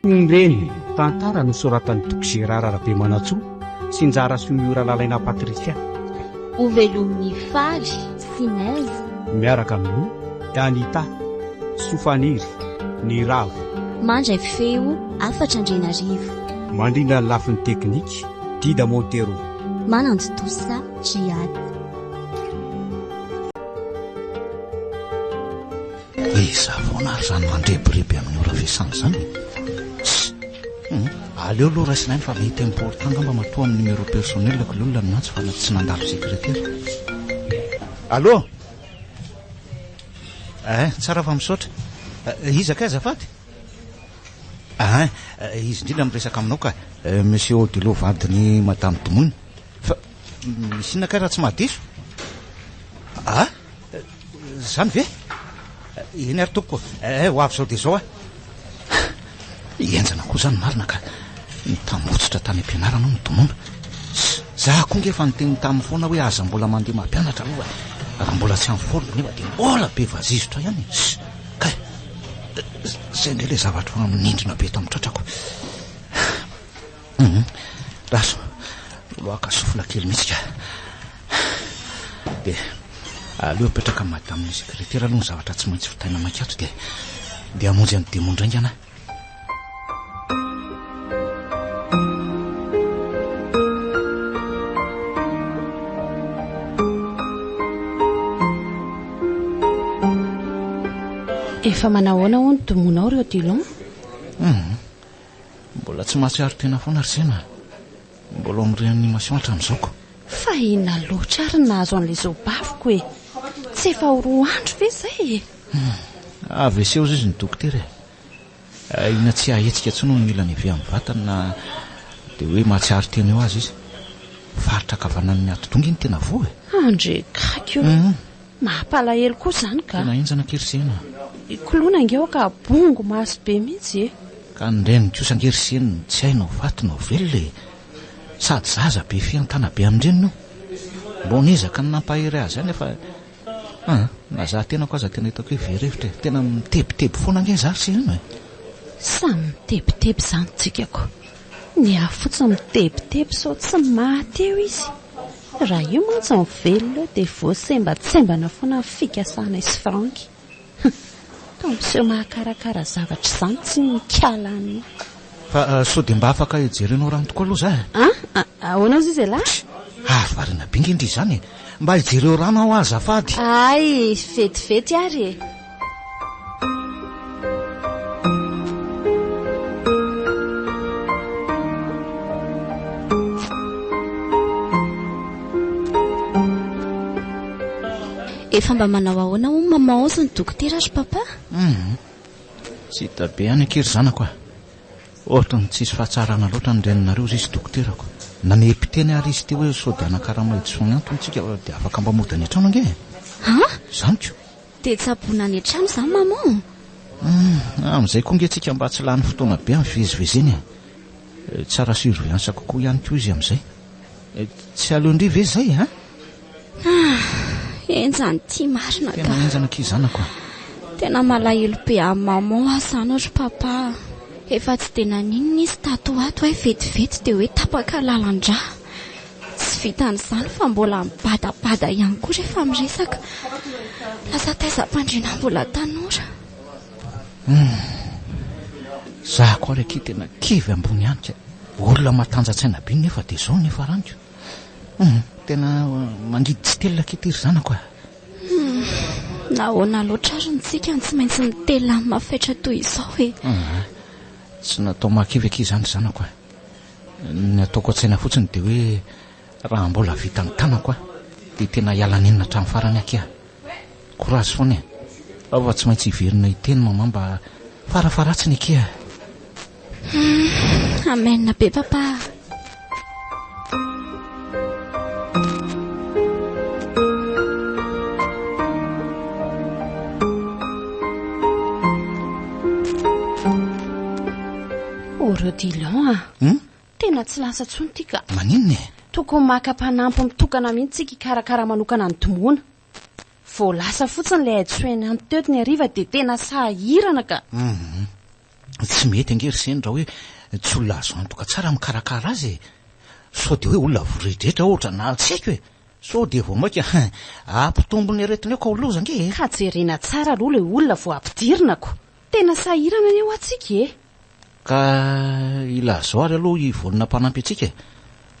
Reny tantara no soratan'ny Dok Gérard Rabemanatsoa sy njara sy miora lalaina Patricia. Ho velomin'ny Faly sy Naizy miaraka amin'ny Anita, Sofaniry, Niravo. mandray feo 4 mandrindra ny lafin'ny teknika Dida Montero. mananjo tosa Jiady. Iza foana ary zany mandrebireby amin'ny ora fiasana zany. Aleo aloha raisinainy fa mety important mba matoa amin'ny numéro personnel ko olona nantsy fa tsy nandalo sekretera. Allô? Tsara fa misaotra. Iza ka azafady? Izy indrindra miresaka aminao ka monsieur Odilo vadiny madame Domoiny. Fa misy inona ka raha tsy mahadiso? Zany ve? Iny ary tompoko. Ho avy zao dia zao enjana koa zany marina ka nitamotsitra tany am-pianarana ny Domoina. Za koa ngefa niteny tamin'ny foana hoe aza mbola mandeha mampianatra aloha raha mbola tsy amin'ny folo nefa dia mbola be vazizotra ihany. Ka zay ndray le zavatra minindrina be tamin'ny tratrako. Raso loaka sofla kely mihitsy ka dia aleo petraka madame ny sekretera aloha ny zavatra tsy maintsy fitaina mankatso dia amonjy any demondraingana. Efa manahoana ho ny Domonao reo Dilon? Mbola tsy mahatsiaro tena foana ry sena. Mbola amin'ny réanimation hatramin'izao. Fa ina loatra ary nahazo an'ilay zao bafiko e. Tsy efa ho 2 andro ve zay? AVC hozy izy ny dokotera. Ina tsy ahetsika intsony no mila ny avy amin'ny vatany na dia hoe mahatsiaro tena eo azy izy. Faritra kavanan'ny atodonga iny tena vo e. Andre krakio. Mampalahelo koa zany ka. Tena enjana kely sena. Kolona ngeo ka bongo maso be mihitsy e. Ka nireny kosa ngeriseny tsy hainao vatinao velona e. Sady zaza be fiantana be amin'ireny no. Mbo nizaka ny nampahery azy zany efa na za tena koa aza tena hitako hoe verevitra e. Tena mitebiteby foana nge zary sena. Samy mitebiteby zany tsikako. Ny afotsiny mitebiteby sao tsy mahateo izy. Raha io mantsy ny velona dia voasembatsembana foana ny fikasana isy Franky. Tomboseho mahakarakara zavatra izany tsy mikalany. Fa sao dia mba afaka hijerenao rano tokoa aloha za. Ahoana ozy izy lahy? Variana bingy indry izany. Mba hijereo rano aho azafady. Ay, vetivety ary e. Efa mba manao ahoana ho maman sy ny dokotera sy papa? Tsy hita be any akery zanako a. Ohatra ny tsisy fahatsarana loatra ny reninareo izy dokotera-ko. Na ny epiteny ary izy teo hoe sao dia anakarama edison antony tsika dia afaka mba mody any an-trano ange. Zany ko. Dia tsaboina any an-trano izany maman? Amin'izay koa nge tsika mba tsy lany fotoana be amin'ny fivezivezeny e. Tsara surveillance kokoa ihany koa izy amin'izay. Tsy aleondry ve zay Enjany tia marina ka. Tena enjana ký zanako. Tena malahelo be amin'ny maman asana ohatry papa. Efa tsy tena ninona izy tato ato hoe vetivety dia hoe tapaka lalandra. Tsy vitan'izany fa mbola mibadabada ihany koa rehefa miresaka. Lasa taizam-pandriana mbola tanora. Za koa reky tena kivy ambony hanika. Olona matanjatsaina be nefa dia zao nefa raniko. Tena mangidy tsy telina kitiry zanako. Nahoana loatra ary ntsika tsy maintsy mitely amin'ny mafaitra toy izao e. Tsy natao makivy aky izany zanako. Ny ataoko an-tsaina fotsiny dia hoe raha mbola vita ny tanako dia tena hialanenina hatramin'ny farany aky korazy foana fa tsy maintsy hiverina hiteny mama mba farafaratsiny aky. Amen be papa. Reo Dilon tena tsy lasa tsony tika. Maninona e? Tokony maka-panampy mitokana mihitsy tsika hikarakara manokana ny Domoina. Vao lasa fotsiny ilay aidsoeny anty teo ny hariva dia tena sahirana ka. tsy mety angery sendra hoe tsy olona azo antoka tsara mikarakara azy sao de hoe olona voreidretra ohatra na tsy haiko hoe sao de vao maika ampitombony aretiny eo ka ho loza nge ka jerena tsara aloha le olona vo ampidirinako tena sahirana ny eo atsika ka ilazao ary aloha ivolona mpanampy atsika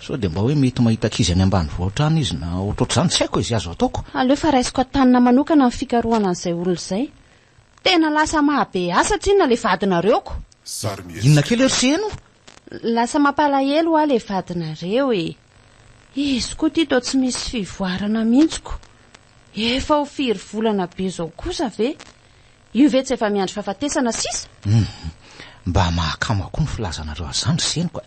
sao de mba hoe mety mahita akizy any ambany voatrany izy na ohatrohatr'izany tsy haiko izy azo ataoko aleo fa raisiko atanina manokana ny fikarohana an'izay olona izay tena lasa mahabe asa tsinona le vadinareoko inona kely ry seno lasa mampalahelo a le vadinareo izy koa ty to tsy misy fivoarana mihitsiko efa ho firy volana be zao kosa ve io ve tsy efa miandry fahafatesana sisa mba mahakama koa ny filazanareo azany seniko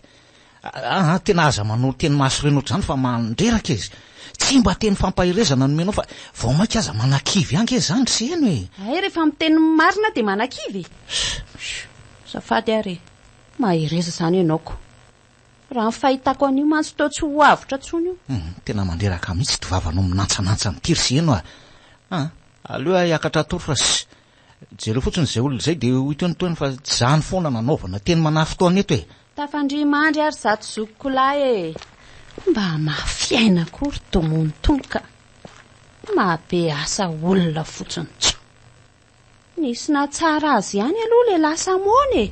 tena aza manao teny maso reny ohatr'izany fa mandreraka izy tsy mba teny fampahirezana nomenao fa vao maika aza manakivy ange zany seno ay rehefa miteny marina de manakivy safady ary mahireza zany ianaoko raha ny fahitako an'io mantsy to tsy ho avotra tsony io tena mandreraka mihitsy tovavanao minantsanantsa ny tiry seno aleo hiakatra tory fa jereo fotsiny zay olona zay de hoitoanytoany fa tsy zany foana nanaovana teny manafy fotoana eto tafandrimandry ary zato zokokolay mba mafiaina kory tomony tony ka mahabe asa olona fotsiny tso nisy na tsara azy ihany aloha le lasa mony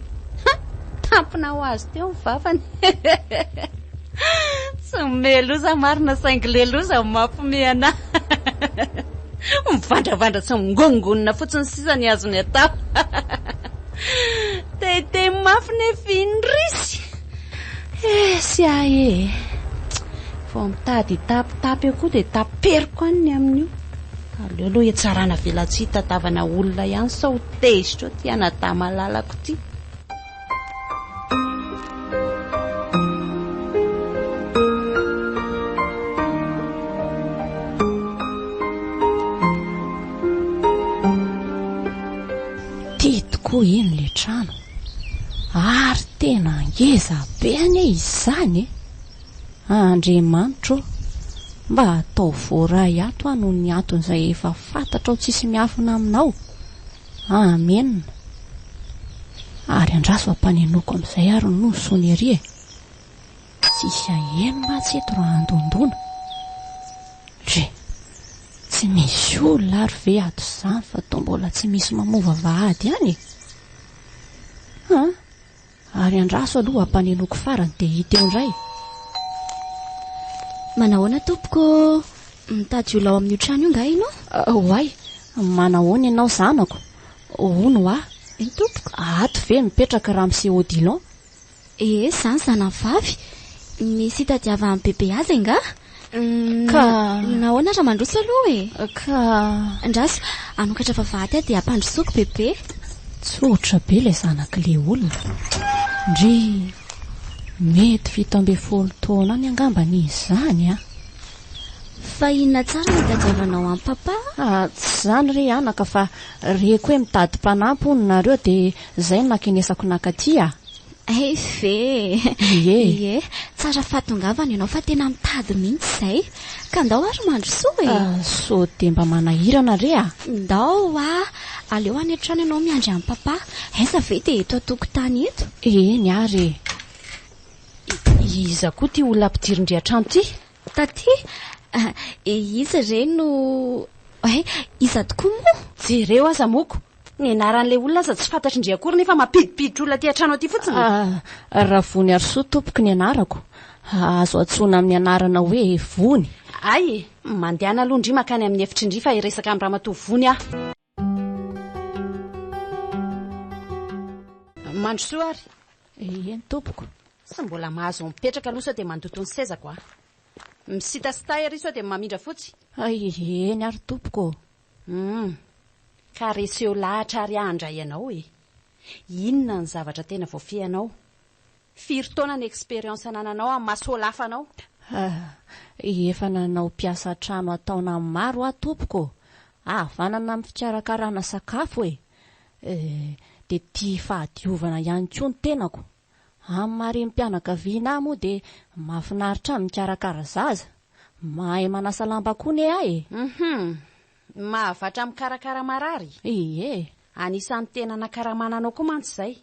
tampina ho azy teo mivavany tsy meloza marina saingy leloza mampome ana mivandravandra tsy mingongonina fotsiny sisa ny azony atao tete mafy nefinrisy sy ahe vao mitady tapitapy eo koa de taperiko anyny amin'io aleo aloha etsarana velatsy tatavana olona ihany sao tezitra ty anada malalako ty titoko iny le trano ary tena ngeza be any izany Andriamanitro mba atao voaray ato ano ny aton'izay efa fantatra ao tsisy miafina aminao amen ary andraso ampanenoko amin'izay ary no sony ery tsisy aheno matsy eto raha andondona dre tsy misy olona ary ve ato izany fa toa mbola tsy misy mamova vahady any ary andraso aloha ampanenoko farany de hita eo indray manahoana tompoko mitady olao amin'io trano io nga ianao hoay manahoana ianao zanako ono iny tompoko ato ve mipetraka raha mise Odilon zany zanavavy misy hitadiava amin'ny bebe azy nga ka nahoana raha mandroso aloha ka andraso anokatra vavahady de ampandrosoko bebe tsotra be le zanak'le olona ndry mety fito amby folo taona any angambany izany fa inona tsara mitadiavanao amin'ny papa tsy zany re anaka fa reko hoe mitady mpanampy hono nareo de zay nakinesako nakaty ve tsara fatongavana ianao fa tena mitady mihitsy zay ka ndao ary mandrosoa so de mba manahirana re ndao aleo any etrano ianao miandry amin'ny papa aiza ve de eto atokotany eto eny ary iza koa ty olona ampidirindria trano ty taty iza re no iza tokoa mo jereo aza moko ny anaran'le olona aza tsy fantatry indri akory nefa mampidipiditra olona ty atrano aty fotsiny raha vony ary soa tompoko ny anarako azo atsoina amin'ny anarana hoe vony ay mandehana aloha ndry makany amin'ny efitry ndry fa iresaka amin'ny raha matovy vony mandrosoa ary eny tompoko sy mbola mahazo mipetraka aloha sao de mandoto ny sezako misita ery sao de mamindra fotsy eny ary tompoko ka reseo lahatra ary ahandray ianao inona ny zavatra tena voafianao firy taona ny expérience nananao amin'ny masolafanao efa nanao mpiasa trano ataona maro tompoko avanana amin'ny fikarakarana sakafo de tia fahadiovana ihany koa ny tenako amin'ny mare mpianakaviana moa de mahafinaritra mikarakara zaza mahay manasa lamba koa ne mahavatra mikarakara marary ie anisan'ny tena nakaramananao koa mantsy izay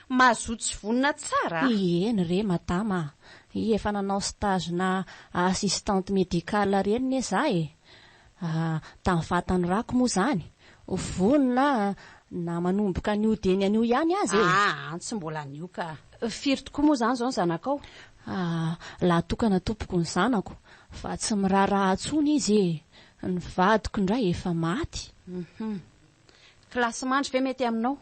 mazotsy vonina tsara. Eny re madama, efa nanao stage na assistante médicale reny ne za tamin'ny vatany rako moa zany vonina na manomboka an'io deny an'io ihany azy tsy mbola an'io ka firy tokoa moa zany zao ny zanakao. laha tokana tompoko ny zanako fa tsy miraharaha atsony izy ny vadiko indray efa maty. Kilasy mandry ve mety aminao?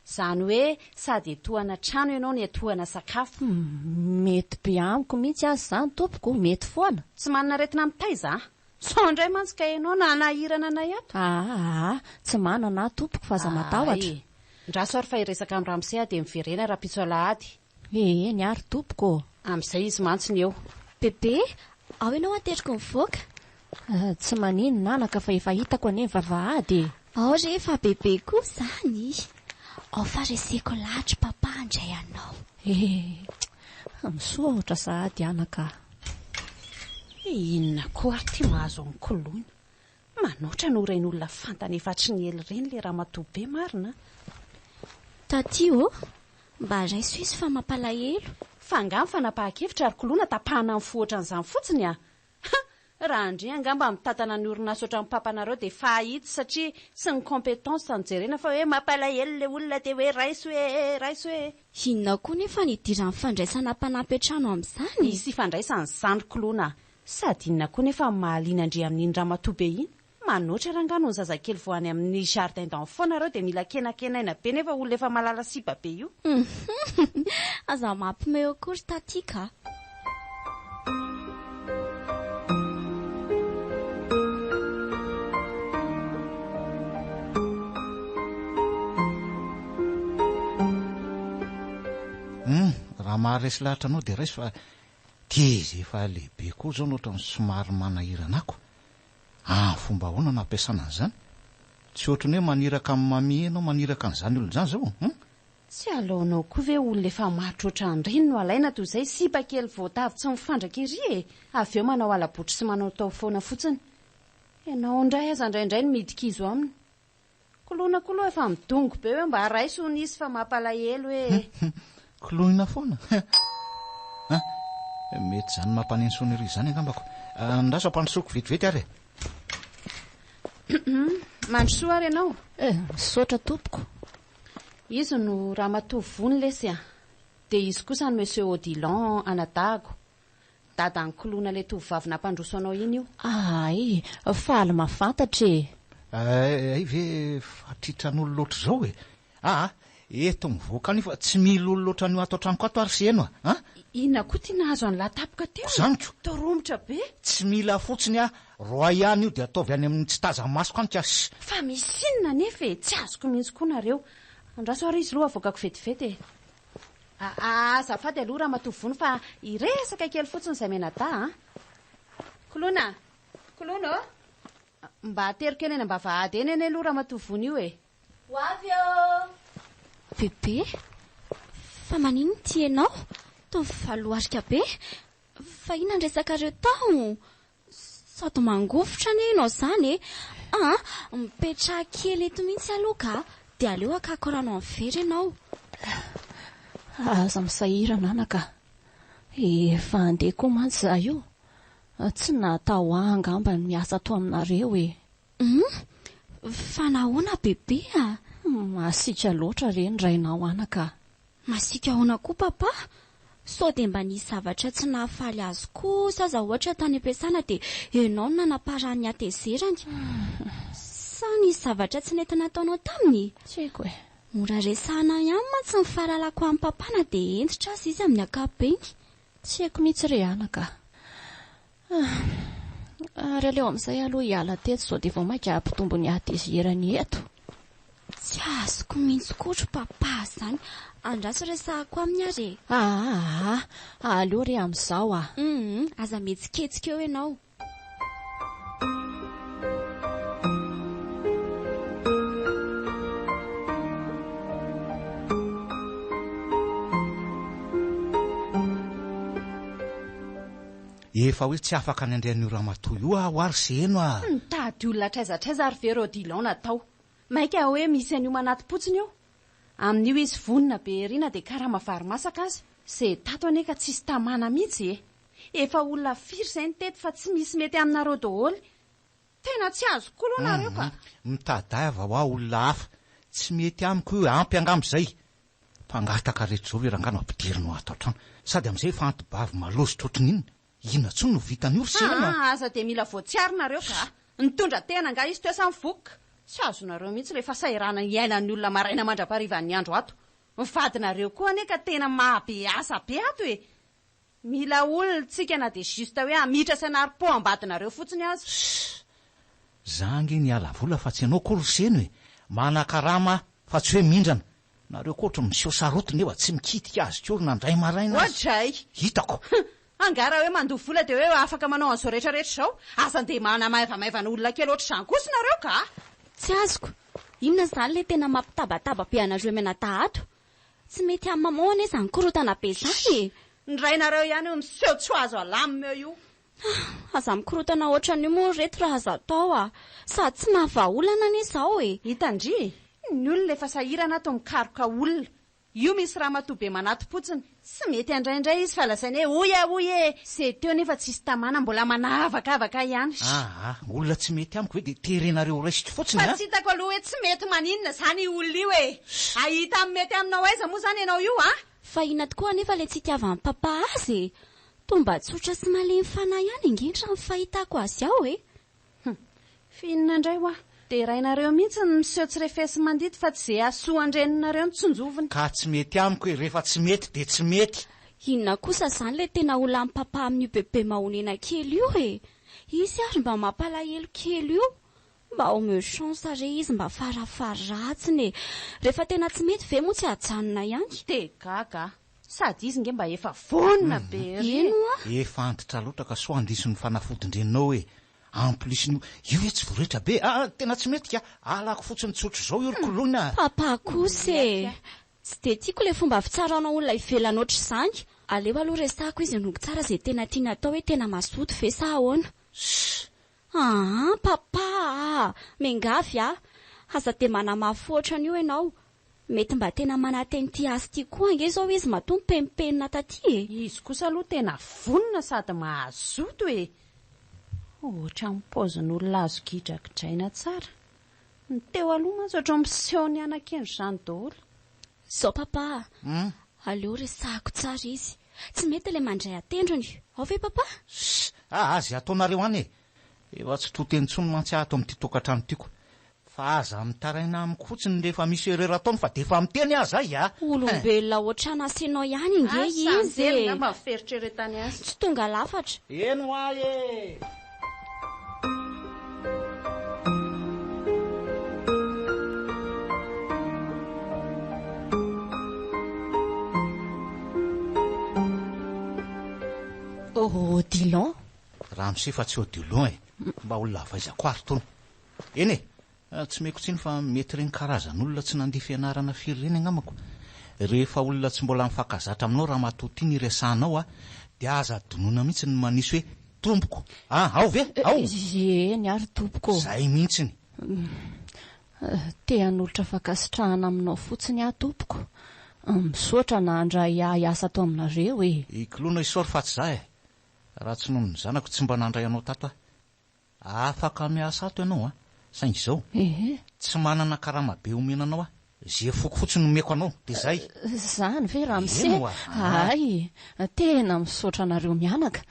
Zany hoe sady etohana trano ianao ny etohana sakafo. Mety be amiko mihitsy azy zany tompoko, mety foana. Tsy manana retina mitaiza sao indray mantsika ianao na nahirana na ato. Tsy manana tompoko fa aza matahotra. Ndraso ary fa iresaka amin'ny Ramsey dia miverena raha pitso alahady. Eny ary tompoko. Amin'izay izy mantsiny eo. Bebe, ao ianao ateriko mivoaka? Tsy manino nanaka fa efa hitako ane vavahady. Ao rehefa bebe koa zany. Ao fa reseko lahatra papa andray anao. Misotra sahady anaka. Inona koa ary ty mahazo amin'ny koloina. Manoatra no ren'olona fantany efa tsy ny ely reny le ramatoa be marina. Tatio, mba raiso izy fa mampalahelo. Fa angamba fanapahan-kevitra ary koloina tapahana amin'ny fohotra an'izany fotsiny raha andre angamba mitatana ny orinasa ohatran'ny papanareo dia fahity satria sy ny compétence sanjerena fa hoe mampalahelo le olona dia hoe raiso hoe. Inona koa nefa nidiran'ny fandraisana mpanampy an-trano amin'izany? Isy ifandraisany zany koloina. Sady inona koa nefa mahaliana andre amin'iny ramatoa be iny. Manoatra rangano ny zazakely vo any amin'ny jardin d'enfant nareo dia mila kenakenaina be nefa olona efa malala siba be io. Aza mampimeo akory tatika. Raha maharesy lahatra anao dia raisy fa tizy efa lehibe koa zao nohatra ny somary manahiranako. Fomba ahoana nampiasana an'izany? Tsy ohatrany hoe maniraka amin'ny mami ianao maniraka an'izany olona izany zao. Tsy alohanao koa ve olona efa matrotra an'ireny no alaina toy izay sipa kely voatavy tsy mifandrak ery avy eo manao alabotry sy manao tao foana fotsiny. Ianao indray aza indraindray no midika izo aminy. Koloina koloa efa midongo be hoe mba raiso nisy fa mampalahelo hoe. Koloina foana. Mety zany mampaneno sonnerie zany angambako. Ndraso ampandrosoako vetivety ary. Mandrosoa ary ianao? Misaotra tompoko. Izy no ramatoa vony lesy dia izy kosa no monsieur Odilon anadahako. Dadan'ny koloina le tovovavy nampandroso anao iny io. Faly mafantatra ay ve fatritran'olo loatra zao eto mivoaka any fa tsy mila olo loatra an'io ato an-tranoko ato ary sy eno Inona koa tia nahazo an'la tapaka teo? Zaniko. Toromotra be. Tsy mila fotsiny roa ihany io dia ataovy any amin'ny tsy tazamasoko any kas. Fa misy inona nefa tsy azoko mihitsy koa nareo. Andraso ary izy loha avoakako vetivety azafady aloha ramatoa vony fa iresaka kely fotsiny izay menada Koloina mba ateriko eny mba vahady eny eny aloha ramatoa vony io Ho avy eo. Bebe, fa manino ty ianao? Tao faloarika be. Fa inona ny resaka reo tao? Sady mangofotra ane ianao zany mipetra kely eto mihitsy aloha ka dia aleo akakorana amin'ny vera ianao. Aza misahirana anaka. Efa andeha koa mantsy za io. Tsy natao angamba ny miasa ato aminareo Fa nahoana bebe Masika loatra reny rainao anaka. Masika ahoana koa papa? Sao dia mba nisy zavatra tsy nahafaly azy kosa aza ohatra tany am-piasana dia ianao no nanaparany atezerany. Sa nisy zavatra tsy nety nataonao taminy? Tsy haiko Mora resahana ihany mantsy ny fahalalako amin'ny papana dia entitra azy izy amin'ny ankapobeny. Tsy haiko mihitsy re anaka. Ary aleo amin'izay aloha hiala teto sao dia vao mainka ampitombo ny atezerany eto. Tsy azoko mihitsy kotra papa zany. Andraso resahako aminy ary. Aleo re amin'izao aza metsiketsika eo ianao. Efa hoe tsy afaka ny andrean'io ramatoa io ho ary sy eno Nitady olona traizatraiza ary ve Odilon natao. Maika hoe misy an'io manaty-potsiny io. amin'io izy vonina be riana dia karama varimasaka azy izay tato aneka tsisy tamana mihitsy efa olona firy izay ny tety fa tsy misy mety aminareo daholo tena tsy azo koa aloha nareo ka mitadava ho aho olona hafa tsy mety amiko io ampy angamba izay mpangataka rehetra zao hoe rangana ampidirino ato an-trano sady amin'izay efa antobavy malozitra ohatrin'inona ina tsony no vitany orsena aza dia mila voatsiary nareo ka nitondra tena nga izy toesa mivoka tsy azonareo mihitsy rehefa sairana iainan'ny olona maraina mandra-parivan'ny andro ato mivadinareo koa ane ka tena mahabe asa be ato mila olona tsika na dia justa hoe amitra sanary-po ambadinareo fotsiny azy zangy ny ala vola fa tsy ianao korseny manakarama fa tsy hoe mindrana nareo koa ohatra miseho sarotiny efa tsy mikitika azy korona ndray maraina ohatray hitako angara hoe mandoha vola dia hoe afaka manao an'izao rehetrarehetra izao aza ndeha manamaivamaivana olona kely oatra izany kosa nareo ka tsy azoko inona izany le tena mampitabataba be anareo menatahato tsy mety amin'ny mamao ane izany korotana be izany ndrainareo ihany io miseho tsy ho azo alamina io aza mikorotana ohatran'io moa reto raha aza atao sady tsy mahavaolana ane izao hitandry ny olona efa sahirana ato mikaroka olona io misy raha matobe manato-potsiny tsy mety andraindray izy fa lasainy hoe oy izay teo nefa tsisy tamana mbola manavakavaka ihany olona tsy mety amiko hoe dia terenareo raisitry fotsiny fa tsy hitako aloha hoe tsy mety maninona izany olona io ahita amin'ny mety aminao aiza moa izany ianao io fa ina tokoa anefa le tsy itiavan'ny papa azy tomba tsotra sy malemy fanahy ihany indrindra ny fahitako azy ao fihinana indray hoa dia rainareo mihitsy ny miseho tsy refesy mandito fa tsy izay asoandreninareo ny tsonjoviny ka tsy mety amiko hoe rehefa tsy mety dia tsy mety inona kosa izany le tena olona amin'ny papa amin'io bebe mahonena kely io izy ary mba mampalahelo kely io mba homeo chance re izy mba farafaratsiny rehefa tena tsy mety ve moa tsy ajanona ihany dia gaga sady izy nge mba efa vonina be efa antitra loatra ka so andrisony fanafodindreninao hoe amplisiny io hoe tsy voretra be tena tsy mety ka alako fotsiny tsotro izao io rokoloina papa kosa tsy dia tiako le fomba fitsaraona olona ivelany oatra izany aleo aloha resako izy nongo tsara izay tena tiana atao hoe tena mazoto ve sa ahoana papa mengavy aza dia manamafy ohatran'io ianao mety mba tena manateny ty azy ty koa ange zao izy mato mipenipenina taty izy kosa aloha tena vonina sady mahazoto ohatra mipaozin'olona azo gidrakidraina tsara ny teo aloha mantsy ohatra miseho ny anan-kendro izany daholo zao papa aleo resahako tsara izy tsy mety le mandray atendrony ao ve papa azy ataonareo any efa tsy toteny tsony mantsy ato amin'ity tokantrano tiako fa aza mitaraina amiko fotsiny rehefa misy ererataony fa dia efa miteny azy olombelona oatra nasianao ihany inge izy maferitrretany azy tsy tonga lafatra eno Dilon raha misefa tsy Dilon mba olona avaizako ary tony eny tsy meko tsiny fa mety reny karazan'olona tsy nandeha fianarana firy reny agnamako rehefa olona tsy mbola mifakazatra aminao raha matoty ny resanao dia aza donoina mihitsy ny manisy hoe tompoko ao ve ao eny ary tompoko zay mihitsiny tean'olotra fakasitrahana aminao fotsiny tompoko misotra na andray asa atao aminareo ikilona isory fa tsy za raha tsy noho ny zanako tsy mba nandray anao tato afaka miasa ato ianao saingy izao tsy manana karama be omenanao zay foko fotsiny nomeko anao dia zay zany ve raha mise tena misaotra anareo mianaka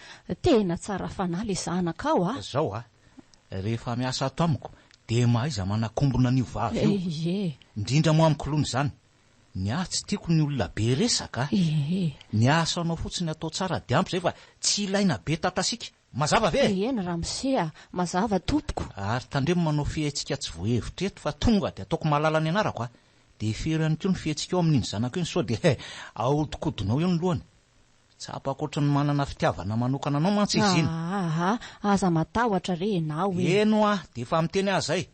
tena tsara fanahy le zanaka ao zao rehefa miasa ato amiko dia mahaiza manakombona an'io vavy io indrindra moa amiko lohany izany ny tsy tiako ny olona be resaka ny asa anao fotsiny atao tsara dia ampy zay fa tsy ilaina be tatasika mazava ve eny raha mise mazava tompoko ary tandremo manao fihaitsika tsy voahevitra eto fa tonga dia ataoko malala ny anarako dia ferany keo ny fihaitsika eo amin'iny zanako iny sao dia ahodikodinao eo ny lohany tsapako oatra ny manana fitiavana manokana anao mantsy izy iny aza matahotra re enao eno dia efa miteny azy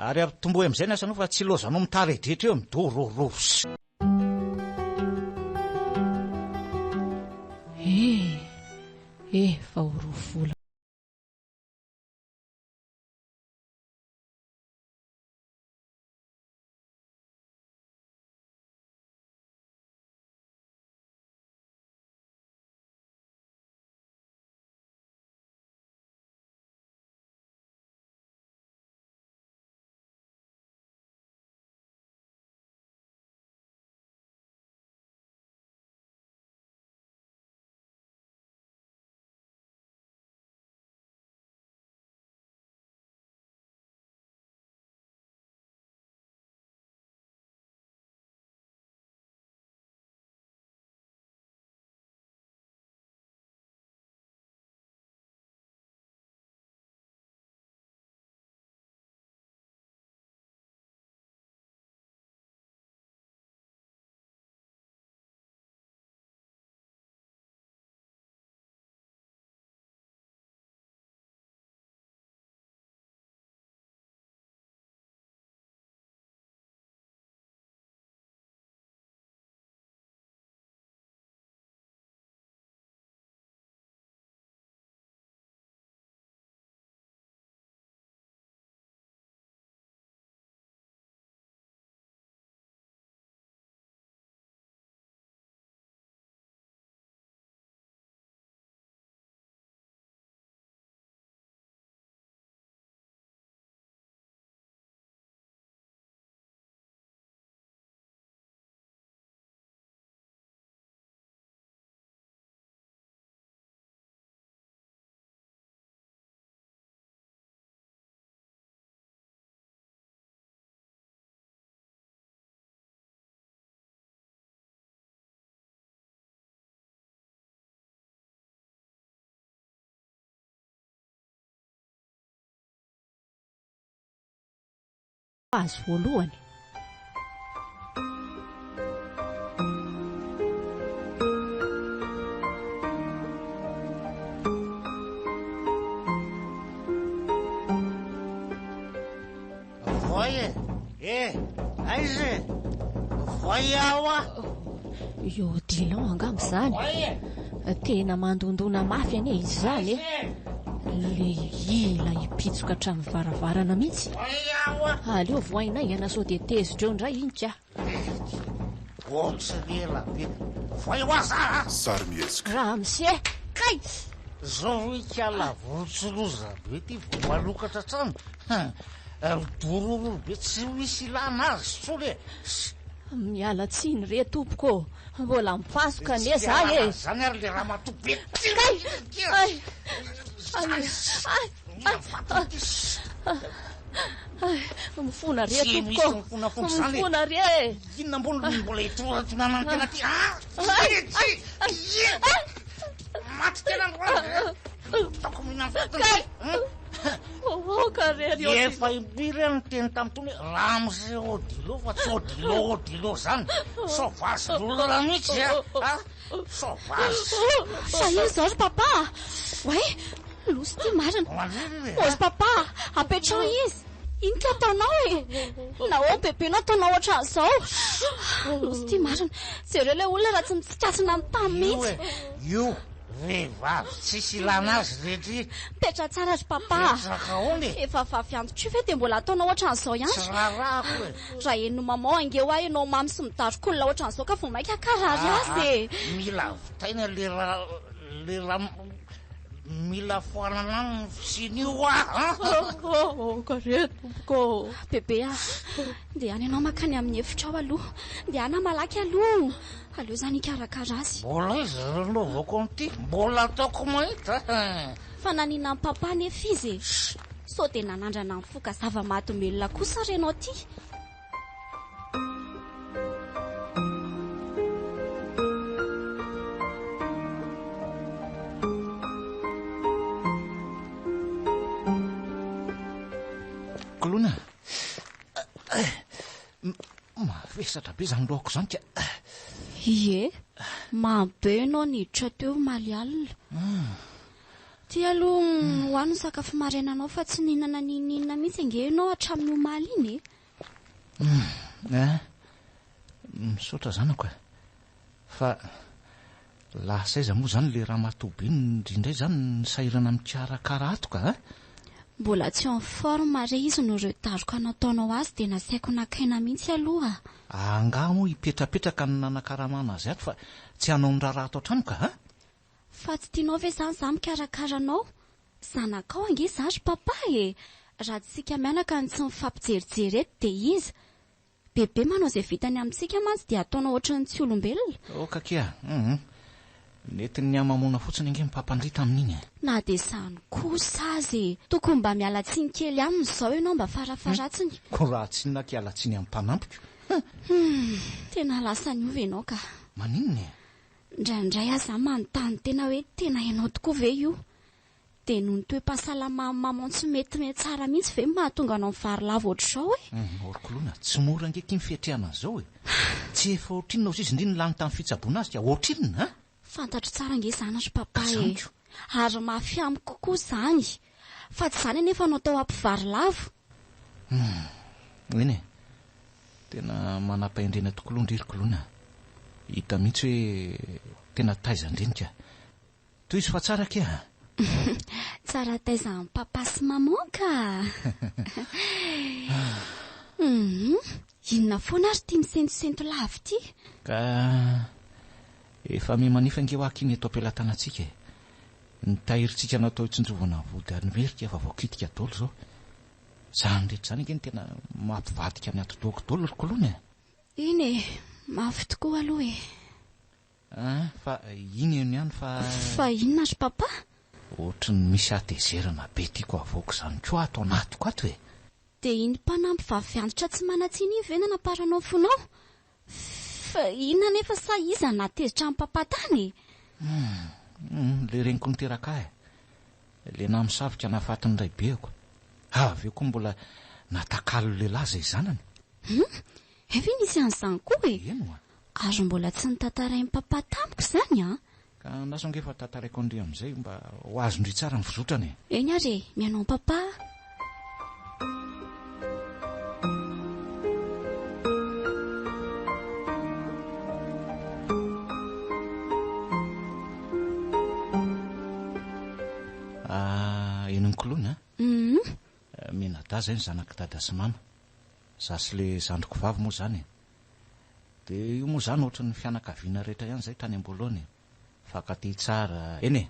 ary tombo amin'izay ny asanao fa tsy lozanao mitaredretra eo midororos fa orovola azy voalohany. Voie, aiza? Voie aho a. Io Dilan angamba zany. Voie, Tena mandondona mafy anie izy zany e. Le ila hipitsoka hatramin'ny varavarana mihitsy. voie aho a. Aleo voainay ianasao dia tezitra eo indray iny ka. Ohatsy lela be. Voie ho aza. Sarimihetsika. Raha misie kay. Zao ikala volotsoloza be ty vao malokatra trano. Dororo be tsy misy ilana azy tsole. Miala tsiny re tompoko. Mbola mipasoka ane zay e. Zany ary le raha matobe. Ay. Mifona re Tsy misy tompoko. mifonafony zany. Mifona re. Inona mbola itoratonana ny tena ty. Maty tena androany. Taoko mihinana fotony. Ka re rio. Efa impiry ny teny tamin'itony hoe raha am'izay odilo fa tsy odilo zany. Sauvage lolo raha mihitsy sauvage. Fa ino zao ry papa? Oe, losy ty marina. Ozy papa, apetrao izy. Ino ka ataonao e? Nao bebenao ataonao ohatran'izao. Losy ty marina. Jereo le olona raha tsy mitsikasina ny tany mihitsy. Io vehivavy tsisy ilana azy rehetra. Petra tsara ry papa. Petraka hono e. Efa vaviandotry ve dia mbola ataonao ohatran'izao ihany? Tsy rarako e. Raha eno mamao angeo ahy ianao mamy sy midarok'olona ohatran'izao ka vao maika karary azy e. Mila vitaina le raha mila foanana ny fisin'io Ka re tompoko. Bebe dia any ianao makany amin'ny efitra ao aloha. Dia ana malaky aloha. Aleo zany ikarakara azy. Mbola izy renovako amin'ity. Mbola ataoko mahita. Fa nanina ny papa nefa izy e. So dia nanandrana ny foka zava-mahadomelona kosa renao ty. Kolona mavesatra be zany loako zany ka. Ie, mabe ianao niditra teo maly alina. Ty aloha hoano sakafo marainanao fa tsy nihinana ninina mihitsy ange ianao hatramin'ny omaly iny e. Misaotra zanako fa lasa iza moa zany le raha matobe indrindray zany nisahirana mikarakara atoka. Mbola tsy en forme re izy no retaroka nataonao azy dia nasaiko nakaina mihitsy aloha. Anga moa hipetrapetraka ny nanakaramana azy ato fa tsy hanao ny raharaha ato an-trano ka. Fa tsy tianao ve zany za mikarakaranao? Zanakao ange za ry papa e. Raha tsika mianaka ny tsy mifampijerijery eto dia izy. Bebe manao izay vitany amintsika mantsy dia ataonao ohatran'ny tsy olombelona. Kakia nety ny amamoana fotsiny ange mipampandrita amin'iny. Na dia izany kosa azy tokony mba miala tsiny kely aminy izao ianao mba farafaratsiny. Ko raha tsy nakiala tsiny amin'ny mpanampiko. Tena lasa niova ianao ka. Maninona e? Indraindray aza manontany tena hoe tena ianao tokoa ve io? Dia noho ny toe-pahasalama mamao tsy mety tsara mihitsy ve mahatonga anao mivary lava ohatr'izao e? Orkolona tsy mora angeky mifetrehana an'izao e. Tsy efa ohatrinona izy indriny lany tamin'ny fitsaboana azy ka ohatrinona. Fantatro tsara ange zany ry papa e. Ary mafy amiko kokoa zany. Fa tsy zany anefa anao tao ampivary lavo. Eny e, tena manam-pahendrena tokoa aloha ndry Kolona. Hita mihitsy hoe tena taiza indrinika. Toy izy fa tsara kea. Tsara taizan'ny papa sy maman ka. Inona foana ary tia misentosento lavo ty? Ka efa mimanify ange ho akiny eto am-pelantanantsika e. Ny tahirintsika natao hitsinjovana vody Amerika efa voakitika daholo zao. Zany rehetra zany ange ny tena mampivadika ny ato-doako daholo ry Kolona e. Iny e, mafy tokoa aloha e. Fa iny eny ihany fa... Fa inona ry papa? Ohatrany misy atezerana be tiako avoako zany koa ato anatiko ato e. Dia iny mpanampy vavianditra tsy manatsiny iny ve nanaparanao fonao? Fa inona nefa sa iza natezitra amin'ny papa tany? Le reniko niteraka e. Le namisavika nahafatin'ny ray beako. Avy eo koa mbola natakalo lehilahy zay zanany. Efa nisy an'izany koa e. Eno a. Ary mbola tsy nitantarain'ny papa tamiko izany a. Ka nasongefa tantaraiko andre amin'izay mba ho azondry tsara ny vozotrany. Eny ary mianao papa. Eny Nkoloana Menada zay ny zanaka dada sy mama. Zasy le zandriko vavy moa zany. Dia io moa zany ohatry ny fianakaviana rehetra ihany zay tany am-boalohany. Fakaty tsara. Eny e,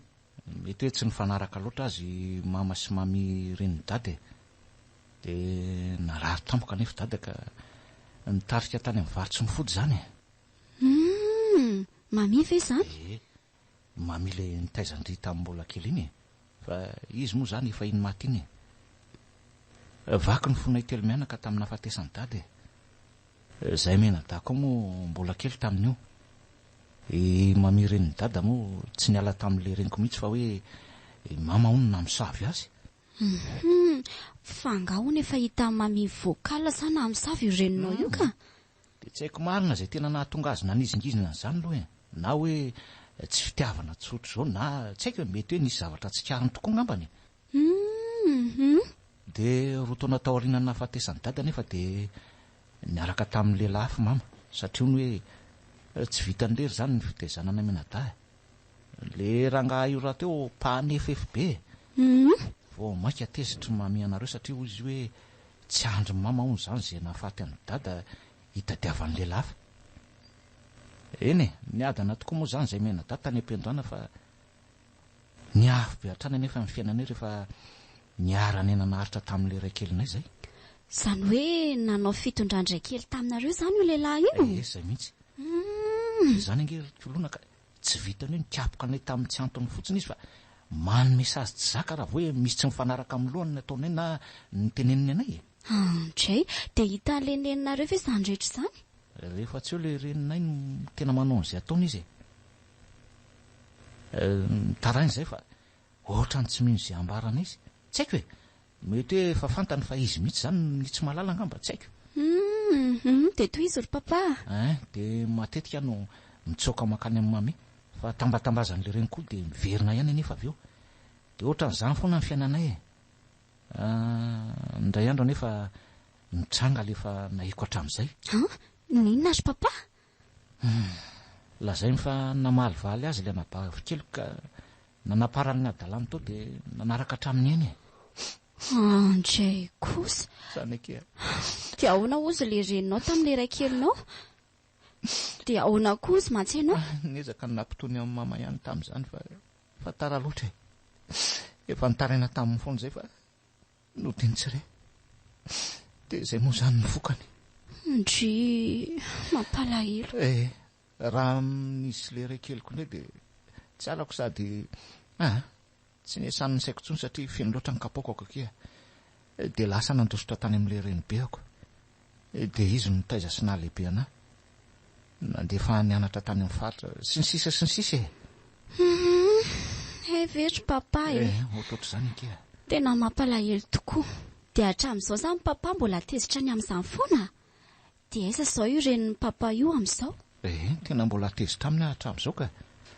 mety hoe tsy nifanaraka loatra azy mama sy mami reny dady. Dia narary tampoka nefa dada ka nitarika tany amin'ny varotsy mifody zany. Mami ve zany? Mami le nitaizandry tamin'ny mbola kely iny. Fa izy moa zany efa iny maty iny. Vaky ny fonay telo mianaka tamin'ny nahafatesany dady. Zay Menadako moa mbola kely tamin'io. Mami reny dada moa tsy niala tamin'le reniko mihitsy fa hoe mama hono namosavy azy. Fangahoana efa hita mami voakala zany namosavy io reninao io ka. Dia tsy haiko marina zay tena nahatonga azy nanizingizina zany aloha e. Na hoe tsy fitiavana tsotro zao na tsy haiko hoe mety hoe nisy zavatra tsy kariny tokoa ngambany. Dia roa taona tao aorianany nahafatesany dada nefa dia niaraka tamin'ny lehilahy hafa mama satria ny hoe tsy vitan'lery zany ny fitaizanana Menada. Le rangahy io raha teo mpanefefy be. Vao maika tezitry mami anareo satria izy hoe tsy andry mama hono zany zay nahafaty any dada hitadiavan'ny lehilahy hafa. Eny niadana tokoa moa zany zay Menada tany am-piandohana fa niafy be hatrany nefa amin'ny fiainanay rehefa niarany ena naharitra tamin'le ray kelinay zay. Zany hoe nanao fitondran-dray kely taminareo zany io lehilahy io? Zay mihitsy. Zany ange Nkoloana ka tsy vitany hoe nikapoka anay tamin'ny tsy antony fotsiny izy fa manome sazy tsy zaka raha hoe misy tsy mifanaraka amin'ny lohany nataonay na niteneniny anay. Andray, dia hita leneninareo ve zany rehetra zany? Rehefa tsy eo le reninay no tena manao an'izay ataony izy. Tarainy zay fa ohatrany tsy mino izay ambarana izy. Tsy haiko hoe mety hoe efa fantany fa izy mihitsy zany ny tsy mahalala ngamba, tsy haiko. Dia toy izy ry papa. Dia matetika no mitsoaka makany amin'ny mami fa tambatambazan'le reny koa dia miverina ihany nefa avy eo. Dia ohatran'izany foana ny fiainanay e. Indray andro nefa nitranga lefa nahiko hatramin'izay. Ninona ry papa? Lazainy fa namalivaly azy le anabavy kely ka nanaparany ny adalany tao dia nanaraka hatraminy eny e. Andray kosa. Zany ake. Dia ahoana ozy le reninao tamin'le ray kelinao? Dia ahoana koa ozy matsenao? Niezaka ny nampitony amin'ny mama ihany tamin'izany fa tara loatra e. Efa nitaraina tamin'ny foana izay fa nodiny tsire. Dia izay moa zany ny vokany. Ndry mampalahelo. Raha nisy le ray keliko indray dia tsy alako sady tsy niasan'ny saiko intsony satria feno loatra ny kapaoko akakia. Dia lasa nandositra tany amin'le renibeako. Dia izy no nitaiza sy nahalehibe anahy. Nandefa nianatra tany amin'ny faritra sy ny sisa e. Very papa e. Ohatr'ohatr' izany akia. Tena mampalahelo tokoa. Dia hatramin'izao zany papa mbola tezitra ny amin'izany foana. Dia aiza zao io renin'ny papa io amin'izao? Tena mbola tezitra aminy hatramin'izao ka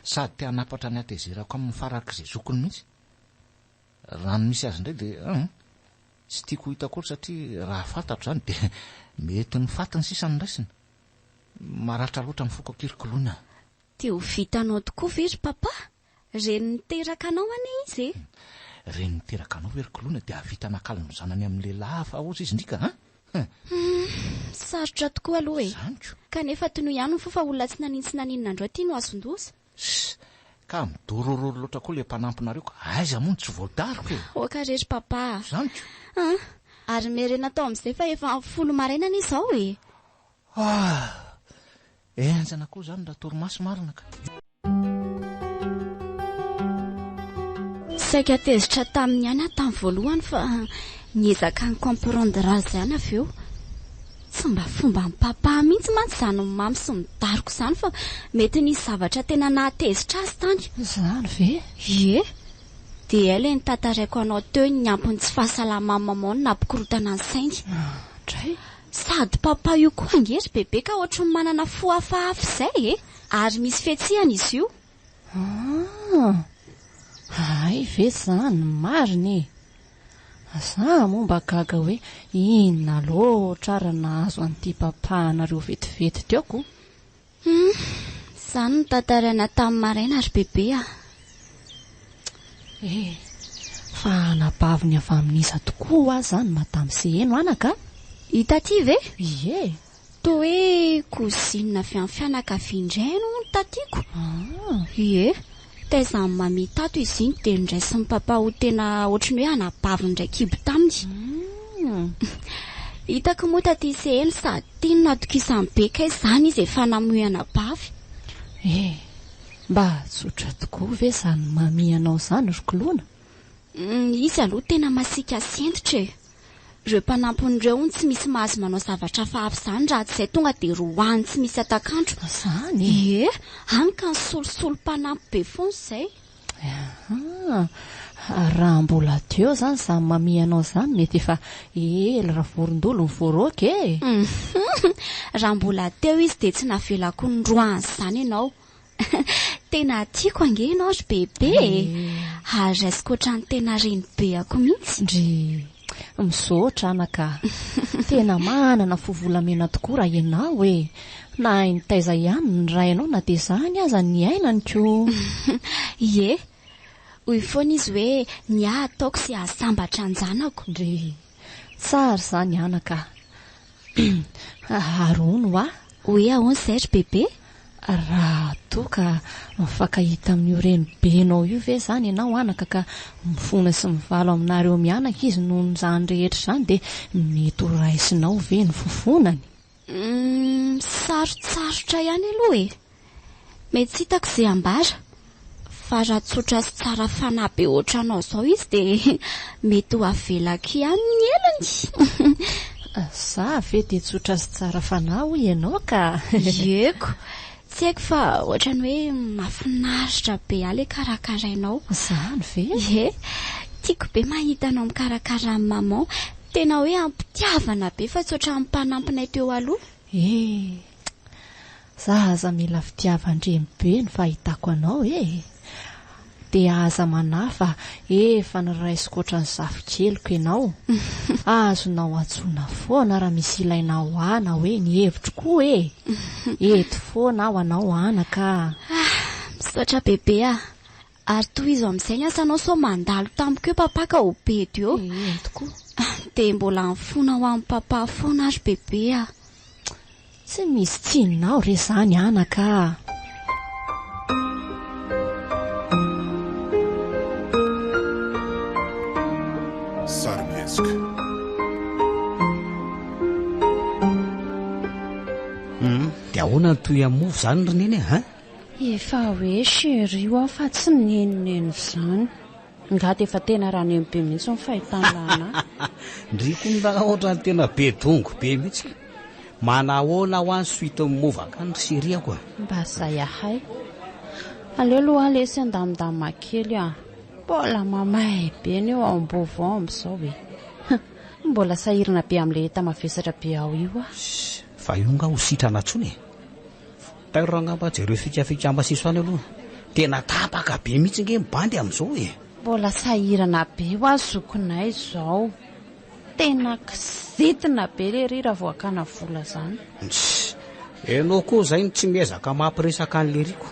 sady te hanapatra ny atezerako amin'ny farak'izay zokony mihitsy. Raha ny misy azy indray dia tsy tiako hita kory satria raha fantatro zany dia mety ny fatiny sisa ny raisiny. Maratra loatra ny foko Nkoloana. Dia ho vitanao tokoa very papa? Reny niteraka anao ane izy e? Reny niteraka anao very Nkoloana dia havita nakalo ny zanany amin'ny lehilahy fa ozy izy ndrika sarotra tokoa aloha e. Kanefa toy ihany ny fofa olona tsy naninona andro aty no azon-doza. Ka midorororo loatra koa le mpanampinareo ka aiza moa tsy voadariko e. Oka rery papa. Zaniko. Ary merena tao amin'izay fa efa 10 maraina izao e. Enjana koa zany raha torimaso marina ka. Saika tezitra taminy ihany tamin'ny voalohany fa niezaka ny comprendre zany avy eo. Tsy mba fomba ny papa mihitsy mantsy izany mamy sy midariko izany fa mety nisy zavatra tena nahatezitra azy tany. Zany ve? Ie. dia ela ny tantaraiko anao teo ny ampony tsy fahasalamany mamao nampikorotana ny saingy. Dray. Sady papa io koa angery bebe ka ohatrany manana fo hafahafa izay ary misy fihetsihana izy io. Ay ve zany mariny. Za momba gaga hoe inona loatra ary nahazo an'ity papanareo vetivety teoko. Zany no tantaraina tamin'ny maraina ary bebe fa anabaviny avy amin'iza tokoa zany matamin'izay eno anaka. Hita ty ve? Ie. Toa hoe kozinina avy amin'ny fianakavian-dray no tatiako. Ie. Taizany mami tato izy iny dia ndraisin'ny papa ho tena ohatrany hoe anabaviny ndray kibo taminy. Hitako moa taty se eny sady tiany natokisany be kay zany izy efa namoy anabavy. Mba tsotra tokoa ve zany mami anao zany rokolona? Izy aloha tena masika sentitra e. Ireo mpanampin'ireo ny tsy misy mahazo manao zavatra fahafa zany raha tsy izay tonga dia roahany tsy misy atakantro. Zany? Hany ka ny solosolo mpanampy be foana izay. Raha mbola teo zany zany mami anao zany mety efa raha vorondolo ny voaroka e. Raha mbola teo izy dia tsy navelako ny roahany zany ianao. Tena tiako ange ianao ry bebe. Ary raisiko ohatrany tena reny be ako mihitsy. Ndry misaotra anaka. Tena manana fovolamena tokoa raha ianao e. Na ny taiza ihany ny ray ianao na dia zany aza ny ainany ko. Ie. Hoy foana izy hoe ny ataoko sy ahasambatra anjanako. Ndry tsara zany anaka. Arono Hoe ahoana izay ry bebe? Raha toka mifankahita amin'io reny benao io ve zany ianao anaka ka mifona sy mivalo aminareo mianaka izy noho n'izany rehetra zany dia mety ho raisinao ve ny fofonany? Sarotsarotra ihany aloha e. Mety tsy hitako izay ambara. Fa raha tsotra sy tsara fanahy be ohatranao izao izy dia mety ho avelako ihany ny elany. Za ve dia tsotra sy tsara fanahy hoy ianao ka? Eko. Tsy haiko fa ohatrany hoe mahafinaritra be ilay karakarainao. Zany ve? Ie. Tiako be mahita anao mikarakara amin'ny maman. Tena hoe ampitiavana be fa tsotra amin'ny mpanampinay teo aloha. Za aza mila fitiavan-dreny be ny fahitako anao e. Dia aza manahy fa efa niraisiko ohatran'ny zafikeliko ianao. Azonao atsoina foana raha misy ilainao ana hoe ny hevitro koa e. Eto foana aho anao anaka. Misaotra bebe Ary toy izo amin'izay ny asanao sao mandalo tamiko eo papa ka ho be eo. Tokoa. Dia mbola mifona ho amin'ny papa foana ary bebe Tsy misy tsinonao re zany anaka. Sarmiesque. Dia ahoana ny toy amin'ny mofo zany roneny ha? Efa hoe chéri fa tsy nenoneno zany. Ngaty efa tena raha neny be mihitsy ny fahitana. Ndriko ny raha ohatrany tena be dongo be mihitsy. Manahoana ho any suite movaka ny siriako. Mba zay ahay. Aleo aloha lesy andamindamina kely mbola mamay be ny eo ambovao amin'izao e. Mbola sahirana be amin'ilay tamavesatra be ao io Fa io nga ho sitrana tsony. Tairo ngamba jereo fikafika siso any aloha. Tena tapaka be mihitsy nge mibandy amin'izao e. Mbola sahirana be zokonay izao. Tena kizitina be le rira voakana vola zany. Enao koa zay tsy miezaka mampiresaka an'le riko.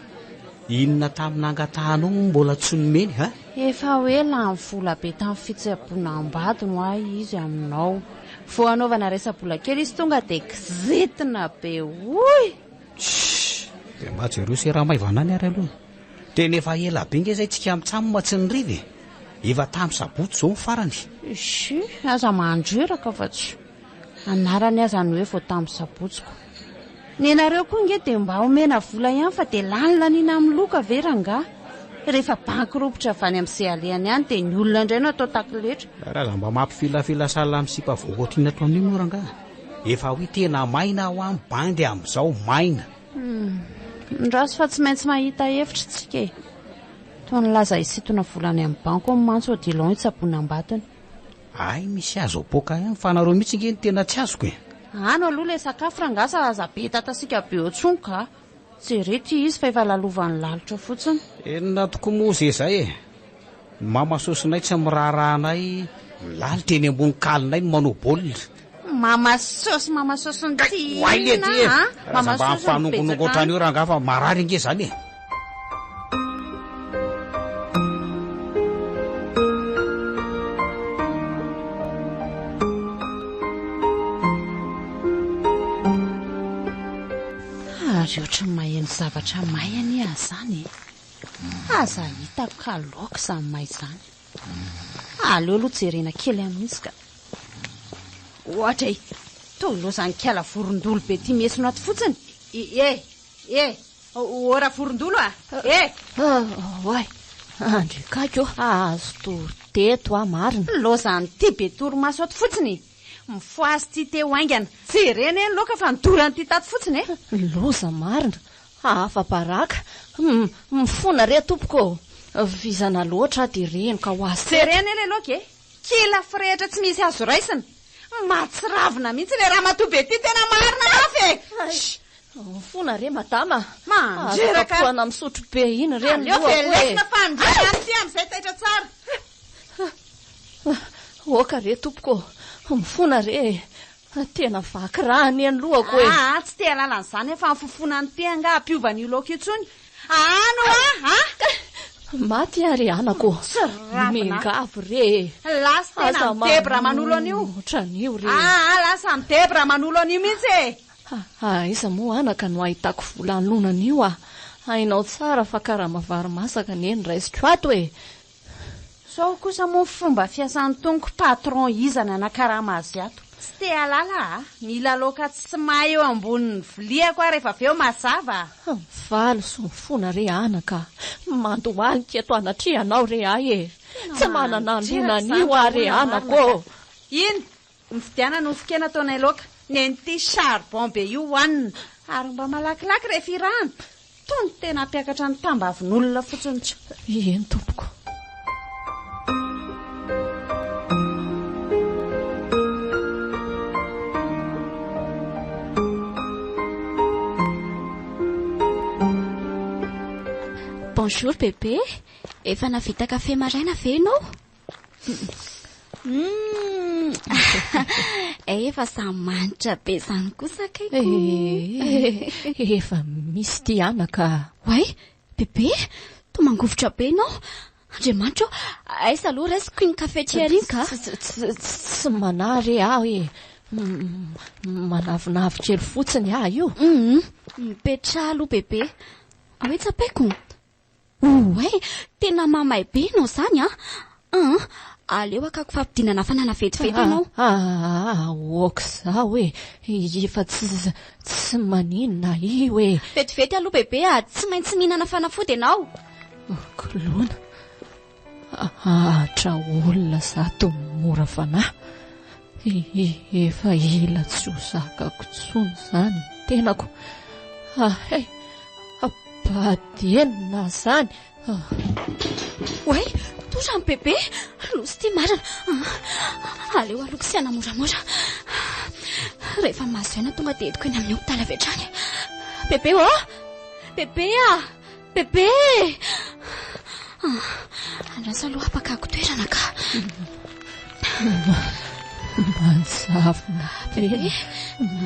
Inona tamin'angatahanao mbola tsy nomeny ha? Efa hoe lany vola be tamin'ny fitsaboana ambady no izy aminao. Vao anaovana resa-bola kely izy tonga dia kizitina be oy. Dia mba jereo se raha maivanany ary aloha. Tena efa ela be nge zay tsika mitsamoma tsy ny rive. Efa tamin'ny sabotsy zao ny farany. Aza mandreraka fa tsy. Anarany aza ny hoe vao tamin'ny sabotsiko. Ny anareo koa nge dia mba omena vola ihany fa dia lany lanina amin'ny loka veranga. Rehefa banky ropotra avany amin'izay alehany ihany dia ny olona indray no atao takiletra. Raha mba mampifilafila sahala amin'ny sipa voakotiana ato amin'ny moranga. Efa hoe tena maina ho amin'ny bandy amin'izao maina. Ndraso fa tsy maintsy mahita hevitra tsika e. toa nylaza isitona volany amin'ny banko amin'ny mantso odilon itsaboana ambatiny. ay misy azo apoka ihany fanareo mihitsy nge ny tena tsy azoko e. Ano aloha le sakafo rangasa azabe tatasika be otsony ka jerety izy fa efa lalovany lalitra fotsiny. Enina toko moa zay e. Mama sosinay tsy miraharahanay milalitra eny ambony kalinay no manao baolina. Mama sosy ny tsy inona mama sosy fanongonongo otrany io rangafa marary nge zany e. Ary ohatry maheno zavatra may any azany aza hitako ka laoka izany may izany. Aleo aloha jerena kely amin'izy ka ohatra toy lozany kiala vorondolo be ty mesona ato fotsiny. Ora vorondolo Oay andrikako azo toriteto marina lozany ty be torimaso ato fotsiny mifoazy ty teo aingana jerena eny loka fa nidorany ty tato fotsiny loza marina afa-baraka mifona re tompoko vizana loatra de reno ka ho azy jerena eny loka kila firehetra tsy misy azo raisina matsiravina mihitsy le raha matobe ty tena marina afy mifona re madama mandreraka foana misotro be iny reny lesina fandrena amty am'izay taitra tsara oka re tompoko mifona re tena vaky rahany eny lohako tsy te halalana izany efa mifofona ny teanga ampiovan'io loka io tsony ano maty ary anako mingavo re lasa tena mitebra manolo an'io otran'io re lasa mitebra manolo an'io mihitsy iza moa anaka no ahitako vola an'io hainao tsara fa karaha mavary masaka ny eny raisitro ato sao kosa moa fomba fiasan'ny tonoko patron izany anakaraha mazy ato tsy te halala mila loka tsy mahay eo ambonin'ny viliako rehefa avy eo mazava valo sy mifona re anaka mandohalika ato anatrihanao re tsy manana nona an'io re anako iny mifidiana no fikena ataonay loka nenty charbon be io hoanina ary mba malakilaky rehefa irahana tony tena ampiakatra ny tambavin'olona fotsiny tsy eny tompoko Bonjour bébé, efa navita kafe maraina ve ianao? Efa samanitra be izany kosa kaiko. Efa misy ty anaka. Way, bébé, toa mangovotra be ianao. Andriamanitra, aiza aloha raisiko iny kafe tsy ariny ka? Tsy manary manavinavy kely fotsiny io. Mipetra aloha bébé. Hoe tsapaiko. Oe, tena mamay be ianao izany aleo akako fampidinana fanana vetivety ianao. Oka zao efa tsy maninona io vetivety aloha bébé tsy maintsy mihinana fanafody ianao. Kolona atra olona zato mora fanahy efa ela tsy ho zakako tsony zany tenako badienina zany. Oay, totrany bébé, losy ty marina. Aleo aloko sy anamoramora. Rehefa mahazoana tonga de ediko eny amin'ny hopitaly avy hatrany. Bébé bébé bébé. Andrasa aloha apakako toerana ka. Manjavona bébé,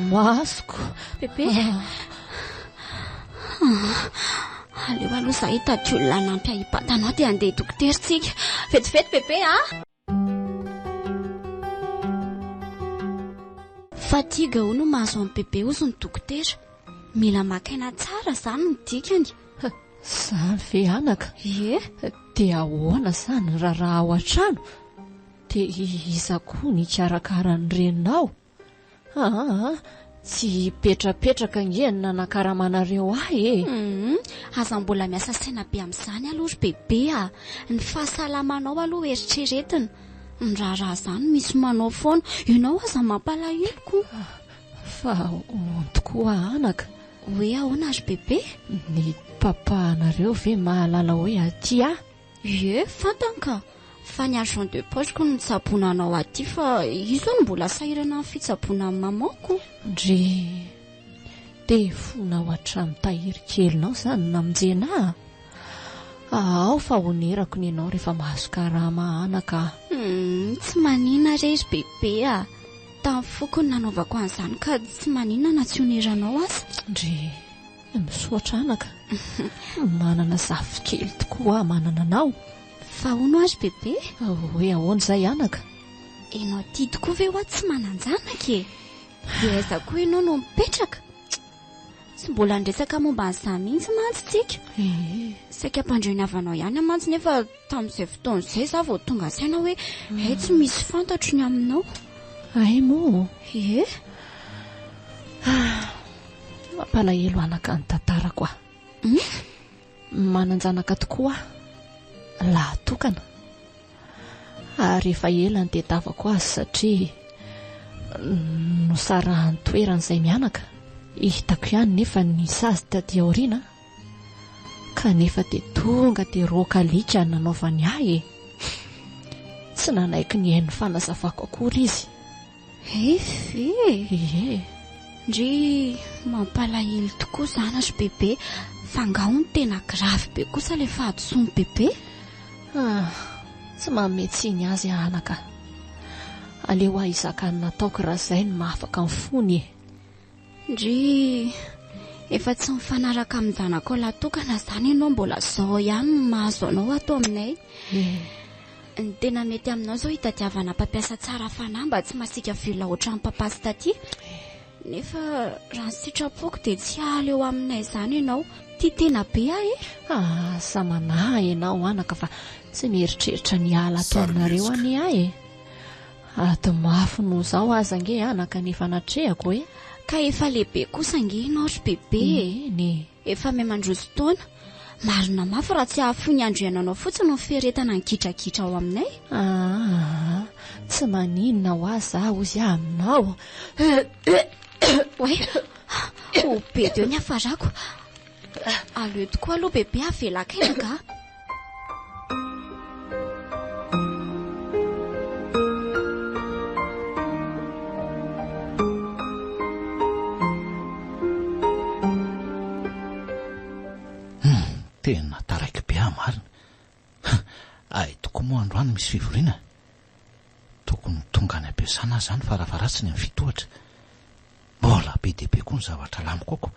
masoko bébé. Aleo aloha za hitady olona nampy ahipatanao dia andeha dokoteritsika. Vetivety bébé fatigue ho no mahazo amin'ny bébé ozy ny dokotera. Mila makaina tsara zany ny dikany. Zany ve anaka? Dia ahoana zany raha ao an-trano dia iza koa ny ikarakara ny reninao? Tsy petrapetraka ngenina nakaramanareo aza mbola miasa saina be amin'izany aloha bébé ny fahasalamanao aloha eritreretina. Ny raharaha zany misy manao foana ianao aza mampalahelo fa tokoa anaka. Hoe ahoana ry bébé? Ny papa anareo ve mahalala hoe aty Fantanka fa ny argent de poche ko notsaboana anao aty fa izo no mbola sahirana amin'ny fitsaboana amin'ny mamako. Ndry dia fona ho hatramin'ny tahiry kelinao izany namonjena ao fa honerako ny ianao rehefa mahazo karama anaka. Tsy manina rery bebe tamin'ny foko ny nanaovako an'izany ka tsy manina na tsy honeranao aza. Ndry misoatra anaka manana zafikely tokoa manana anao. Fa hono azy bebe? Hoe ahoana izay anaka? Ianao tia tokoa ve hoa tsy manan-janaka e? Dia aiza koa ianao no mipetraka? Tsy mbola nresaka momba an'izany mihitsy mantsy tsika. Saika ampandreniavanao ihany mantsy nefa tamin'izay fotoana izay za vao tonga saina hoe tsy misy fantatro ny aminao. Ay moa. Mampalahelo anaka ny tantarako aho. Manan-janaka tokoa laha tokana. Ary efa ela ny tedavako azy satria nosarahan'ny toeran'izay mianaka. Hitako ihany nefa ny sazy taty aoriana kanefa dia tonga dia rokalika nanaovany ahy. Tsy nanaiky ny hainy fanazavako akory izy. Ndry mampalahelo tokoa izany azy bebe fa ngaho ny tena gravy be kosa ilay fahadisoany bebe. Tsy mametsiny azy anaka. Aleo aho izakany nataoko raha izay no mahafaka ny fony. Ndry efa tsy mifanaraka amin'ny zanako latokana izany ianao mbola zao ihany no mahazo anao ato aminay. Ny tena mety aminao izao hitadiavana mpampiasa tsara fanahy mba tsy masika vilona ohatran'ny mpapasy taty. Nefa raha ny sitrapoko dia tsy aleo aminay izany ianao. Tia tena be ahy samana ianao anaka fa tsy mieritreritra ny ala ataonareo any ahy. Ato mafy no izao aza ange anaka nefa natrehako ka efa lehibe kosa ange ianao ry bebe. Efa mihamandroso taona. Marina mafy raha tsy ahafony andro iananao fotsiny no fieretana ny kitrakitra ao aminay. Tsy maninona ho azy aho ozy aminao. Be deo ny hafarako. Aleo tokoa aloha bebe avelaka ainaka. Tena taraiky be marina. Ay tokoa moa androany misy fivoriana. Tokony tonga any ampiasana zany farafaratsiny amin'ny fitohatra. Mbola be dia be koa ny zavatra lamiko ako.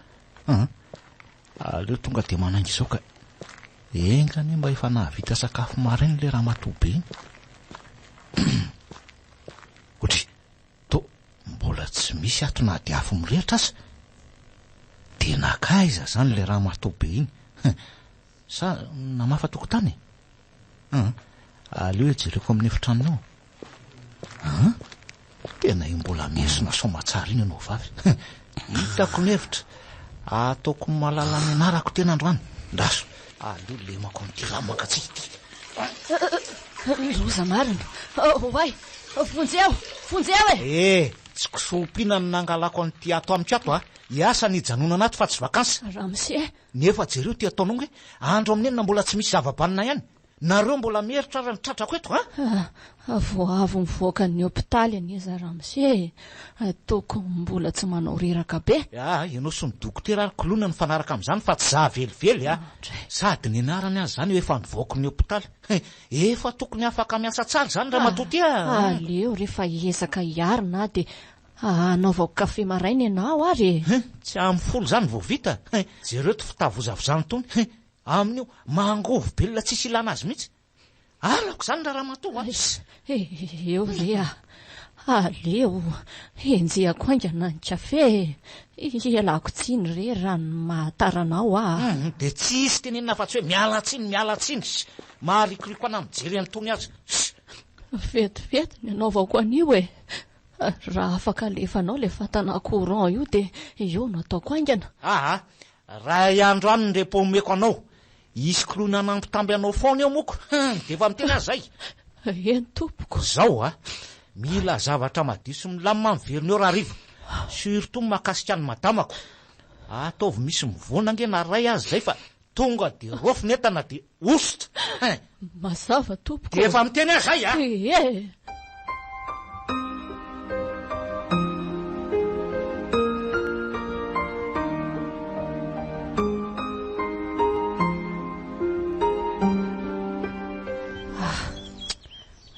Aleo tonga dia manangy izao ka engany mba efa nahavita sakafo maraina ilay ramatoabe iny. Otry mbola tsy misy ato na dia afo mirehitra asa. Dia nakaiza zany ilay ramatoabe iny. Sa namafa tokotany? Aleo ejereko amin'ny efitranonao. Tena mbola mesona somatsara iny ianao vavy. Hitako ny hevitra ataoko malala ny anarako tena androany. Ndaso aleo lemako amin'ity ramaka tsy ity. Roza marina. Vonjeo tsy kisompiana ny nangalako an'ity ato amiko ato hiasa ny janona anaty fa tsy vakansa. Ramose nefa jereo ty ataonao hoe andro amin'enina mbola tsy misy zava-banina ihany. Nareo mbola mieritra raha nitratrako eto voavo mivoaka ny hopitaly aniza Ramose. Ataoko mbola tsy manao reraka be. Ianao sy ny dokotera kolona ny fanaraka amin'izany fa tsy za velively sady ny anarany azy zany efa nivoaka ny hopitaly. Efa tokony afaka miasa tsara zany raha matoty aleo rehefa ezaka hiarina dia anaovako kafe maraina ianao ary. Tsy amin'ny folo zany vao vita. Jereo to fitavozavozany tony amin'io mangovo belona tsisy ilana azy mihitsy. Alako zany raha matoa eo re aleo enjehako aingana ny kafe. Ialako tsiny re raha ny mahataranao dia tsy isy tenenina fa tsy hoe miala tsiny maharikoriko ana mijery an'tony azy. Vetivety ny anaovako an'io raha afaka alefanao le fatana courant io dia eo no ataoko aingana. Raha iandro any ny repo omeko anao isy kilona nampitamby anao foana eo moko dia efa mitena zay. Eny tompoko zao mila zavatra madiso milamina miveriny eo raha rivo surtout mahakasika ny madamako. Ataovy misy mivona nge na ray azy zay fa tonga de rofinetana de ositra mazava tompoko de efa miteny azay a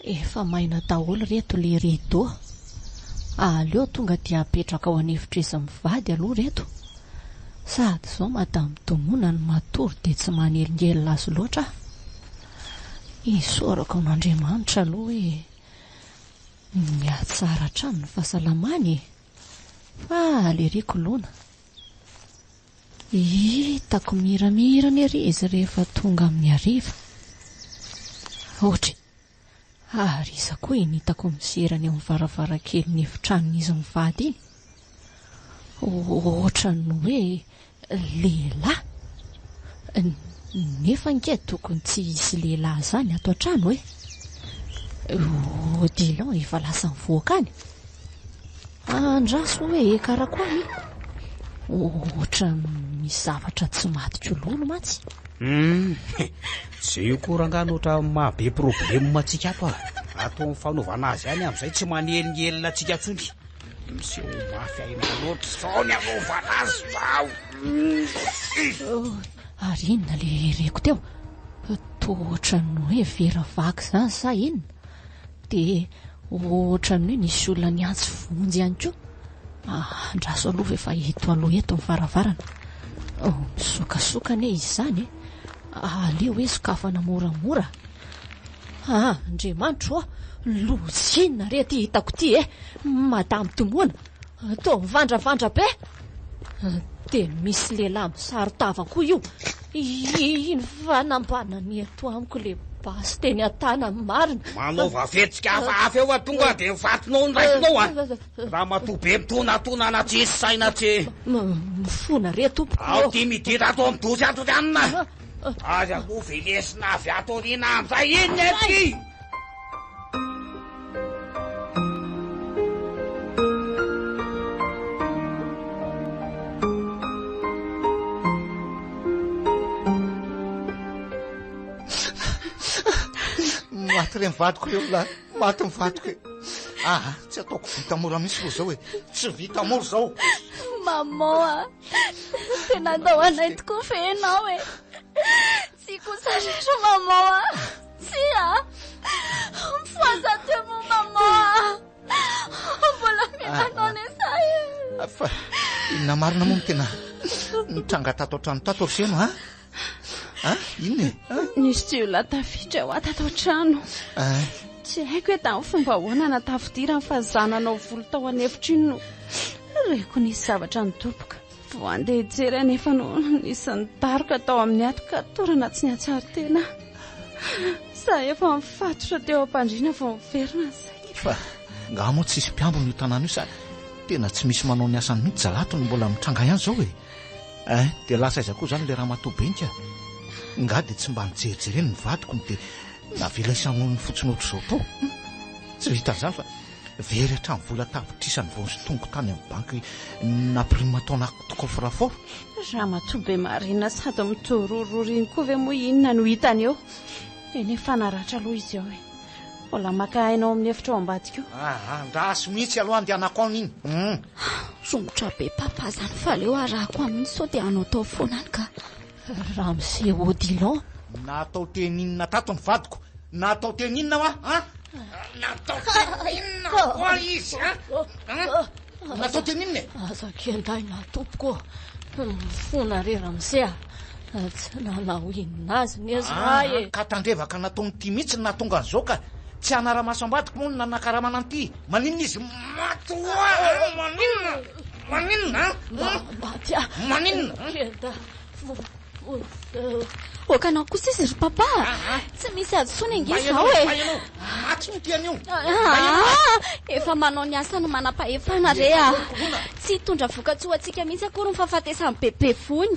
efa maina daholo reto le rideau aleo tonga dia apetraka ao anefitra mivady aloha reto sady zao madamy Domona ny matory dia tsy manelingelina azy loatra isorako n'Andriamanitra aloha hoe miatsara hatrany ny fahasalamany fa aleriako lona hitako miramirana ery izy rehefa tonga amin'ny hariva ohatra ary iza koa initako miserany eo amin'ny varavarankely ny efitranon'izy mivady iny ohatrany hoe lehilahy nefa nge tokony tsy hisy lehilahy zany ato an-trano Odilon efa lasa mivoaka any andraso hoe karakory ohatra misy zavatra tsy maty lolo matsy tsy io korangano ohatra mahabe problème matsika ato ato amin'ny fanaovana azy any amin'izay tsy manelingelina atsika tsony miseho mafy aina loatra sao ny anaovana azy vao ary inona le reko teo tohatrany hoe vera vaky zany sa inona dia ohatrany hoe nisy olona niantsy vonjy ihany koa andraso aloha efa hito aloha eto amin'ny varavarana misokasokana izy zany aleo hoe sokafana moramora Andriamanitra lozina rety hitako ty madamy Domona to mivandravandra be dia misy lehilahy misarotava koa io iny fanambanany eto amiko le basy teny atana marina manaova fetsika hafahafa eo tonga dia vatinao ndraikinao raha matobe mitonatona na tsisy saina tsy mifona reto ao ty miditra ato amin'ny dosy ato anina aza ko velesina avy ato rina amin'izay iny ety maty re mivadiko reo lahy maty mivadiko tsy ataoko vita mora misy ro zao tsy vita mora zao maman tena andao anay tokoa fenao tsy kosaritra maman tsy mifoaza teo mo maman mbola mitanao nesay fa inona marina moa tena nitranga tato an-trano tato ry seno inona nisy tsy olona tafitra ao tato an-trano tsy haiko hoe tamin'ny fomba ahoana natafidirany fa zananao volo tao anefitra iny no reko nisy zavatra nitopoka vo andeha hijery anefa no nisy nidaroka tao amin'ny ato ka torana tsy niatsara tena za efa mifatotra teo am-pandriana vao miverina zay fa nga moa tsisy mpiambony io tanàna io sa tena tsy misy manao ny asany mihitsy zalato no mbola mitranga ihany zao dia lasa iza koa zany le raha matobenika nga dia tsy mba nijerijereny ny vadiko dia navela isanony fotsiny ohatr' izao tao tsy vita zany fa very hatrany vola tapitrisany vao sy tongo tany amin'ny banky nampirima taona tokofrafort raha matobe marina sady mitorororiny koa ve moa inona no hitany eo nefa naratra aloha izy eo mbola maka hainao amin'ny efitra ao ambadika io ndrasy mihitsy aloha andehanako an'iny songotra be papa zany fa leo arahako aminy sao dia anao tao foanany ka raha mise Odilon natao teny inona tato ny vadiko natao teny inona wa natao teny inona koa izy natao teny inona azak'endaina tompoko mifona rera mise tsy nanao inona azy ny azy ka tandrevaka nataony ty mihitsy natonga an'izao ka tsy anara-maso ambadiko moa no nanakaramana an'ity maninona izy matoa maninona maninona okanao kosa izy ry papa tsy misy adysoana ingizy zao maty no tiany io efa manao ny asany manam-pahefana re tsy hitondra voka-tso atsika mihitsy akory ny fahafatesany bebe fony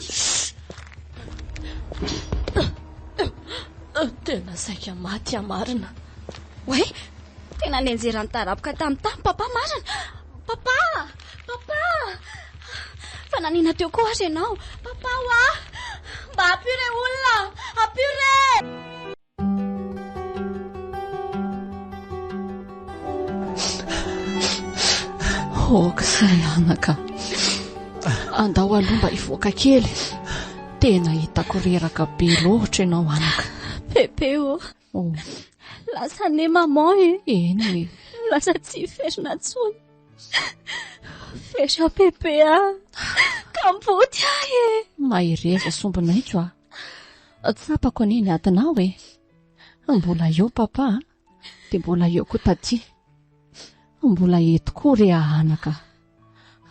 tena saika maty marina hoe tena nenjerany taraboka tamin'ny tany papa marina papa fa nanina teo koa ary ianao papa mba apio re olona, apio re! Okizay anaka, andao aloha mba hivoaka kely. Tena hitako reraka be loatra ianao anaka. Bebe lasa ne maman Eny lasa tsy ferina tsony. Fesha bebe kamboty mahireza sombinaitso tsapako aneny atinao mbola eo papa dia mbola eo koa taty. Mbola eto koa re anaka.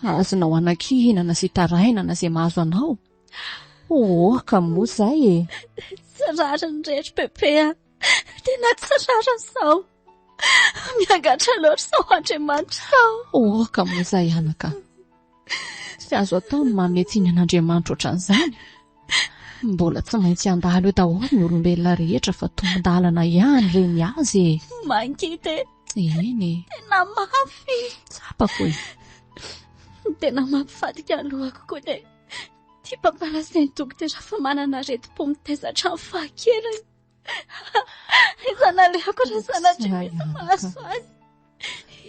Azonao anakihinana sy tarainana izay mahazo anao. Ka moa izay tsy rariny rehetra bebe tena tsy rariny sao. Miangatra loatra sao Andriamanitra sao. Ka moa izay anaka. Tsy azo atao ny mametsiny an'Andriamanitra ohatran'izany. Mbola tsy maintsy handalo eo daholo ny olombelona rehetra fa tombon-dalana ihany reny azy. Mangity Eny tena mafy. Tsapako tena mampifadika lohako koa dia tia pampalasain'ny dokotera fa manana retim-po mitezatra amin'ny fahakeliny. Izanalehako raha sanatry misy mahaso azy.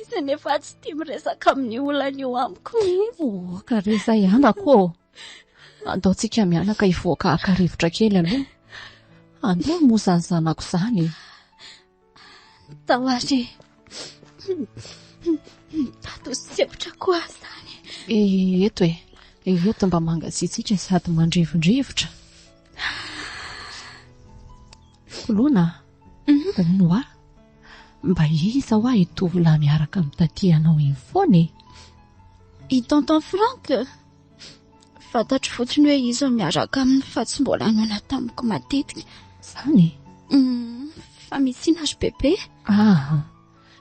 Izy nefa tsy tia miresaka amin'ny olana io amiko mihitsy. Ka re izay anako. Andaontsika mianaka hivoaka haka-rivotra kely aloha. Andao moa izany zanako izany. Tahoary tato sepotra koa izany. Eto mba mangatsiatsitra sady mandrivondrivotra. Kolona noa mba iza hoa itovolahy miaraka amin'ny taty anao iny foana I tonton Frank fantatro fotsiny hoe izy miaraka aminy fa tsy mbola noana tamiko matetika izany. Fa misy inona ry bebe?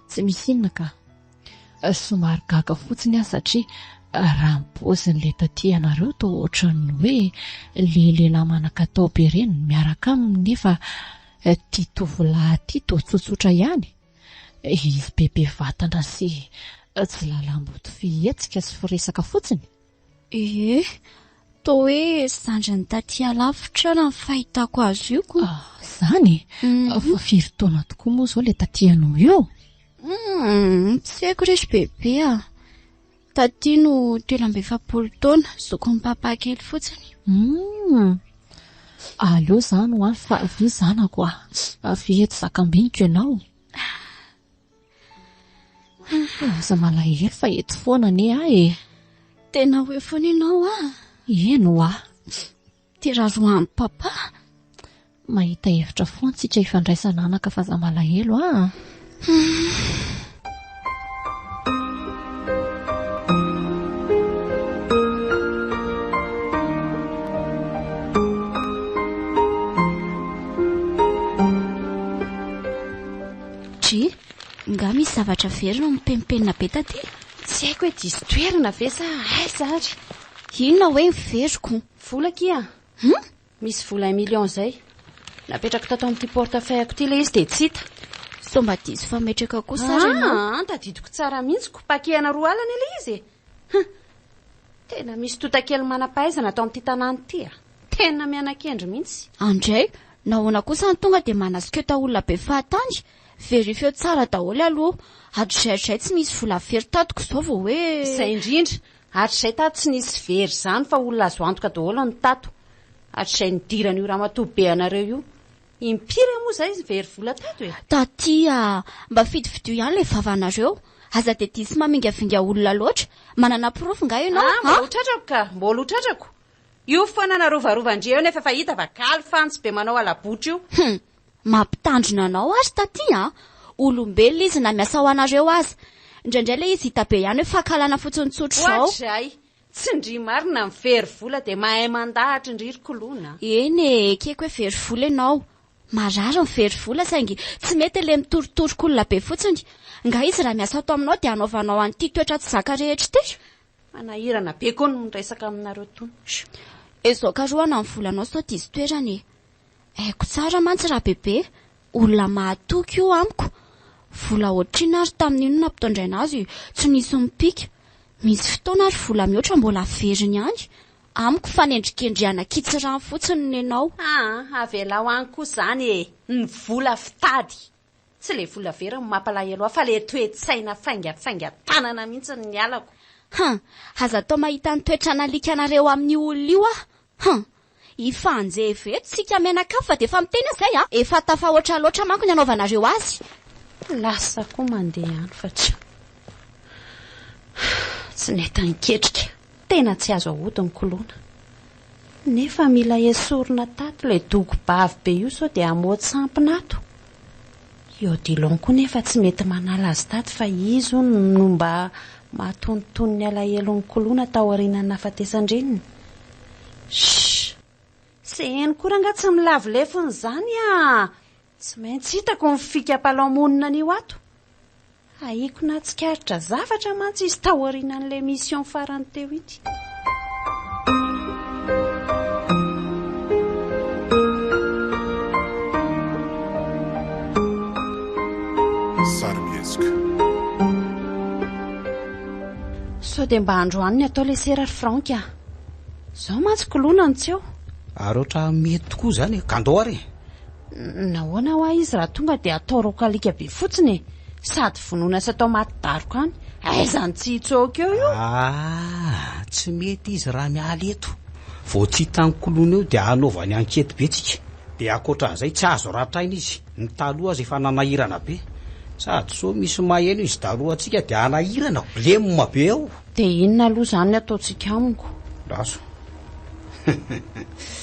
Tsy misy inona ka. Somary gaga fotsiny satria raha mipôzin'ilay taty anareo toa ohatran'ny hoe lehilahy manan-katao be reny miaraka aminy nefa tia tovolahy tia toa tsotsotra ihany. Izy bebe vatana sy tsy lalam-boto fihetsika sy firesaka fotsiny. Toa hoe sandry ny taty alavitra raha ny fahitako azy io ko. Izany fa firy taona tokoa moa izao ilay taty anao io? Tsy haiko rery bebe taty no 17 taona zokon'ny papa kely fotsiny. Aleo izany ho any fa vy zanako fihety zakam-biniko ianao. Aza malahelo fa eto foana ne Tena hoe foana ianao Eno tia raroan'ny papa. Mahita hevitra foana tsika hifandraisana anaka fa za malahelo Nga misy zavatra very no mipempenina be taty. Tsy haiko hoe diso toerana ve sa aiza ary. Inona hoe miveriko? Vola kia misy vola 1 million zay napetraka tato amin'ity portefeuille-ko ity ilay izy dia tsy hita. Somba diso fa metraka kosa ianao. Tadidiko tsara mihitsy kopakehana 2 alina ilay izy. Tena misy totakely manam-pahaizana atao amin'ity tanàna ity Tena mianan-kendry mihitsy. Andray nahoana kosa ny tonga dia manasiketa olona be fahatany. Verifio tsara daholo aloha. Hatrizay tsy misy vola very tatoko izao vao hoe izay indrindra. Hatrizay tato tsy nisy very izany fa olona azo antoka daholo ny tato. Hatrizay nidirana io ramatoa be anareo io. Impiry moa izay very vola tato Taty mba fidividio ihany ilay vavanareo. Aza dia disy mamingavinga olona loatra. Manana profy nga ianao? Mbola hotratrako. Io foana narovarovandreo nefa fa hita fa kaly fantsy be manao alabotra io. Mampitandrina anao ary taty olombelona izy na miasa ho anareo azy. Indraindray ilay izy hita be ihany hoe fahakalana fotsiny tsotro izao. Ohatray tsy ndry marina ny very vola dia mahay mandahatra indriry kolona. Eny keko hoe very vola ianao. Marary ny very vola saingy tsy mety ilay mitoritorok'olona be fotsiny. Nga izy raha miasa ato aminao dia hanaovanao an'ity toetra tsy zaka rehetra ity. Manahirana be koa no resaka aminareo tony. Izao karoana ny volanao sao diso toerany. Haiko tsara mantsy raha bebe. Olona mahatoky io amiko. Vola ohatrina ary tamin'ino nampitondraina azy tsy nisy mipika. Misy fotoana ary vola mihoatra mbola veriny ihany. amiko fanendrikendriana kitsirano fotsiny ianao. Avela ho any koa izany e, ny vola fitady. Tsy le vola vera no mampalahelo aho fa le toe-tsaina faingatanana mihitsy ny alako. Aza tao mahita ny toetra nalika anareo amin'ny olona io a. Ifanjey veto sika menaka fa de fa miteny izay efa tafahoatra loatra manko ny anaovanareo azy. Lasa koa mandeha any fa tsy neta niketrika, tena tsy azo ahodiny kolona. Nefa mila esorina tato le doko-bavy be io sao dia hamoa tsampinato. Io dilon koa nefa tsy mety manala azy tato fa izy no mba mahatonotono ny alahelon'ny kolona tao aorian'ny nafatesan-dreniny. Se eny koa nga tsy milavolefony izany tsy maintsy hitako ny fikam-palamonina an'io ato. Aiko natsikaritra zavatra mantsy izy tao aorian'ilay mission farany teo ity. Sarmiesika. Sao dia mba androany atao le serary franka. Zao mantsy kolona ny tseo. Ary ohatra mety tokoa izany kandao ary. Nahoana ho izy raha tonga dia atao rokalika be fotsiny, sady vonoina sy atao maty-daroka any. Aizany tsy hitsoaka eo io. Tsy mety izy raha mialy eto. Vao tsy hitany kolona eo dia hanaovany ankety betsika. Dia ankoatran'izay tsy azo ratraina izy. Ny taloha azy efa nanahirana be. Sady so misy maheno izy talohantsika dia anahirana blemma be ao. Dia inona aloha izany ataontsika amiko? Raso.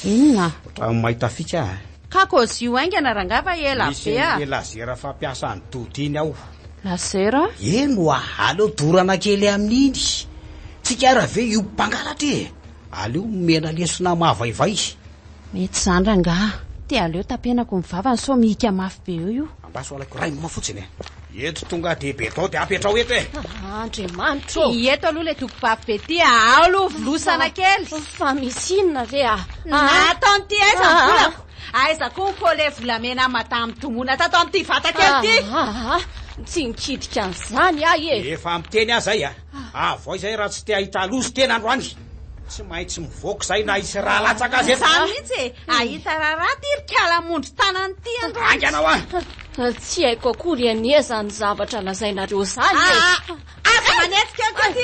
Inona? Ohatra mahita fika Kako zio aingana rangava ela be misy lazera fampiasany dodiny ao. Lazera? Eno aleo dorana kely amin'iny. Tsika raha ve io mpangalatra aleo mena lesona mahavaivay. Mety izany rangaha. Dia aleo tapenako ny vavany sao mihika mafy be io. Ambaso alaiko ray mafotsiny eto tonga de beto dia apetrao eto Andriamanitro. Eto aloha le doko-bavy be ty alo volosana kely. Fa misy inona ve Natao ty aiza ny volako. Aiza koa ko le volamena matamy tomona tato amin'ity vata kely ty. Tsy nikidika an'izany efa miteny azay avao izay raha tsy te ahita lozy tena androany. Tsy maintsy mivoaka izay na isy raha latsaka azy eto. Izany mihitsy ahita raha tirikala mondry tanany ty androany. Anganao tsy haiko akory anieza ny zavatra lazainareo izany. Aza manetsika ty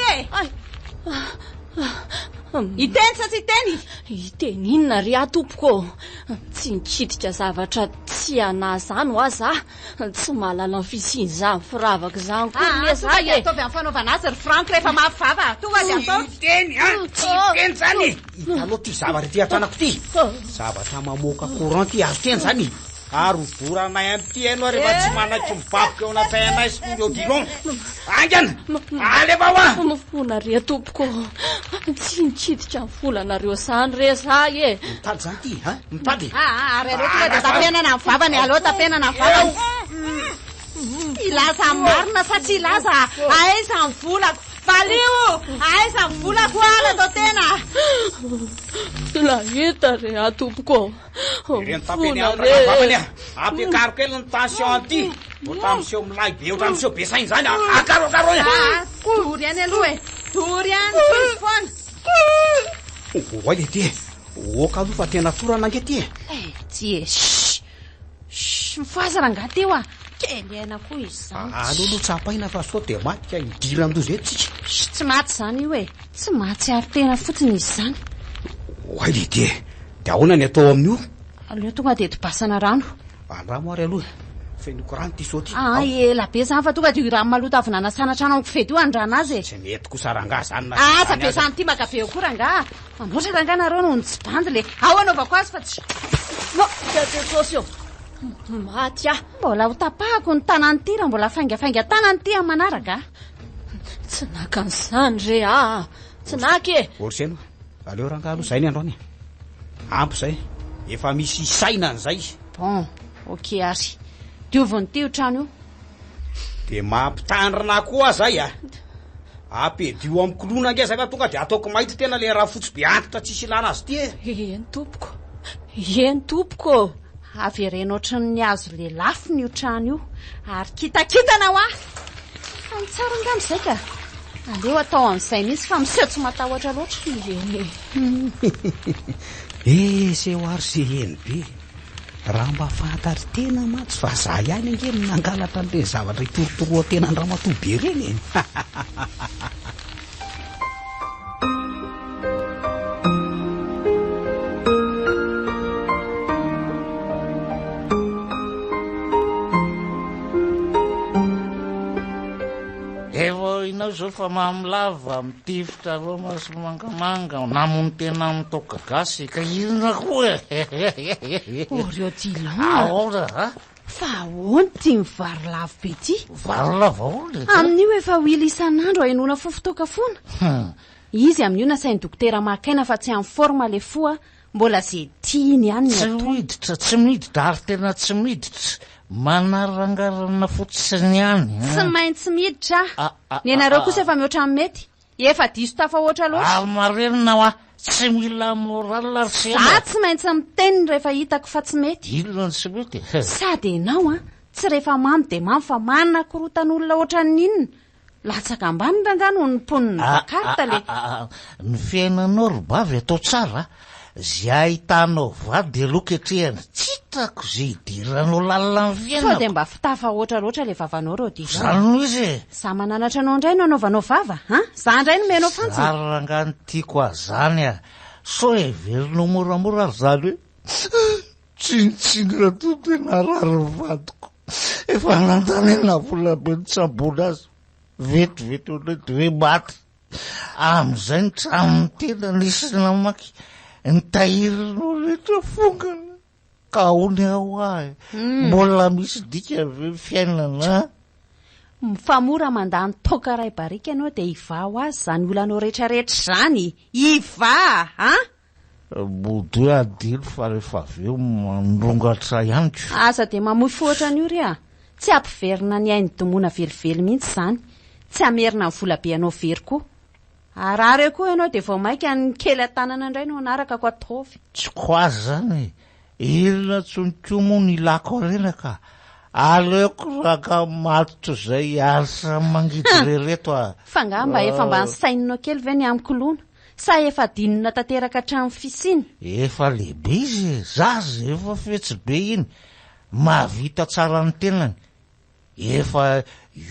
iteny sa tsy iteny? Iteny inona ry tompoko? Tsy nikidika zavatra tsy anazany ho aza. Tsy mahalala ny fisian'izany firavaka izany koa zay ataovy amin'ny fanaovana azy ry Frank rehefa mafivava. Tonga dia atao. Iteny tsy iteny zany. Hitanao ty zavatra ty atranako ty. Zavatra mamoaka courant ty azo teny zany. Ary doranay amin'ity ianao rehefa tsy manaky mivaboka eo anaty sy eo dilon. Angana alefa mifona ry tompoko. Tsy nikidika ny volanareo izany re zahy mitady zany ty mitady. Ary aleo tonga dia tapenana ny vavany. Aleo tapenana ny vavany. Ilaza marina sa tsy ilaza? Aiza ny volako? Valio! Aiza ny volako ala tao tena? Lahita re tompoko. Ireny tapeny avany ampiakaro kely ny tension ty. Ohatra miseho milay be ohatra miseho be sainy zany akarokaro. Tory any aloha tory any foana. Oay le ty oka aloha fa tena torana ange ty ty mifaza rangaha ty eo kely aina koa izy zany. Alolo tsapaina fa sao dia maty ka idiran-dozy eto tsika. Tsy maty zany io tsy maty ary tena fotsiny izy zany. Oay le ty dia ahoana ny atao amin'io? Aleo tonga dia tobasana rano. Andramo ary aloha feniko rano ty sao ty. Ela be zany fa tonga dia rano maloto avy nanasana trano amiko fety io andrana azy. Tsy mety kosa rangaha zany be zany ty maka be eo koa rangaha. Manoatra rangaha nareo no tsy bandy le ao anaovako azy fa tsy sosio maty mbola ho tapahako ny tanany ty raha mbola faingafainga tanany ty amin'ny manaraka. Tsy naka an'izany re tsy naky orseno aleo rangaha aloha zay ny androany ampy zay efa misy saina an'izay. Bon ok ary dioviny ty io trano io dia mampitandrina koa zay apedio amin'ny kolona nge zay fa tonga dia ataoko mahita tena le raha fotsy be antitra tsisy ilana azy ty eny tompoko avy ireny ohatran ny azo le lafiny io trano io ary kitakitana ho ny tsara nga amin'izay ka aleo atao amin'izay mihitsy fa miseho tsy matahotra loatra se ho ary se eny be raha mba fantary tena matsy fa za ihany angeny nangalatra n'ireny zavatra itorotoroa tena andramatoa be reny inao zao fa mamilava mitifitra ro maso mangamanga namony tena mitoka gasy ka irina koa oreo Dilan aora fa ahoany ty mivary lavo be ty vary lava ola amin'io efa hoily isan'andro hainona fofotoka foana izy amin'io nasain'ny dokotera makaina fa tsy amin'ny forma le foa mbola zay tiany ihany tsy miditra tsy miditra ary tena tsy miditra manarangarana fotsiny ihany tsy maintsy miditra ny anareo kosa efa mihoatra amin'ny mety efa diso tafa oatra loatra marenina hoa tsy mila moral ary za tsy maintsy miteniny rehefa hitako fa tsy mety ilona tsy mety sady ianao tsy rehefa mamy de mamy fa manana korotan'olona ohatran'inona latsaka ambanina angano ny mponina vakarta le ny fiainanao robavy atao tsara zay ahitanao vady aloketrehany tsy hitako zay idiranao lalina ny fiainako sao de mba fitafa oatra loatra le vavanao ro Dilan zany no izy za mananatra anao indray no anaovanao vava za indray no menao fantsy arangany tiako azany so everinao moramora ary zany hoe tsinitsinira to tena rary vadiko efa nandanena vola be nitsambola azy vetivety olety hoe maty am'izay ny tramony tena nisy namaky nitahirinao rehetra fongana ka ony ao ahy mbola misy dika ve fiainana mifamora mandany toka ray barika ianao de iva ho azy zany olanao rehetrarehetra zany iva mody hoe adilo fa rehefa aveo manrongatra ihany ko aza de mamoy fohatran'io ry tsy ampiverina ny ainy domona velively mihitsy zany tsy amerina ny vola be anao very koa arare koa ianao de vao maika ny kely atanana indray no anaraka ko ataovy tsy ko azy zany irina tsoniko moa ny lako rena ka aleoko raka matotra zay asa mangidy rereto fa nga mba efa mba nysaininao kely ve ny amikolona sa efa dinina tanteraka hatramin'ny fisiny efa lehibe izy zazy efa fetsy be iny mahavita tsara ny tenany efa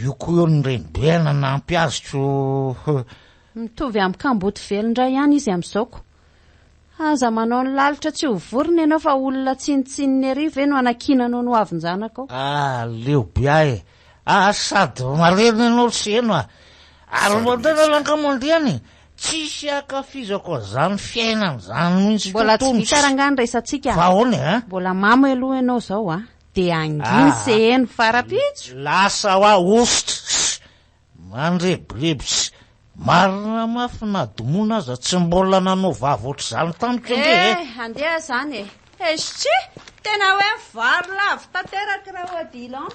io koa eo ny renibeana nampiazotro mitovy amin'ny kamboty velindray ihany izy amin'izaoko aza manao ny lalitra tsy ho vorona ianao fa olona tsinitsininy arivo ve no anakinanao no avin-janako leobe ahy sady marena ianao sy eno ary mandana langamandehany tsisy akafizako azany fiainana zany mihitsy mbola tsy vitarangany resantsika fa hony mbola mamo aloha ianao zao de anginy se eno farapitso lasa hoa ositra mandrebirebitsy marina mafy na domona aza tsy mbola nanao vava oatra zany tamiko andeha zany esy tena hoe vary lavo tanteraka raha Dilan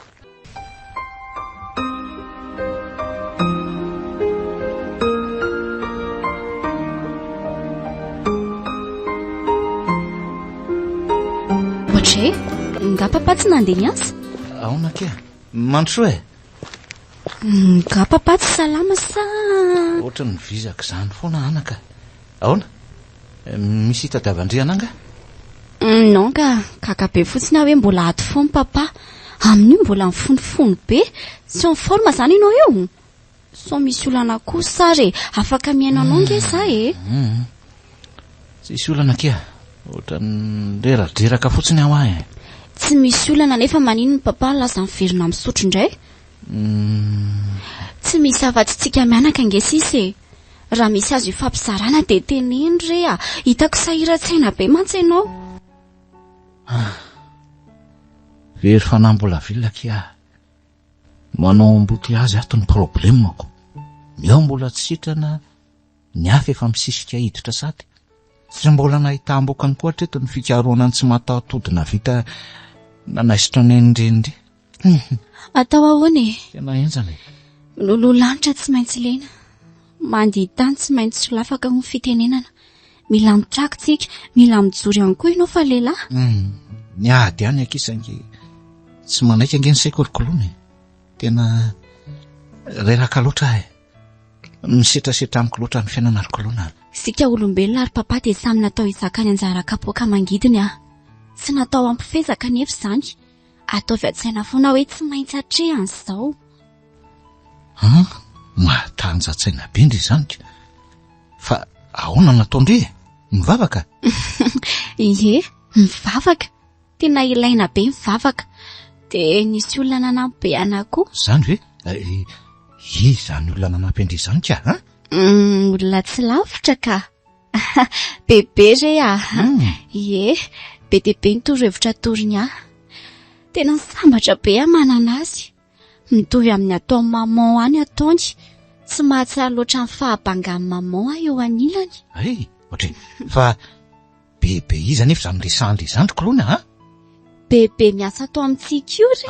ohatry nga papa tsy nandeha niasa aona ke mantso nga papa tsy salama sa ohatra ny vizaka zany foana anaka aona misy hitadiavandriana anga non ka kakabe fotsiny hoe mbola ato foany papa amin'io mbola mifonofony be sy ny forma zany ianao eo so misy olana kosa re afaka miainanao nge za tsisy olana kea ohatra ny reradreraka fotsiny ao ahy tsy misy olana nefa manino ny papa laza miverina misotro indray tsy misy afa-tsy tsika mianaka angesisy raha misy azo ifampizarana de teneny re hitako sahiran-tsaina be mantsy ianao very fanambola vilaka manao amboty azy ato ny problemako mio mbola tsy sitrana ny hafa efa misisika hiditra sady tsy mbola nahitambokany koa hatreto ny fikaroanany tsy mataotodina vita nanaisitra ny endrendry atao ahoany tena enjany lolo lanitra tsy maintsy lena mandihy tany tsy maintsy lafaka ny fitenenana mila mitrakytsika mila mijory ihany koa ianao fa lehilahy ny ady any akisangy tsy manaika ange ny saikolokolony tena reraka loatra misetrasetra amiko loatra ny fiainana ary kolona. Sika olombelona ary papa dia samy natao izakany anjara kapoaka mangidiny tsy natao ampifezaka nefa izany. Ataovy an-tsaina foana hoe tsy maintsy hatrehany izao. Mahatanjatsaina be ndry izany ka. Fa ahoana nataondre? Mivavaka? Ie, mivavaka. Tena ilaina be mivavaka. Dia nisy olona nanampy be anahy koa. Zany hoe izany olona nanampy endry izany ka? Olona tsy lavitra ka. Bebe re Ie, be dia be ny toro-hevitra toriny ahy. Tena sambatra be manana azy. Mitovy amin'ny ataon'ny maman any ataony. Tsy mahatsiaro loatra ny fahabangan'ny maman eo anilany. Ohatry fa bebe iza nefa izany resahandry izany kolona Bebe miasa atao amintsika io re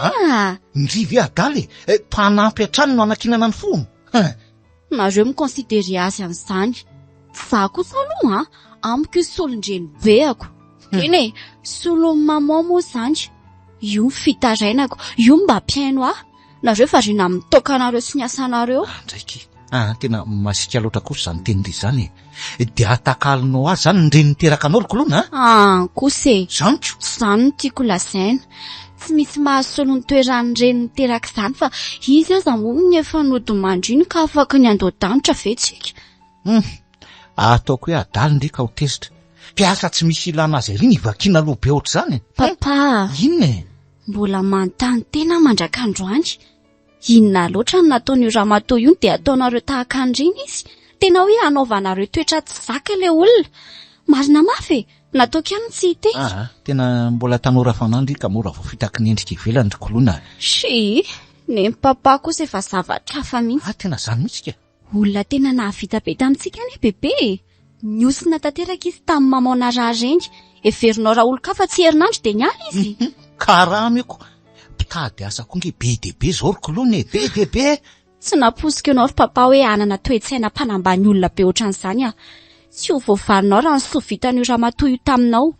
Ndrivy adaly mpanampy hatrany no anakinana ny fono. Nareo mikonsidere azy amin'izany. Za kosa aloha amiko io solondreny beako. Eny solon'ny maman moa izany. Io fitarainako, io mba mpiaino ahy. Nareo variana mitoka anareo sy ny asanareo. Ndraiky. Tena masika loatra kosa izany tenindry izany. Dia atakalinao azy zany ndreny niteraka anao kolona Kose. Zaniko. Zany no tiako lazaina. Tsy misy mahasolo ny toerany reny niteraka izany fa izy aza moa efa nodimandriny ka afaka ny andoa-danitra vetsika. Ataoko hoe adaly ndreka ho tezitra. Piasa tsy misy ilana azy ery ny vakiana aloha be ohatr'izany. Papa. Inona? Mbola manontany tena mandrak'androany. Inona loatra no nataon'io ramatoa io dia ataonareo tahaka an'ireny izy. Tena hoe anaovanareo toetra tsy zaka ilay olona. Marina mafy nataoko ihany tsy hiteka. Tena mbola tanora fanandry ka mora vao fitaky ny endrika ivelany ry kolona. Ny papa kosa efa zavatra hafa mihitsy. Tena izany mihitsy ka. Olona tena nahavita be tamintsika ny bebe. Niosina tanteraka izy tamin'ny mamana rareny. Everinao raha olon-kafa tsy herinandro dia niala izy. Karaha amiko. Mpitady asa koa nge be dia be izao ry kolona be dia be. Tsy naposika ianao ry papa hoe anana toe-tsaina mpanambany olona be ohatran'izany Tsy ho voavarinao raha ny sovitan'io ramatoa io taminao.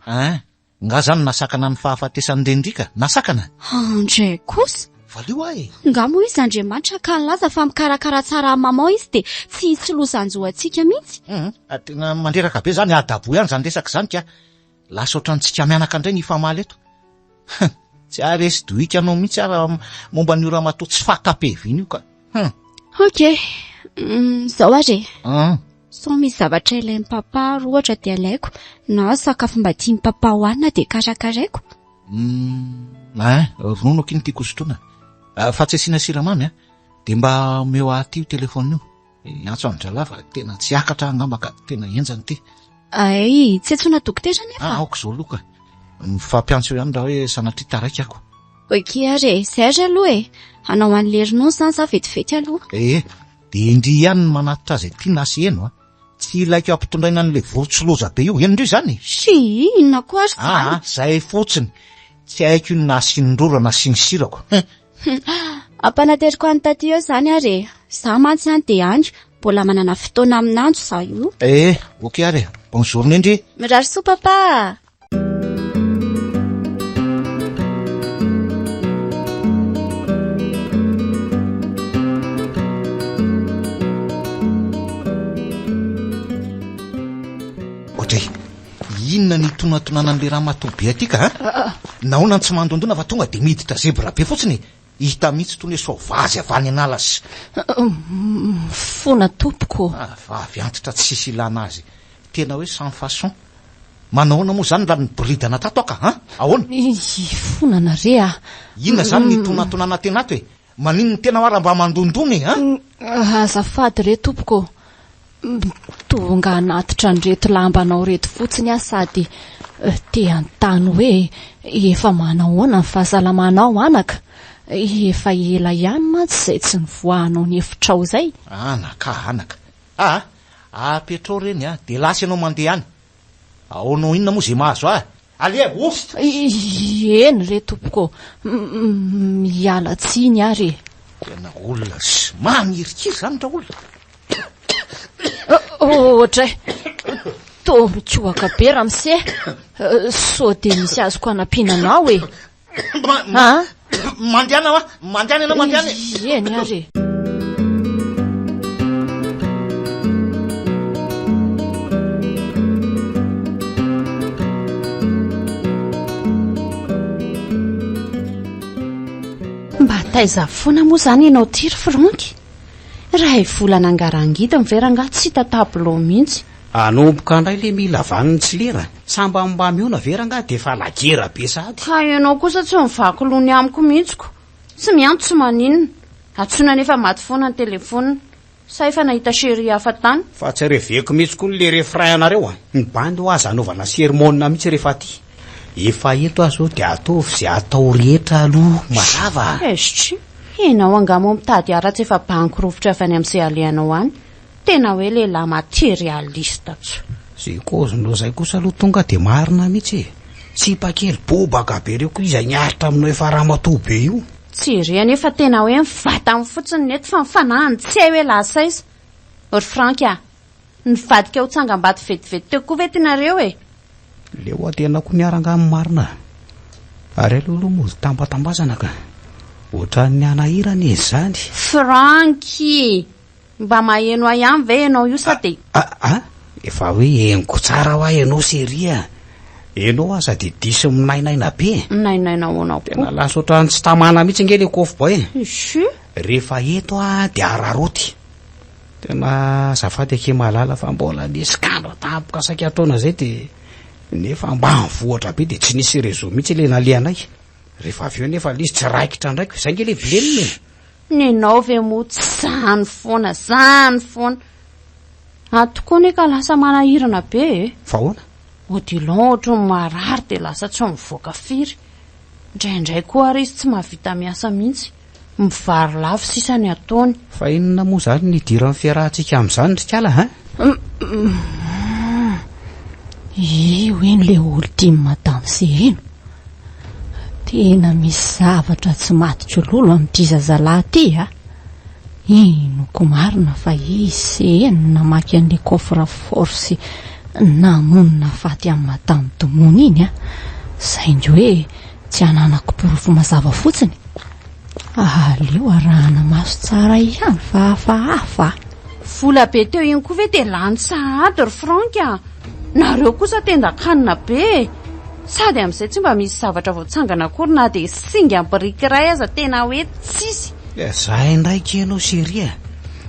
Nga zany nasakana ny fahafatesan'ny rendrika. Nasakana? Andray kosa. Valio ahy. Nga moa izy Andriamanitra ka nilaza fa mikarakara tsara maman izy dia tsy hisy losanjo antsika mihitsy. Tena mandreraka be zany adabo ihany zany resaka izany ka. Lasa ohatrantsika mianaka indray ny famaly eto. Tsy aresy dohika anao mihitsy ara momba ny ramatoa tsy fatapeviana io ka. Ok. Zao are. So misy zavatra ilain'ny papa ohatra dia alaiko na sakafo mba tian'ny papa hohanina dia karakaraiko. Ronono kiny tiako sotroina. Fa tsy asiana siramamy dia mba omeo aty io telefonina io. Antso andralava tena tsy akatra angamba ka tena enjany ty. Tsy antsoina dokotera nefa. Aoko izao aloha ka. Mifampiantso ihany raha hoe sanatria taraiky ako. Ok are, izay ary aloha anao an'ilay ronono zany za vetivety aloha. Dia indri ihany no manatitra azy ity na sy eno tsy ilaiko ampitondraina an'ilay vorotsiloza be io endry izany. Inona koa ary izany. Zay fotsiny. Tsy haiko io na sinindrora na sinisirako. Ampanateriko any taty eo zany are. Za mantsy any dia any. Mbola manana fotoana amin'andro za io. Ok are. Bonne journée ndry. Mirary soa papa. Inona ny tonatonanan'le ramatoa be aty ka nahoana tsy mandondona fa tonga dia miditra zebra be fotsiny hita mihitsy tony soavazy avy any anala sy fona tompoko vavy antitra tsy sisy ilana azy tena hoe sans façon manahoana moa zany la ny bridana tato aka ahoana fonana re inona zany ny tonatonana tena ato maninony tena ho ara mba mandondony azafady re tompoko tonga anatitra nreto lambanao reto fotsiny sady te antany hoe efa manahoana ny fahasalamanao anaka efa ela ihany mantsy izay tsy nivoahanao ny efitrao zay anaka apetrao reny dia lasa ianao mandeha any aonao inona moa zay mahazo alea ositra eny re tompoko miala tsiny ary tena olona sy manirikiry zany ra olona ohatra to mikoaka be ramse so dia misy azoko anampinanao mandiana mandiana ianao mandiana eny ary taiza foana moa izany ianao tiry Franky. Raha volana angarangita miveranga tsy hita tablo mihitsy. Anomboka indray le mila vaniny tsy lera. Samba mbamiona veranga dia efa lagera be sady. Ka ianao kosa tsy mivaky lony amiko mihitsiko. Tsy miantso tsy maninona. Atsona nefa maty foana ny telefonina. Sa efa nahita chéri hafa tany. Fa tsy reveko mihitsy koa le refrain anareo ny bandy ho aza anaovana sermona mihitsy rehefa aty. Efa eto azo dia ataovy izay atao rehetra aloha mazava. Esitry, ianao angamo mitady aratsy efa bankirovitra avy any amin'izay alehanao any. Tena hoe lehilahy materialista tso. Zay kozonao izay kosa aloha tonga dia marina mihitsy. Tsipakely bobaka be reo koa izay niaritra aminao efa ramatoa be io. Tsy ry anefa tena hoe mivata amin'ny fotsiny neto fa mifanahany tsy hay hoe lasa izy. Ry Franky nivadika ho tsangam-bato vetivety teo koa ve tianareo e? Leo tena koa niaranga amin'ny marina. Ary aloha mody tambatambazana ka. Ohatran'ny anahirana izy zany. Franky, mba maheno ahy ihany ve ianao io sa dia? Efa hoe henoko tsara ho ahy ianao seria. Ianao aza dia diso minainaina be. Minainaina hoana koa. Tena lasa ohatran'ny tsy tamana mihitsy nge le kofo boy. Isu. Rehefa eto dia araroty. Tena azafady ake malala fa mbola ny skandra tampoka saika ataona izay dia nefa mba mivoatra be dia tsy nisy réseau mihitsy le nalehanay. Rehefa avy eo nefa lizy tsy raikitra ndraiky izay nge le vilenina. Nenao ve moa tsy zany foana. Tokoa ne ka lasa manahirana be e. Fa hoana? Odilon ohatry ny marary dia lasa tsy mivoaka firy. Indraindray koa ary izy tsy mahavita miasa mihitsy. Mivary lavo sisa ny ataony. Fa inona moa zany ny diran'ny fiarahantsika amin'izany rikala ha? Io eny le olodimy madame Seheno. Tena misy zavatra tsy matitra lolo amin'ity zazalahy ty ha. Ino ko marina fa izy Seheno namaky an'le coffre fort sy namonina faty amin'ny madame Domona iny ha. Saingy hoe tsy ananako pirofo mazava fotsiny. Aleo arahana maso tsara ihany fa hafa. Vola be teo iny koa ve dia lany sahady ry Franky nareo kosa tendan-kanina be. Sady amin'izay tsy mba misy zavatra voatsangana akory na dia singa biriky iray aza tena hoe tsisy. Zahay ndraiky ianao seria.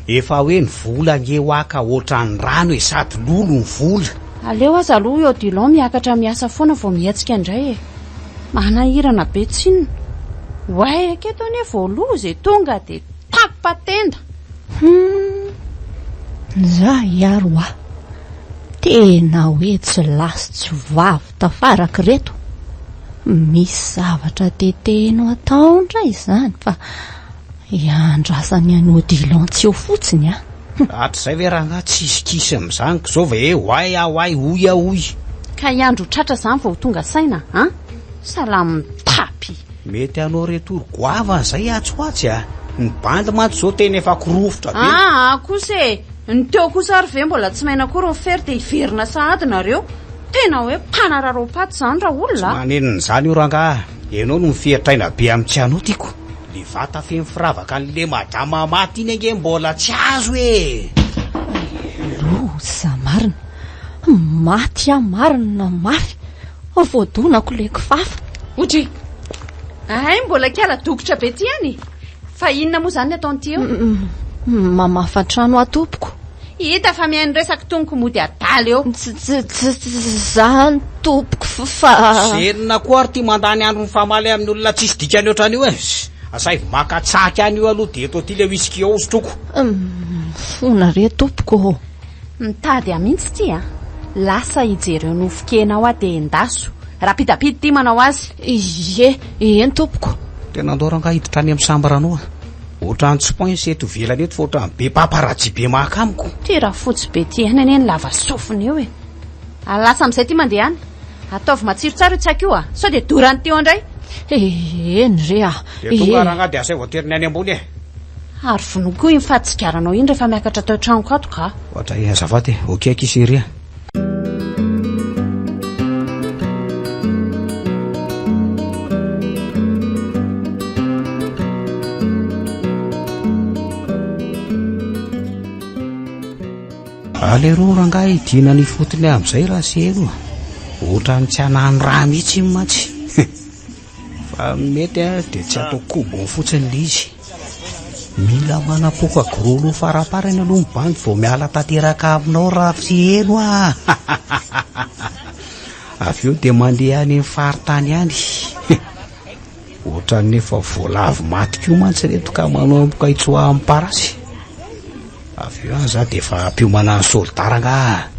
Efa hoe ny vola nge hoaka ohatran'ny rano e sady lolo ny vola. Aleo aza aloha io Odilon miakatra miasa foana vao mihatsika indray e. Manahirana be tsinona. Way aketo ane voaloza e tonga dia tapatenda. Za iaro tena hoe tsy lasy tsy vavy tafaraka reto. Misy zavatra tetehinao atao indray izany fa iandrasany any Odilon tsy eo fotsiny Hatrizay ve raha tsisikisy amin'izany zao ve hoay hoy. Ka iandro tratra izany vao tonga saina salamy tapy. Mety anao retory goavana izay atsoatsy ny bandy mantsy zao tena efa korofitra be. Kosa ny teo kosa ary ve mbola tsy maina akory mifery dia hiverina sahady nareo. Tena hoe mpanararopaty izany raha olona. Manenina izany io ranga. Ianao no miferitraina be amin'ny tsy anotiko. Le vata feno firavaka an'le madama maty iny ange mbola tsy azo e. Loza marina. Maty marina mafy. Voadonako le kifafa. Otry. Mbola kiala dokotra be ty any. Fa inona moa izany ataon'ity eo? Mamafa-trano atompoko. Hita fa mihaino resaka tonoko mody adala eo. Zany tompoko fa senina koa ary ty mandany andro ny famaly amin'ny olona tsisy dikany ohatran'io e. Asay makatsaky any io aloha dia eto ty le whisky ao sotroko. Fona re tompoko. Mitady amintsy ty lasa hijereo nofokenao dia endaso. Rapidapity ty manao azy. Eny tompoko. Tena andao ranga hiditra any amin'ny sambaranoa. Ohatran'ny tsy pointsy eto velany eto fa ohatran'ny be paparatsy be mahakamiko. Ty raha fotsy be ty any lava sofiny eo e. Lasa amin'izay ty mandeha any. Ataovy matsiro tsara io tsaka io sao dia dorany teo andray. Eny re tonga ranga dia asay voateriny any ambony Ary vonoko io fahatsigaranao iny rehefa miakatra tao tranoko ato ka. Ohatra azafady okeky seria. Alero ranga idina ny fotony amin'izay raha seno. Ohatran'ny tsy hanany raha mihitsy matsy. fa mety a dia tsy atao kombony fotsiny le izy. Mila manapoka grolo faraparany aloha ny bandy vao miala tanteraka aminao raha sy eno a. Avy eo dia mandeha any faritany any. Ohatra nefa voalavo maty koa mantsy reto ka manao ampokaitsoa amin'ny parasy. Avy eo za dia efa ampiomana ny soldara nga.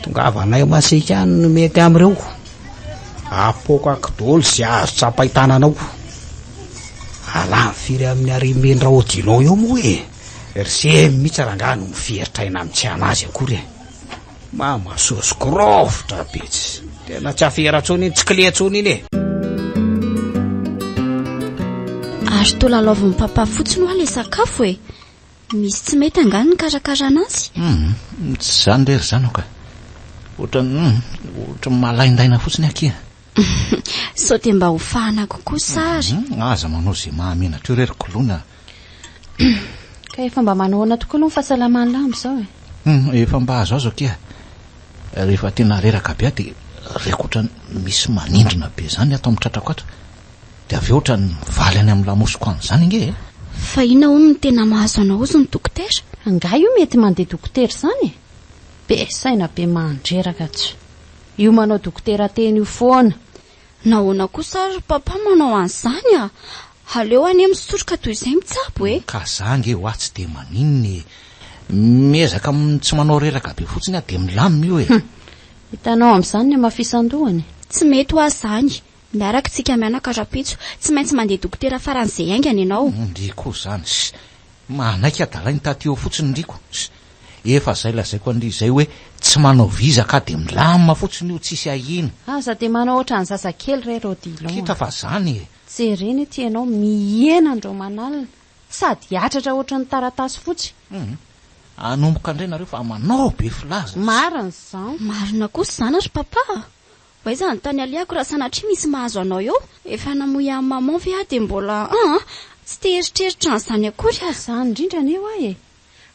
Tongava anay masika any no mety amin'ireo. Apoka kidolo sy azo tsapahitananao. Ala firy amin'ny arimendra odinao eo moa e. Ry mihitsy ranga no miferitraina amin'ny tsy anazy akory. Mamasosy krofitra betsy. Tena tsy aferatsony iny, tsy kiletsony iny e. Ary toa lalaovin'ny papa fotsiny ho le sakafo e. Misy tsy mety angano ny karakara anazy. Tsy zany rery zanaka. Ohatra malaindaina fotsiny akia. Sao dia mba ho fahana kokoa sary. Aza manao izay mahamenatra eo rery kolona. Ka efa mba manahoana tokoa aloha ny fahasalamany lamba izao e. Efa mba azo azo akia. Rehefa tena reraka be dia rehefa misy manindrina be zany atao amin'ny tratrako ato. Dia avy ohatra ny valy any amin'ny lamosiko an'izany inge e. Fa ina hono ny tena mahazo anao ozy ny dokotera? Anga io mety mandeha dokotera izany e. Be saina be mandreraka tsy. Io manao dokotera teny io foana. Nahoana kosa ary papa manao an'izany a. Aleo any amin'ny sotroka toy izay mitsabo e. Ka zange ho atsy dia maninony. Miezaka tsy manao reraka be fotsiny a dia milamina io e. Hitanao amin'izany ny amafisan-dohany. Tsy mety ho azany. Miaraka tsika mianaka rapitso. Tsy maintsy mandeha dokotera faran'izay aingana ianao. Ndriko zany. Manaiky adalainy taty eo fotsiny ndriko. Efa zay lazaiko an'izay hoe tsy manao vizaka dia milamina fotsiny io tsisy ahina. Aza dia manao ohatra ny zazakely rery odilao. Kita fa zany e. Jereny ity ianao mihena andreo manalina. Sady atratra ohatra ny taratasy fotsy. Anomboka indray nareo fa manao be filaza. Marina izany. Marina kosa zany ary papa. Hoaiza ny tany aliako raha sanatria misy mahazo anao eo. Efa namoy amin'ny maman ve dia mbola tsy te-eritreritra an'izany akory. Izany indrindra anio e.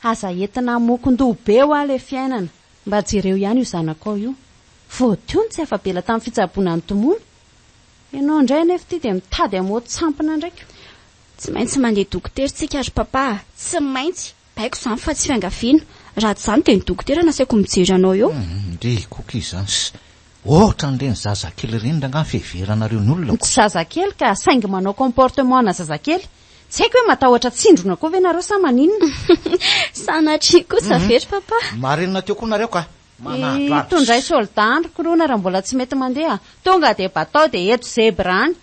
Aza entina mokondoha be ho ale fiainana. Mba jereo ihany io zanakao io. Voadio ny tsy afa-bela tamin'ny fitsaboana ny tomoana. Ianao indray anefa ity dia mitady amin'ny tsampina ndraiky. Tsy maintsy mandeha dokotera tsika ary papa. Tsy maintsy. Baiko izany fa tsy fiangaviana. Raha tsy izany dia ny dokotera nasaiko mijery anao eo. Ndre koky izany. Ohatra n'ireny zazakely ireny ndangany fiheveranareo ny olona. Tsy zazakely ka saingy manao comportement na zazakely. Tsy haiko hoe matahotra tsindrona koa ve nareo sa maninona. Sanatria kosa very papa. Marenina teo koa nareo ka. Tondray solda androko rona raha mbola tsy mety mandeha. Tonga dia batao dia eto zebra any.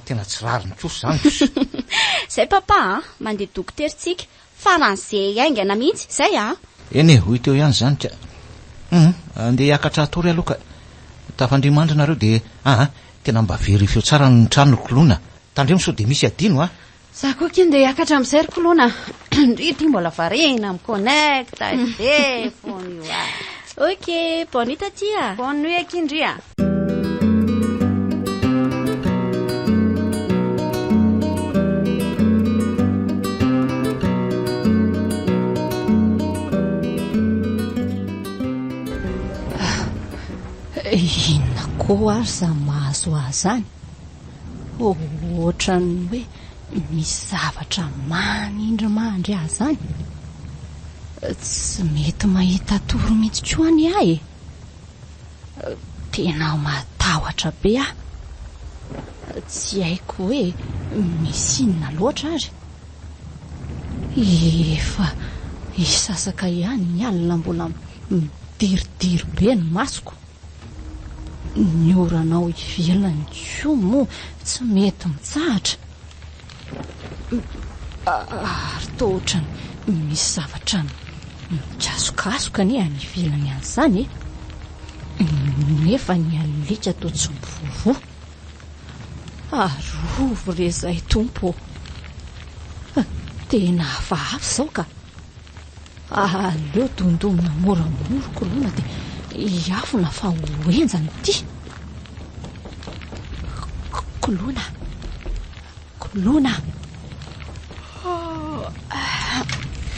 Tena tsy rariny kosa zany. Zay papa mandeha dokotera tsika. Faran'izay aingana mihitsy zay Eny e, hoy teo ihany zany ka. Andeha hiakatra atory aloha ka. Tafandrimandry nareo dia tena mba very feo tsara ny trano kolona. Tandremo sao dia misy adino Za koa kiny dia hiakatra amin'izay ry kolona. Ndrity mbola varena amin'ny connecta telefony io Ok, bonne nuit tatia. Bonne nuit akindria. Inona koa ary za mahazo azany. Ohatrany hoe misy zavatra manindry mandry azany. Tsy mety mahita toro mihitsy koa any ahy. Tena matahotra be Tsy haiko hoe misy inona loatra ary. Efa isasaka ihany ny alina mbola midiridiry be ny masoko. Ny oranao ivelany koa moa tsy mety mitsahatra. Ary toa ohatrany misy zavatra mikasokasoka ny any ivelany an'izany nefa ny alika toa tsy mivovo. Arovo re izay tompo. Tena hafahafa izao ka. Aleo dondomina moramora kolona dia hiafina fa hoenjany ity. Kolona.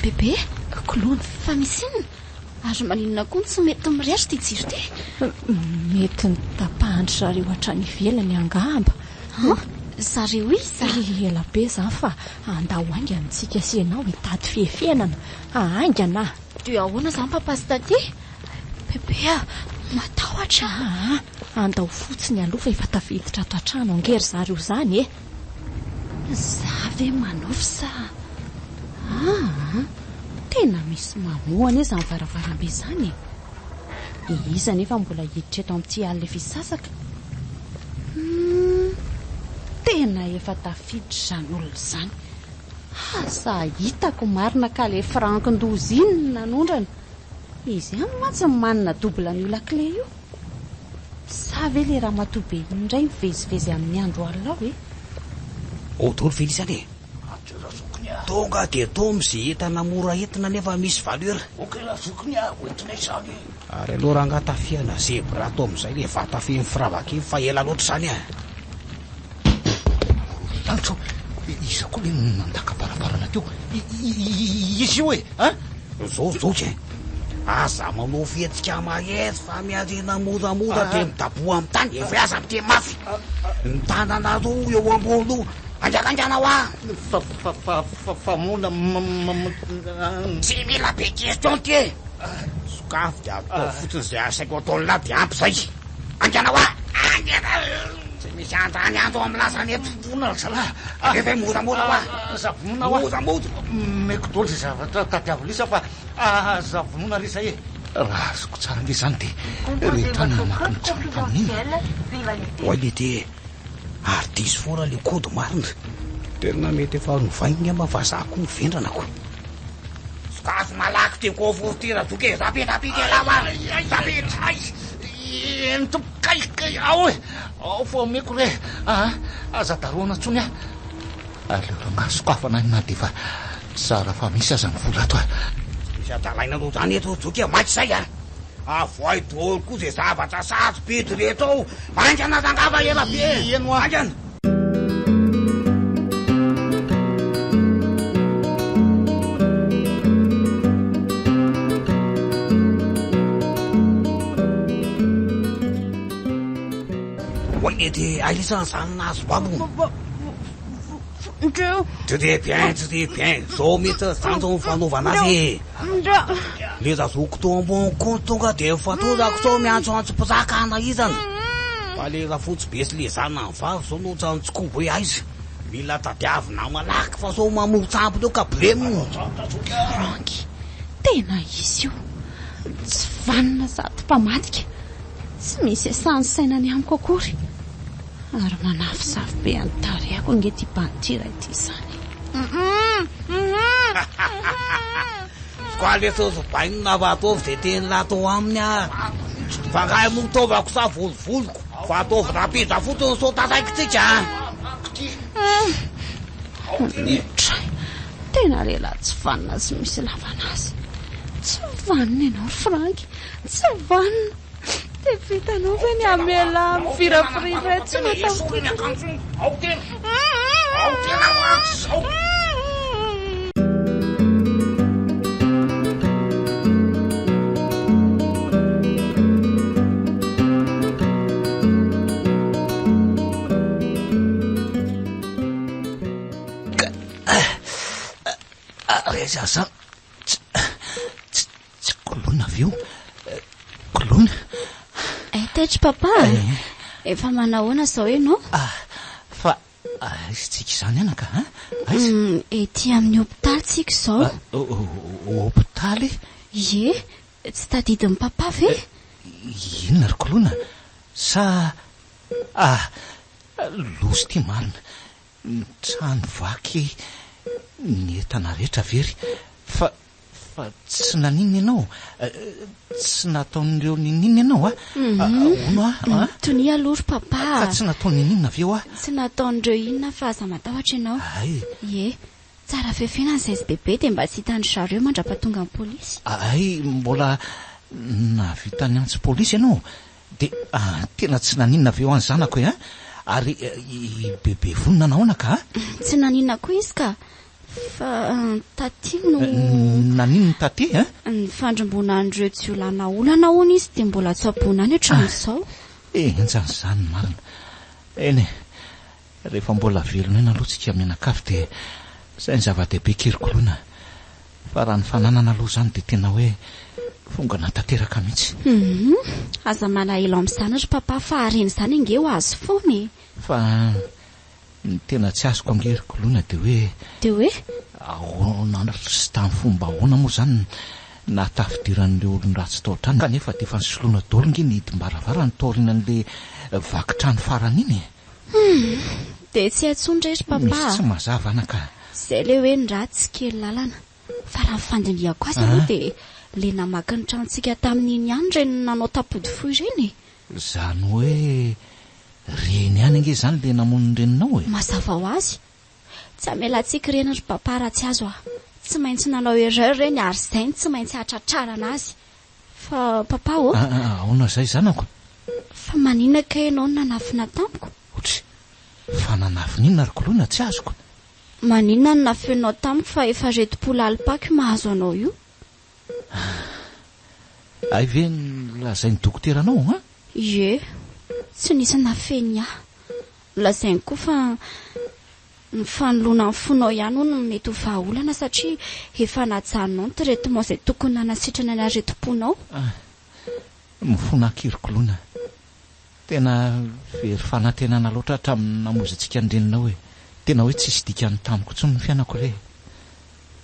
Bebe, kolona fa misy inona? Ary maninona koa tsy mety mirehatra ity jiro ity? Mety ny tapahany zareo hatrany ivelany angamba. zareo iza ela be zany fa andao aingantsika sy anao hitady fihefiainana aingana de ahoana zany papa sy taty bebe matahotra andao fotsiny aloha fa efa tafiditra ato an-trano angery zareo zany e za ve manofy sa tena misy mamoana izy amin'ny varavarambe zany iza nefa mbola hiditra eto amin'ity alina efa isasaka tena efa tafiditra izany olona izany za hitako marina ka le frankin-dozy iny nanondrana izy any matsy manina dobla ny olakle io sa ve le raha matobe indray mivezivezy amin'ny andro alina ao e odolo felisany e tonga de tomy zay entana mora entina nefa misy valeur ary aloha raha angatafiana zebra ato amin'izay le vatafe ny firavaka iny fa ela loatra zany a tanitro iza koa le nandaka barabarana teo izy io e zao zoky aza manao fihetsika mahetsy fa miarena moramora de midaboa amin'ny tany efa aza amite mafy ny tanana roa eo ambolo anjakangana ho a famona tsy mila be question ty sokafo de atao fotsiny zay asaiko ataolona de ampy zay angana ho a angana tsy misy andrany andro amin'ny lasany eto efa moramora ho a zavona moramora meko dolo zay zavatra tadiavo lisa fa zavonona le zay e raha azoko tsara le zany de rehetra ny mamaky ny trano tamin'iny oay le de artisy foana le kody marina tena mety efa novaingina mavazako mivendranako sokafo malaky te kofortira doke zapitapitelama zapitra entokaikay ao e ao fo meko re aza daroana ntsony a aleoranga sokafana na de fa tsara fa misy aza mivola ato a misy adalaina aloha zany eto joky maty zay a avoay dolo koa zay zavatra sazo pety reto ao angana zangava ela be eno angana de ailisany zany nazo babo tsy de bien zao mety sanjo fanaovana azy le zazoko to ambony compte tonga de fatozako sao miantsoantso mpizakana izany fa le raha fotsy be sy le zana ny vavy zao no tsantsikobo hoe aizy mila tadiavina malaky fa sao mamotsampo leo ka blemo ranky tena izy io tsy vanina sady mpamadika tsy misy asany sainany amiko akory ary manafisafy be antareako ange ty pantira ity zany koa le sosobainina vatovy de teny lato aminy a fa ngahy motovako sa volovoloko fa ataovy rapidra fotony so tasaikitsika tray tena lehilahy tsy vanina sy misy lavanazy tsy vanina ianao franky tsy vanina de vitanao ve ny amela mifirafirindray tsy reza zany tsy kolona avy io kolona tetry papa efa manahoana zao ianao fa izy tsika izany anaka ety amin'ny hopitaly tsika zao hopitaly ye tsy tadidin'ny papa ve inona ry kolona sa lozy ty marina trano vaky ny entana rehetra very fa tsy naninona ianao tsy nataon'ireo ninina ianao ono tony alory papa fa tsy nataony ninina avy eo tsy nataon'ireo inona fa aza matahotra ianao ye tsara fefena ny zaizy bebe de mba tsy hitany zareo mandrapatonga amin'ny polisy mbola navitany antsy polisy ianao de tena tsy naninona avy eo any zanako e ary bebe vonina nahoana ka tsy naninona koa izy ka fa taty no naninony taty ny fandrombonan'ireo tsy olana olana hoana izy de mbola tsy abonany hatram'izao njany zany marina eny rehefa mbola velona eny aloha tsika mianakavy dia izay ny zava-dehibe kirikoloana fa raha ny fananana aloha izany dia tena hoe fonga natanteraka mihitsy. Aza malahelo amin'ny zanatra papa fa areny izany inge ho azo foany. Fa ny tena tsy azoko angirikoloana dia hoe ahoana sy tamin'ny fomba ahoana moa izany natafidiran'ireo olon-ratsy tao trano kanefa dia efa nisoloana daholo nge ny hidim-baravara ny taorinan'ilay vakitrano farany iny. Dia tsy atsondretra papa. Misy tsy mazava anaka. Izay le hoe ny ratsy kely lalana fa raha nyfandiniako azy aloha dia le namaky ny tranontsika tamin'iny ihany ireny nanao tapody foy ireny. Izany hoe reny ihany ange izany le namono reninao e. Mazava ho azy tsy amelantsika renatra papa raha tsy azo tsy maintsy nanao erreur ireny ary izay ny tsy maintsy hatratrarana azy. Fa papa ahoana izay zanako? Fa maninona ka ianao no nanafina tamiko? Otry fa nanafina ry koloana tsy azoko. Maninona no nafinao tamiko fa efa reto-polo alipaky mahazo anao io? Ay ve nolazainy dokoteranao ha? Ie, tsy nisy nafeny lazainy koa fa ny fanoloana ny fonao ihany no mety ho vahaolana satria efa najanonao ny traitement izay tokony nanasitrana ny aretim-ponao. Mifona kirikoloana tena very fanantenana loatra hatramin'ny namozintsika ny reninao hoe tena hoe tsisy dikany tamiko intsony ny fiainako re.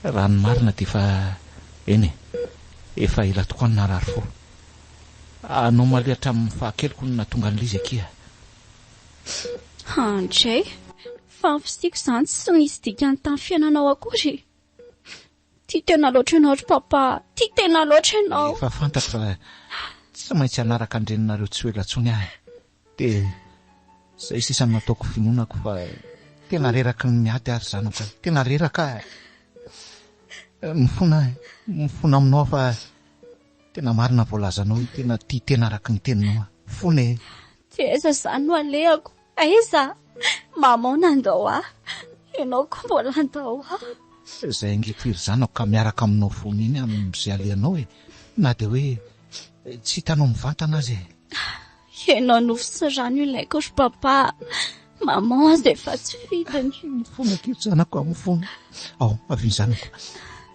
Raha ny marina dia efa ela tokoa ny narary fo. Anao malia hatramin'ny fahakeliko no natonga an'ilay izy akia. Andray fa nfisiko izany tsy nisy dikany tamin'ny fiainanao akory. Tia tena loatra ianao ry papa, tia tena loatra ianao. Efa fantatra fa tsy maintsy hanaraka ny reninareo tsy ho ela intsony ahy. Dia izay sisa nataoko finonako fa tena reraka ny miady ary zanaka. Tena reraka mifona aminao fa tena marina voalazanao tena tia tena araka ny teninao. Fona e. Tsy aiza izany no alehako. Aiza mama nandao ianao koa mbola andao izay angefiry zanako ka miaraka aminao fona iny amin'izay alehanao e. Na dia hoe tsy hitanao mivantana azy e. Ianao nofo sy rano ilaiko ry papa. Mama azy efa tsy fidiny. Mifona kely zanako mifona. Ao avy ny zanako.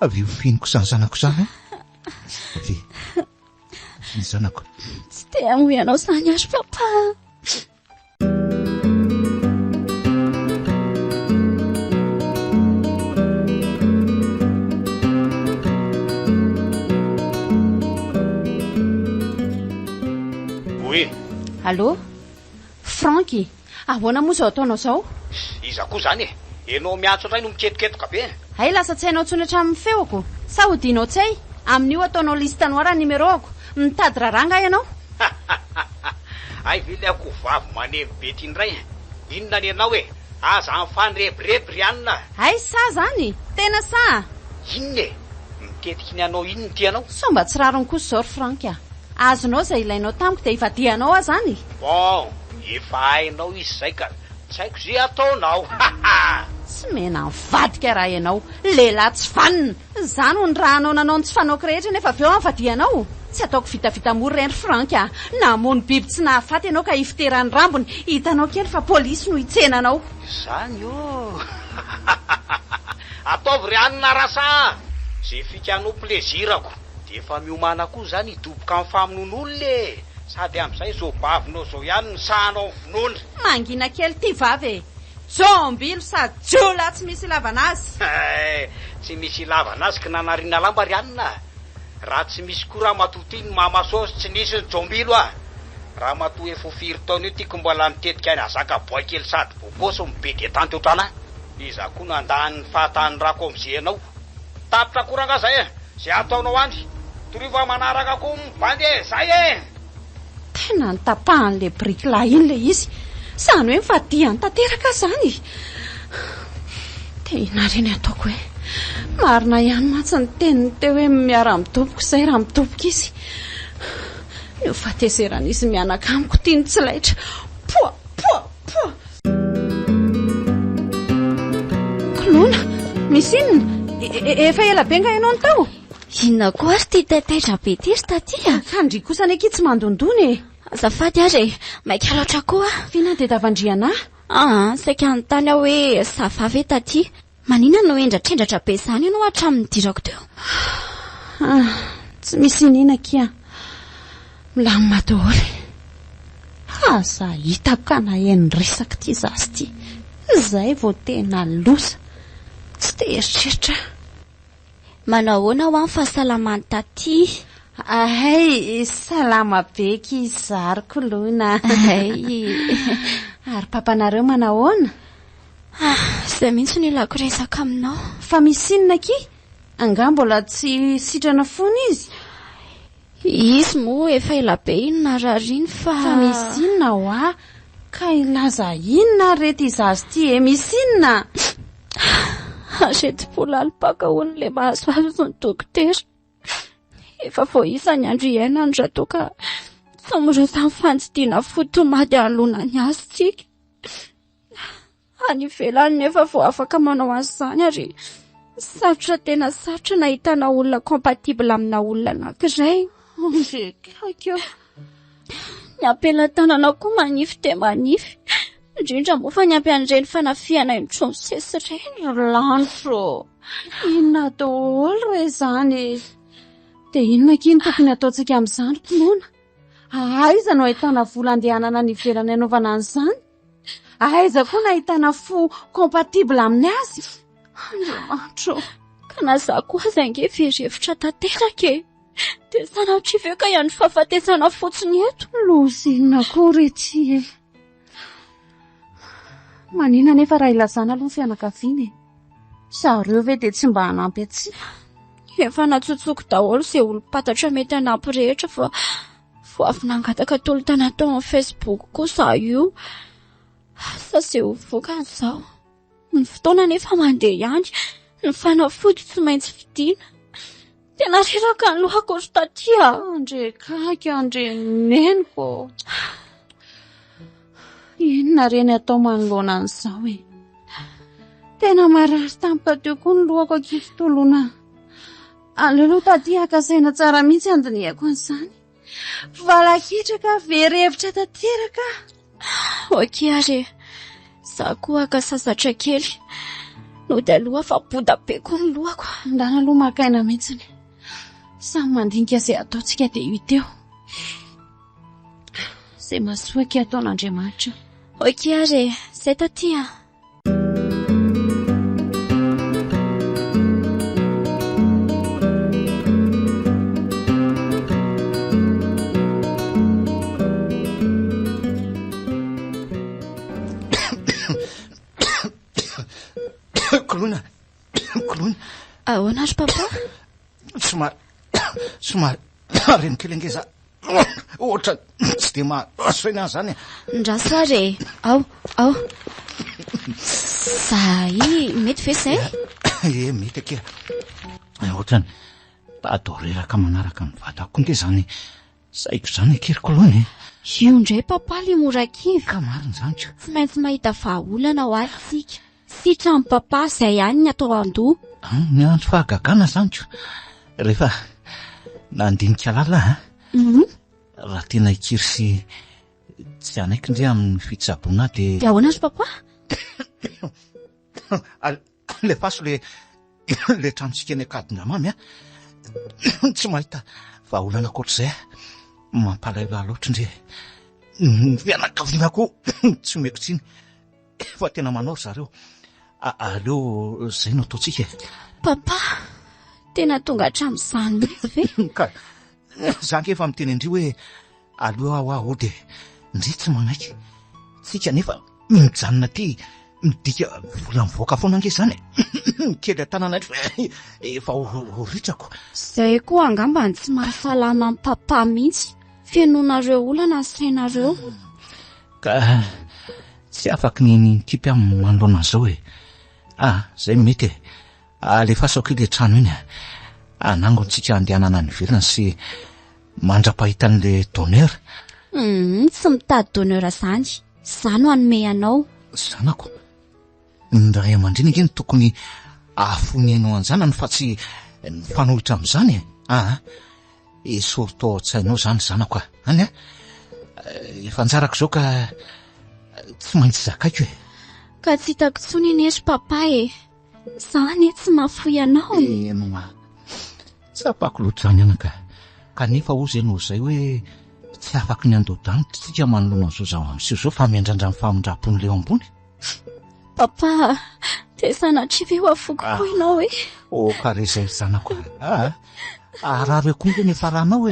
Avy hofiniko izany zanako izany. Avy ny zanako. Tsy te hamoy ianao izany ary papa. Allô Franky, ahoana moa izao ataonao izao? Iza koa izany ianao miantso indray no miketoketoka be. Hay lasa tsy hainao intsony hatramin'ny feoko. Sa hodianao tsay amin'io ataonao lista noara numéroako. Mitady raranga ianao. Ay vile ako vavy manevy be ty indray. Inona ny ianao e? Aza mifanrebireby rianina. Hay sa zany? Tena sa? Inona e? Miketika ny anao inona ty anao? Somba tsy rariny kosa izao ry Franky azonao izay ilainao tamiko dia ivadianao aho zany. Bon, efa hainao izy izay ka tsy haiko izay ataonao. Tsy mena mivadika raha ianao. Lehilahy tsy vanina. Izany ho ny raha anao nanao ny tsy fanaoko rehetra nefa avy eo mivadianao. Tsy ataoko vitavita mory reny Franky namono biby tsy nahafaty ianao ka ifiteran'ny rambony. Hitanao kely fa polisy no hitsenanao. Zany io. Ataovy ry anina rasa. Zay fikanao plezirako. Efa miomana koa zany hidoboka amin'ny famonon'olona e. Sady amin'izay zao bavinao zao ihany ny sahanao vonona. Mangina kely ty vavy e. Jombilo sady jola tsy misy ilavanazy. Tsy misy ilavanazy ka nanariana lamba ry anina. Raha tsy misy koa raha matoty ny mamasosy tsy nisy ny jombilo raha matoa efa firy taona io tiako mbola mitetika ny azaka boy kely sady boboso mibe de tanty otrana. Iza koa nandany fahatany rako amin'izay ianao. Tapitra koranga zay zay ataonao andry. Toriva manaraka koa mibandy zay e. Tena nitapahan'le brikla iny le izy. Sany hoe mivadiany tanteraka zany. Tena reny ataoko hoe marina ihany matsy ny teniny teo hoe miara-midoboka izay raha midoboka izy. Io fatezerana izy mianaka amiko tiany tsy laitra. Poa. Kolona, misy inona? Efa ela be nga ianao ny tao? Inona koa ary ty taitaitra be ty ry tatya? Kandry kosa ny aky tsy mandondony e. Azafady ary maika loatra koa. Fiana dia davandriana? Saika anontany aho hoe zavavy taty maninona no endratrendratra be izany ianao hatramin'ny dirako teo. Tsy misy inina kia milamina daholo. Za hitako ka na hainy resaka ty zasy ty. Zay vao tena loza. Tsy te eritreritra. Manao ahoana ho amin'ny fahasalamany taty? Salama be kizary kolona. Ary papanareo manao ahoana? Izay mihitsy no ilako resaka aminao. Fa misy inona ki? Anga mbola tsy sitrana foana izy? Izy moa efa ela be inona rariny fa misy inona hoa? Ka ilaza inona rety izazy ty misy inona? Aretim-polo alipaka hono le mahazoazo ny dokotera. Efa vao isa ny andro iainany raha toa ka tsy miresan'ny fandidiana fotomady hanoloana ny azy tsika. Any ivelany nefa vao afaka manao an'izany ary sarotra tena sarotra nahitana olona compatible amina olona anankiray. Ny ampelantanana koa manify dia manify. Indrindra moa fa ny ampian'ireny fanafiana introny sesireny. Lanitro, inona daholo re zany? Dia inona kiny tokony ataontsika amin'izany mpinoana? Aiza no ahitana vola andehanana ny ivelany anaovana an'izany? Aiza koa no ahitana fo compatible amin'ny azy? Andriamanitro, ka na za koa aza ange very-hevitra tanteraka e. Dia sanatria ve ka ihany fahafatesana fotsiny eto? Lozy inona koa rety e. Manina nefa raha ilazana aloha ny fianakaviana e. Zareo ve dia tsy mba hanampy atsy? Efa natsotsoko daholo izay olom-patatra mety hanampy rehetra fa vao avy nangataka tolo-tana tao amin'ny Facebook kosa io. Sa izay ho voakan'izao. Ny fotoana nefa mandeha ihany. Ny fanafody tsy maintsy vidiana. Tena reraka ny lohako ry taty. Andre kaka, andre neniko. Inona reny atao manoloana an'izao e. Tena marary tampoka teo koa ny lohako ankivytolona. Aleo taty akasaina tsara mihitsy andiniako an'izany. Valaketraka very-hevitra tanteraka. Okiare, za koa akasasatra kely. No dia aloha fa boda be koa ny lohako. Ndana aloha makaina mihitsiny. Samy mandinika izay ataontsika dia io teo. Izay mahasoaka ataon'Andriamanitra. Okiare, zay taty Kolona. Ahoana ry papa? Somary reny kely ange za. Ohatra tsy dia mahasoina an'izany. Ndraso re. Ao. Zay, mety ve zay? Mety ake. Ohatrany adoreraka manaraka ny vatako nge zany. Saiko zany akery kolona. Io ndray papa le morakivy. Ka marina zany tso. Tsy maintsy mahita vahaolana ho atsika. Sitra amin'ny papa izay ihany ny atao andoha. Ny andro fahagagana zany tso. Rehefa nandinika lala raha tena ikiry sy tsy anaiky ndre amin'ny fitsaboana dia ahoana ry papa? Le faso le tranontsika ny akadindramamy tsy mahita vahaolana akoatr'izay mampalaila loatra ndre ny fianakavianako tsy omeko tsiny fa tena manao ry zareo. Aleo zay no ataontsika. Papa, tena tonga hatramin'izany mihitsy ve? Ka za ankefa miteny andrio hoe aleo aho dia ndry tsy manaiky. Tsika nefa mijanona ty midika vola mivoaka foana ange zany. Kely tanana efa horitrako. Zay koa angambany tsy mahasalama amin'ny papa mihitsy. Fiainonareo olana sy sainareo. Ka tsy afaka ny tipy amin'ny manoloana zao e. Zay mety e. Alefa saoky le trano iny anango antsika andehanana ny velona sy mandra-pahitan'le donneur. Tsy mitady donneur zany. Za no hanome anao. Zanako, ny ray aman-dreny nge ny tokony ahafony hainao an'izany fa tsy ny fanohitra amin'izany e. Sorto tsainao zany zanako any efa anjarako zao ka tsy maintsy zakaiko e. ka tsy hitako tsony eny ery papa zany tsy mahafoy anao. Enoa tsy apako loatra zany anaka kanefa ozy ianao izay hoe tsy afaka ny andodanitra tsika manolona an'izao zava-miseho zao fa miandrandra ny famindram-pony leo ambony. Papa te sanatria ve ho afoko ianao ka rezay zanako araro e konga ny faranao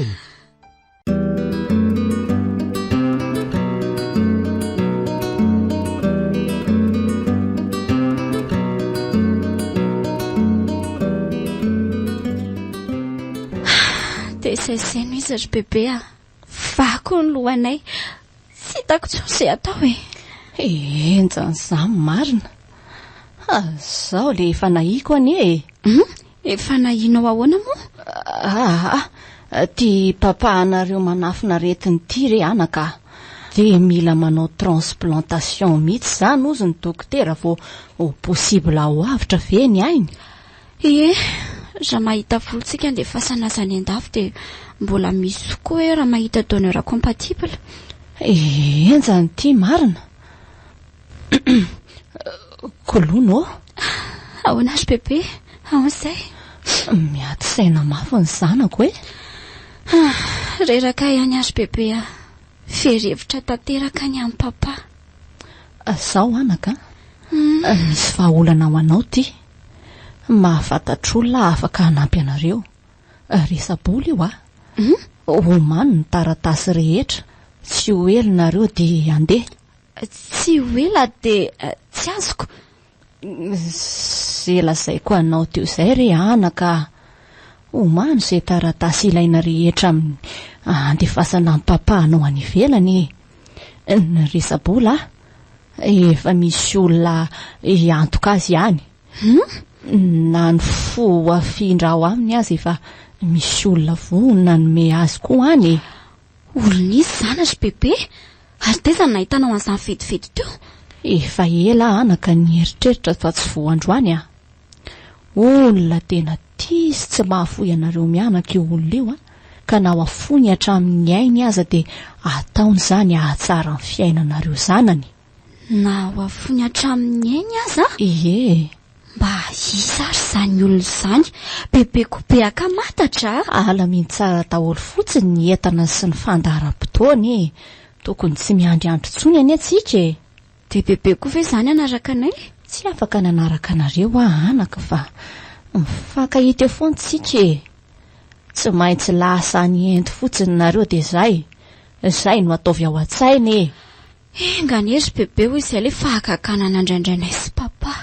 de saiseno izy ry bebe vako ny lohanay tsy hitako tsony izay atao enjany zany marina zao le efa nahiako anie efa nahianao ahoana moa? Ty papa anareo manafina retiny ty re anaka de mila manao transplantation mihitsy zany ozy ny dokotera vo possible ho avitra ve ny ainy. Raha mahita volontsika de fasanazany andafy de mbola misy koa raha mahita donneur compatible. Enjany ty marina. Kolono ahoana ry bebe ahon'izay miady saina mafy ny zanako reraka ihany ary bebe ferevitra tanteraka ny amin'ny papa. Zao anaka misy vahaolana ho anao ty mahafantatr'olona afaka hanampy anareo resaboly io omany ny taratasy rehetra tsy ho elinareo de andeha. Tsy ho ela de tsy azoko zela zay ko anao teo zay re anaka omany zay taratasy ilaina rehetra andefasana ny papa anao any ivelany ny resabola efa misy olona antoka azy ihany na ny fo afindra ao aminy azy efa misy olona vonona nome azy koa any. Olona izy zany ry bebe ary teza nahitanao an'izany fetifety teo? Efa ela anaka ny eritreritra fa tsy voandroany olona tena tia sy tsy mahafoy anareo mianaka io olona io ka na ho afony hatramin'ny ainy aza de ataony zany ahatsara ny fiainanareo zanany. Na ho afony hatramin'ny ainy aza? Mba isa ary zany olona zany bebe kobe akamatatra ala mintsara daholo fotsiny ny entana sy ny fandaharam-potoany tokony tsy miandriandro tsony any atsika de bebe koa ve zany anaraka anay? Tsy afaka nanaraka anareo anaka fa mifankahita eo foana tsika tsy maintsy lasa ny ento fotsiny nareo de zay no ataovy ao an-tsainy nganery bebe hoy izay le fahakakana nandraindranay sy papa.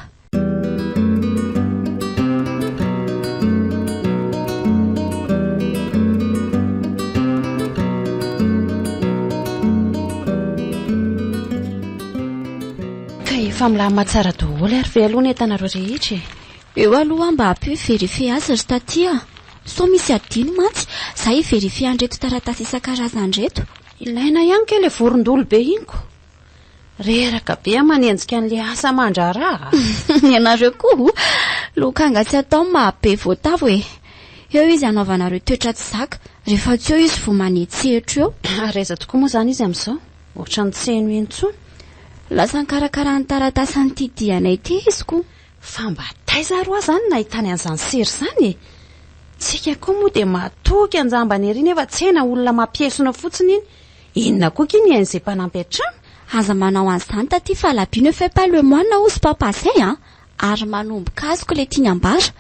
Efa milamatsara daholo ary ve aloha ny entanareo rehetra eo aloha mba hampio verifie azy ry tatia so misy adino mantsy zay verifie andreto taratasy isan-karazany reto. Ilaina ihany ke le vorondolo be inko reraka be manenjika an'le asa mandraraha ianareo koa lokanga tsy atao mahabe voatavo eo izy anaovanareo toetra tsy zaka rehefa tsy eo izy vo manetsehitra eo. Reza tokoa moa zany izy amin'izao ohatra ny tseno entsony lasa nikarakara ny taratasy ny tidianay ty izy ko fa mba taiza roa zany nahitany an'izany sery zany tsika koa moa de matoky anjambany ery nefa tsena olona mampiesona fotsiny inona koa kiny ain'izay mpanampy hatrany aza manao an'izany taty fa labi ne fait pas le moine ozy papa zay ary manomboka azoko le tiany ambara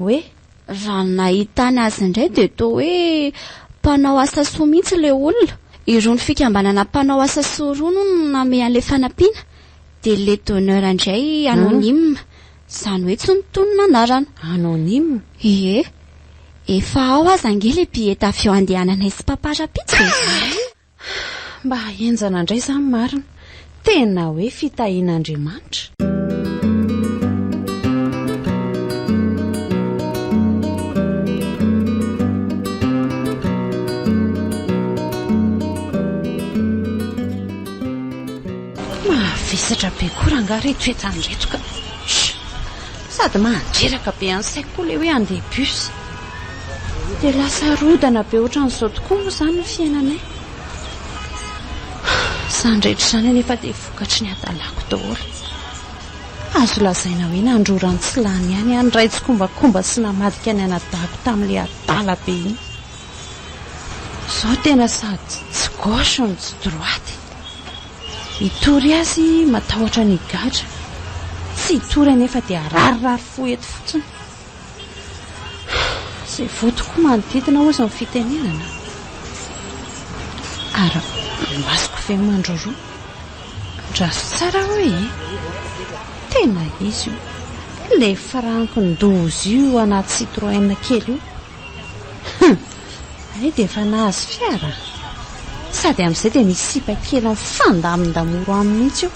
hoe raha nahitany azy indray de to hoe mpanao asa soa mihitsy le olona irony fikambanana mpanao asa soa rono name an'le fanampiana de le donneur indray anonyme zany hoe tsy nitonona anarana. Anonyme? Efa ao aza ange le billet d'avion andehananay sy papa rapitsy mba enjana indray zany marina tena hoe fitahian'Andriamanitra. Mahavisatra be koa rangaha reto toetrany reto ka sady mandreraka be an'saiko koa le hoe andeha bus de lasa rodana be ohatran'izao tokoa moa zany ny fiainanay zany rehetra zany anefa de vokatry ny adalako daholo azo lazaina hoe nandrorany tsy lany ihany any ray tsy kombakomba sy namadika ny anadako tamin'ilay adala be iny izao tena sady tsy gauche ny tsy droite hitory azy matahotra ny gadra tsy hitory anefa dia ararirary fo eto fotsiny izay votokoa manodidina ozy ny fitenenana ary masoko ve mandroroa ndraso tsara hoe tena izy io le franko ndozy io anaty Citroën kely io ay dia efa nahazo fiara sady amin'izay dia misy sipa kely mifandamin-damoro aminy mihitsy io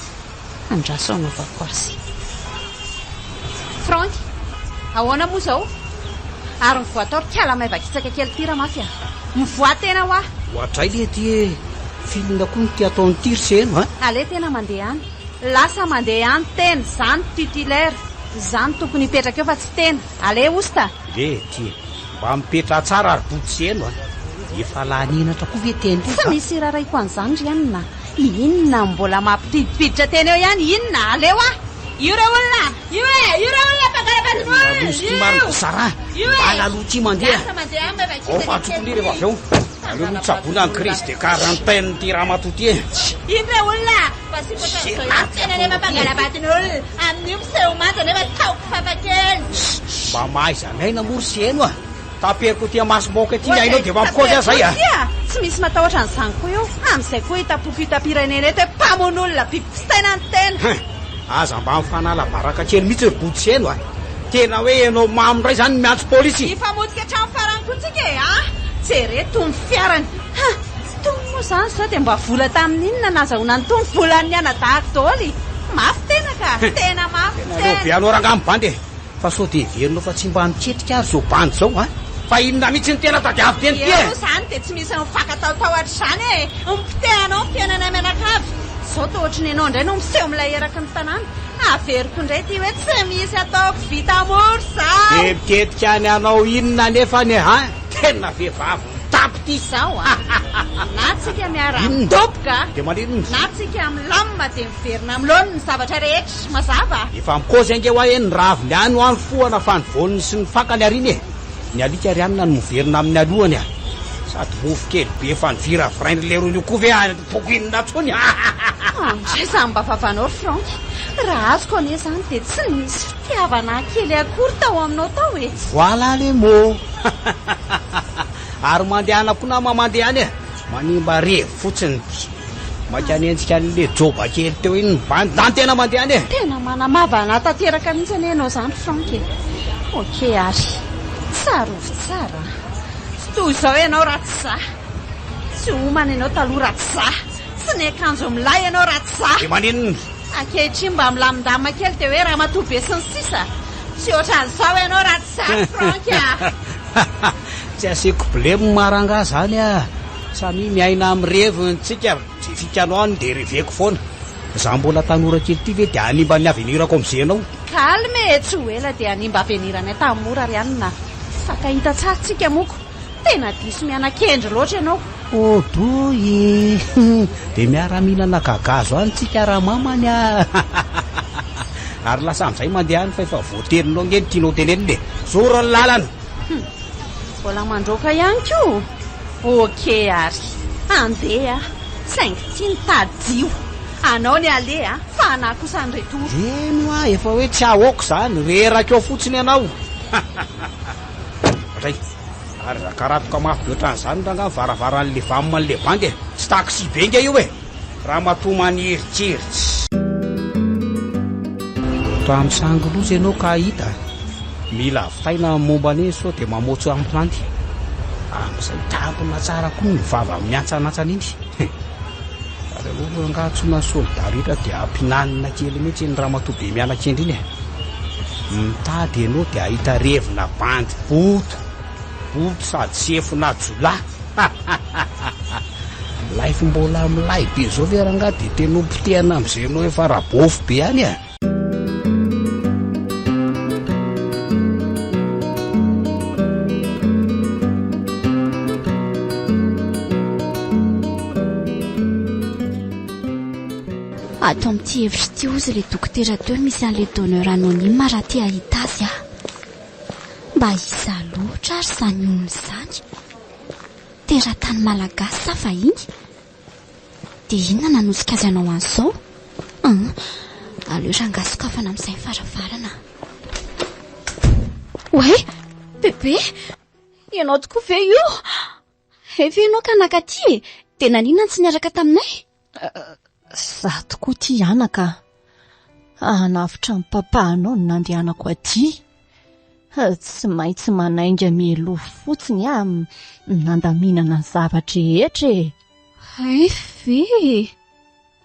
andraso anaovako azy. Franky, ahoana moa izao ary mivoatao kala maivakitsaka kely tira mafy a mivoa tena ho aho ohatray le ty filina koa ny ty ataon'ny tiry seno a ale tena mandeha any lasa mandeha any tena izany titulaire izany tokony hipetraka eo fa tsy tena ale osta le ty mba mipetra tsara ary boty seno a efa laninatra koa ve teny tsy misy raraiko an'izany ry anina inona mbola mampitidipiditra tena eo ihany inona aleo a io re olona io re olona mpangalapatin'olona sara alaloty mandeha ofa tsokony rehefa avy eo aleo mitsabona ny crise de quarantaine ty raha matoty e ino re olona fasipotena nefa mpangalapatin'olona amin'io miseho manja nefa taoko fafakely mba mahaizanaina mory seno a taperiko tia masoboka ty ainao de mampikozy azy zay a tsy misy matahotra an'izany koa eo amin'izay koa hitapoko hitapirenena eto hoe mpamon'olona bibipistaina ny tena aza mba mifanala baraka kely mihitsy ry boty seno a tena hoe ianao mamindray zany miantso polisy ifamodika hatrano farany kotsika e a jere tony fiarany tony moa zany zao dia mba vola tamin'inona nazahoana ny tony volan'ny anadahako daoly mafy tena ka tena mafy tenao vianao rangamy bandy e fa sao de verinao fa tsy mba niketrika ary zao bandy zao a fa inona mihitsy ny tena tadiavy teny ty e zany dia tsy misy nyfakataotahoatra izany e mipitehanao ny fiainana mianakavy zao to ohatrany ianao indray no miseho milay eraky ny tanàna averiko indray ty hoe tsy misy ataoko vita moro za de mitetika any anao inona nefa ny ha tena vehivavy mitapy ty zao a na tsika miara-midoboka de maninona na tsika milamina dia miverina milona ny zavatra rehetra mazava efa mikozy ange ho ahe ny raviny any ho any foana fa ny voniny sy ny fakany ariny e ny alika ry anina no miverina amin'ny alohany a sady mofo kely be fa ny vira vrainy le rony koa ve tokoinina tsony ndray zany mba vavanao ry Franky raha azoko ane zany dia tsy misy fitiavana kely akory tao aminao tao e voilà le mot ary mandehana koa na mamandeha any e manimba revo fotsiny ty makany ensika an'le joba kely teo iny bandy zany tena mandeha any e tena manamavana tanteraka mihitsy any ianao zany Franky okey ary tsarovy tsara toy izao ianao ratsy za tsy homana ianao taloha ratsy za tsy ny akanjo milay ianao ratsy za de maninona ankehitry mba milamindamina kely dia hoe raha matobe sy ny sisa tsy ohatran'izao ianao ratsy za Franky a tsy asiko blemo maranga zany a samy miaina amin'ny revontsika tsy fikanao any de reveko foana za mbola tanora kely ty ve dia animba ny avenirako am'izay anao kalme tsy ho ela dia animba avenirana tamora ry anina fakahita tsara tsika moko tena diso miana-kendry loatra ianao odoy de miara-mihinana gagazo any tsika raha mamany a ary lasa amin'izay mandeha any fa efa voaterinao ngeny tianao teneny le zoro ny lalana mbola mandroaka ihany ko okey ary andeha saingy tia ny tadio anao ny ale a fa anahy kosa ny retoro eno a efa hoe tsy ahoako zany reraka eo fotsiny ianao ray ary rakaratoka mafy be ohatran'izany ranga mivaravara'le vamoman'le bandy e tsy taksy benga io e raha matomany eritseritsy raha misango loza ianao ka hita mila avitaina mombane sao dia mamotso amplanty amin'izay tampona tsara koa ny vava miantsanantsana iny ary aloha angatsona solidaritra dia ampinanina kely mihitsy ny raha matobe mianakendry iny e mitady ianao dia ahita revina bandy boto sady sefona jola laify mbola milay be zao ve ranga dia tenompotehana amin'izay anao efa raha bofo be any e ato amin'ity hevitra ty ozy ilay dokotera teo misy an'ilay donneur anonyme raha ty ahita azy mba izaloatra ary izany olona izany teratany malagasy sa vahiny dia inona nanosika azy anao an'izao aleo rangasokafana amin'izay faravarana. Oe bebe, ianao tokoa ve io? Efa ianao ka nakaty dia nanina tsy niaraka taminay? Za tokoa ty anaka anavitra ny papahanao no nandehanako aty. Tsy maintsy manainga mielo fotsiny nandaminana ny zavatra rehetra ve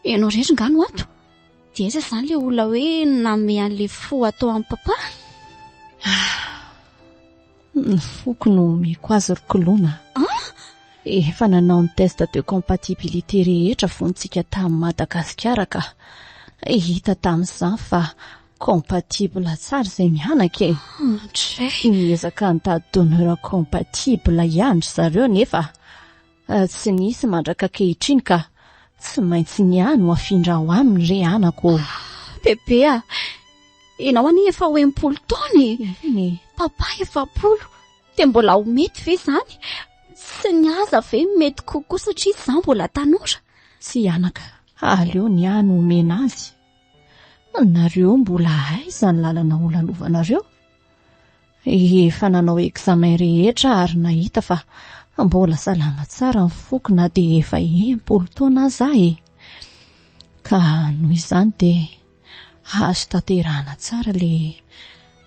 ianao rery nga no ato dia eza izany ilay olona hoe name an'ilay fo atao amin'ny papa? Ny foko no miko azy rokoloana. Efa nanao ny test de compatibilité rehetra vontsika tamin'ny Madagasikara ka hita tamin'izany fa compatible tsara izay mianaka niezaka nitady donneur compatible ihany zareo nefa tsy nisy mandraka kehitriny ka tsy maintsy niany ho afindra ho aminy re anako. Bebe ianao ani efa 80 taona papa 70 dia mbola ho mety ve izany? Sy niaza ve mety kokoa satria izany mbola tanora? Tsy anaka, aleo niany omena azy. Nareo mbola aiza ny lalana olanovanareo? Efa nanao examen rehetra ary nahita fa mbola salama tsara ny foko na dia efa 80 taona aza ka noho izany dia azo tanterahana tsara ilay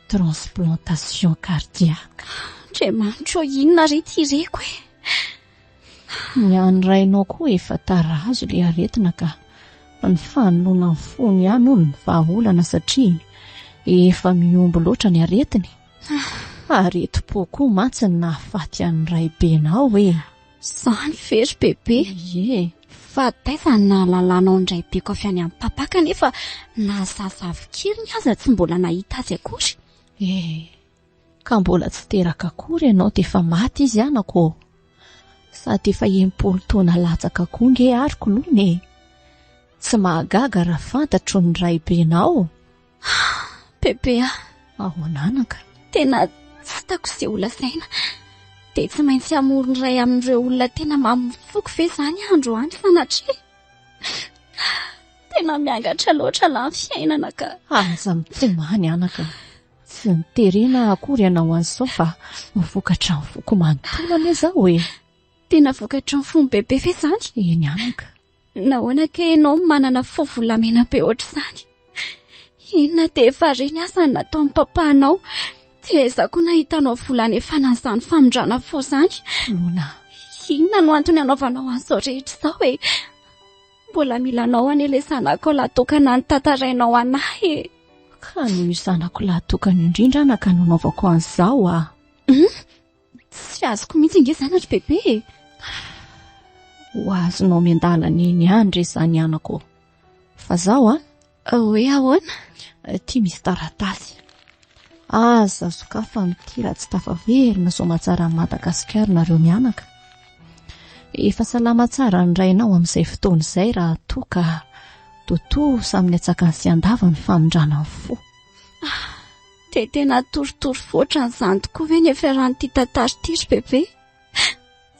transplantation cardiaque. Andriamanitra inona re ty reko Ny an'irainao koa efa tarazo ilay aretina ka ny fanoloana ny fony ihany hono ny vahaolana satria efa miombo loatra ny aretiny. Aretim-po koa mantsy ny nahafaty an'ny raibenao Izany very bebe. Fa taiza nahalalànao ny raibeko avy any amin'ny papa kanefa nazazavy kely ny aza tsy mbola nahita azy akory. Ka mbola tsy teraka akory ianao dia efa maty izy anako. Sady efa 80 taona latsaka koa nge ariko lohany tsy mahagaga raha fantatro ny raibenao. Bebe ahoananaka tena tsy tako izay olasaina dia tsy maintsy amorony ray amin'ireo olona tena mamofoko ve izany andro any sanatria tena miangatra loatra la ny fiainana ka. Aza mitomany anaka, tsy niterena akory ianao an'izao fa vokatra ny foko manontolana izao tena vokatra ny fony bebe ve izany? Eny anaka. Nahoana ka ianao manana fo volamena be ohatr'izany? Inona dia efa reny asa ny natao amin'ny papanao dia izaho koa nahitanao volana efa nan'izany famondrana fo izany. Lona, inona no antony anaovanao an'izao rehetra izao mbola milanao anelezanako lahatokana ny tantarainao anahy ka noho izanako lahatokana indrindra anaka no naovako an'izao tsy azoko mihitsy inge zanatra bebe. Ho azonao miandalana eny ihany re izany anako. Fa zaho hoe ahoana? Ty misy taratasy. Aza sokafa amin'ity raha tsy tafaverina soamantsara ny Madagasikara nareo mianaka. Efa salama tsara ny rainao amin'izay fotoana izay raha toka toto samy atsaka ny sy andava ny famondrana ny fo. Dia tena toritory foatra n'izany tokoa ve ny eferan'ity tantara ity ry bebe?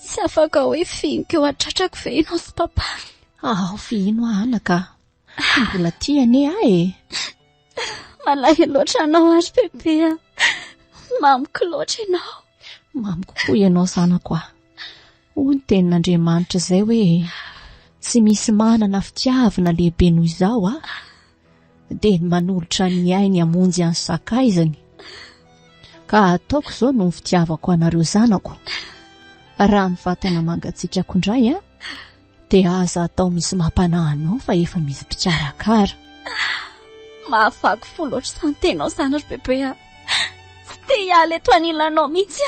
Tsy afaka hoe fihiniko eo atratrako ve ianao sy papa? Fihino anaka, mbola tiany Malahy loatra anao ary bebe mamiko loatra ianao. Mamiko koa ianao zanako Hoy ny tenin'Andriamanitra izay hoe tsy misy manana fitiavana lehibe noho izao dia manolotra ny ainy hamonjy any sakaizany. Ka ataoko izao no fitiavako anareo zanako. Raha ny vatana mangatsiakako indray dia aza atao misy mampanahy anao fa efa misy mpikarakara. Mahafako fo loatra izany tenao zanatra bebe tsy te hiala eto anilanao mihitsy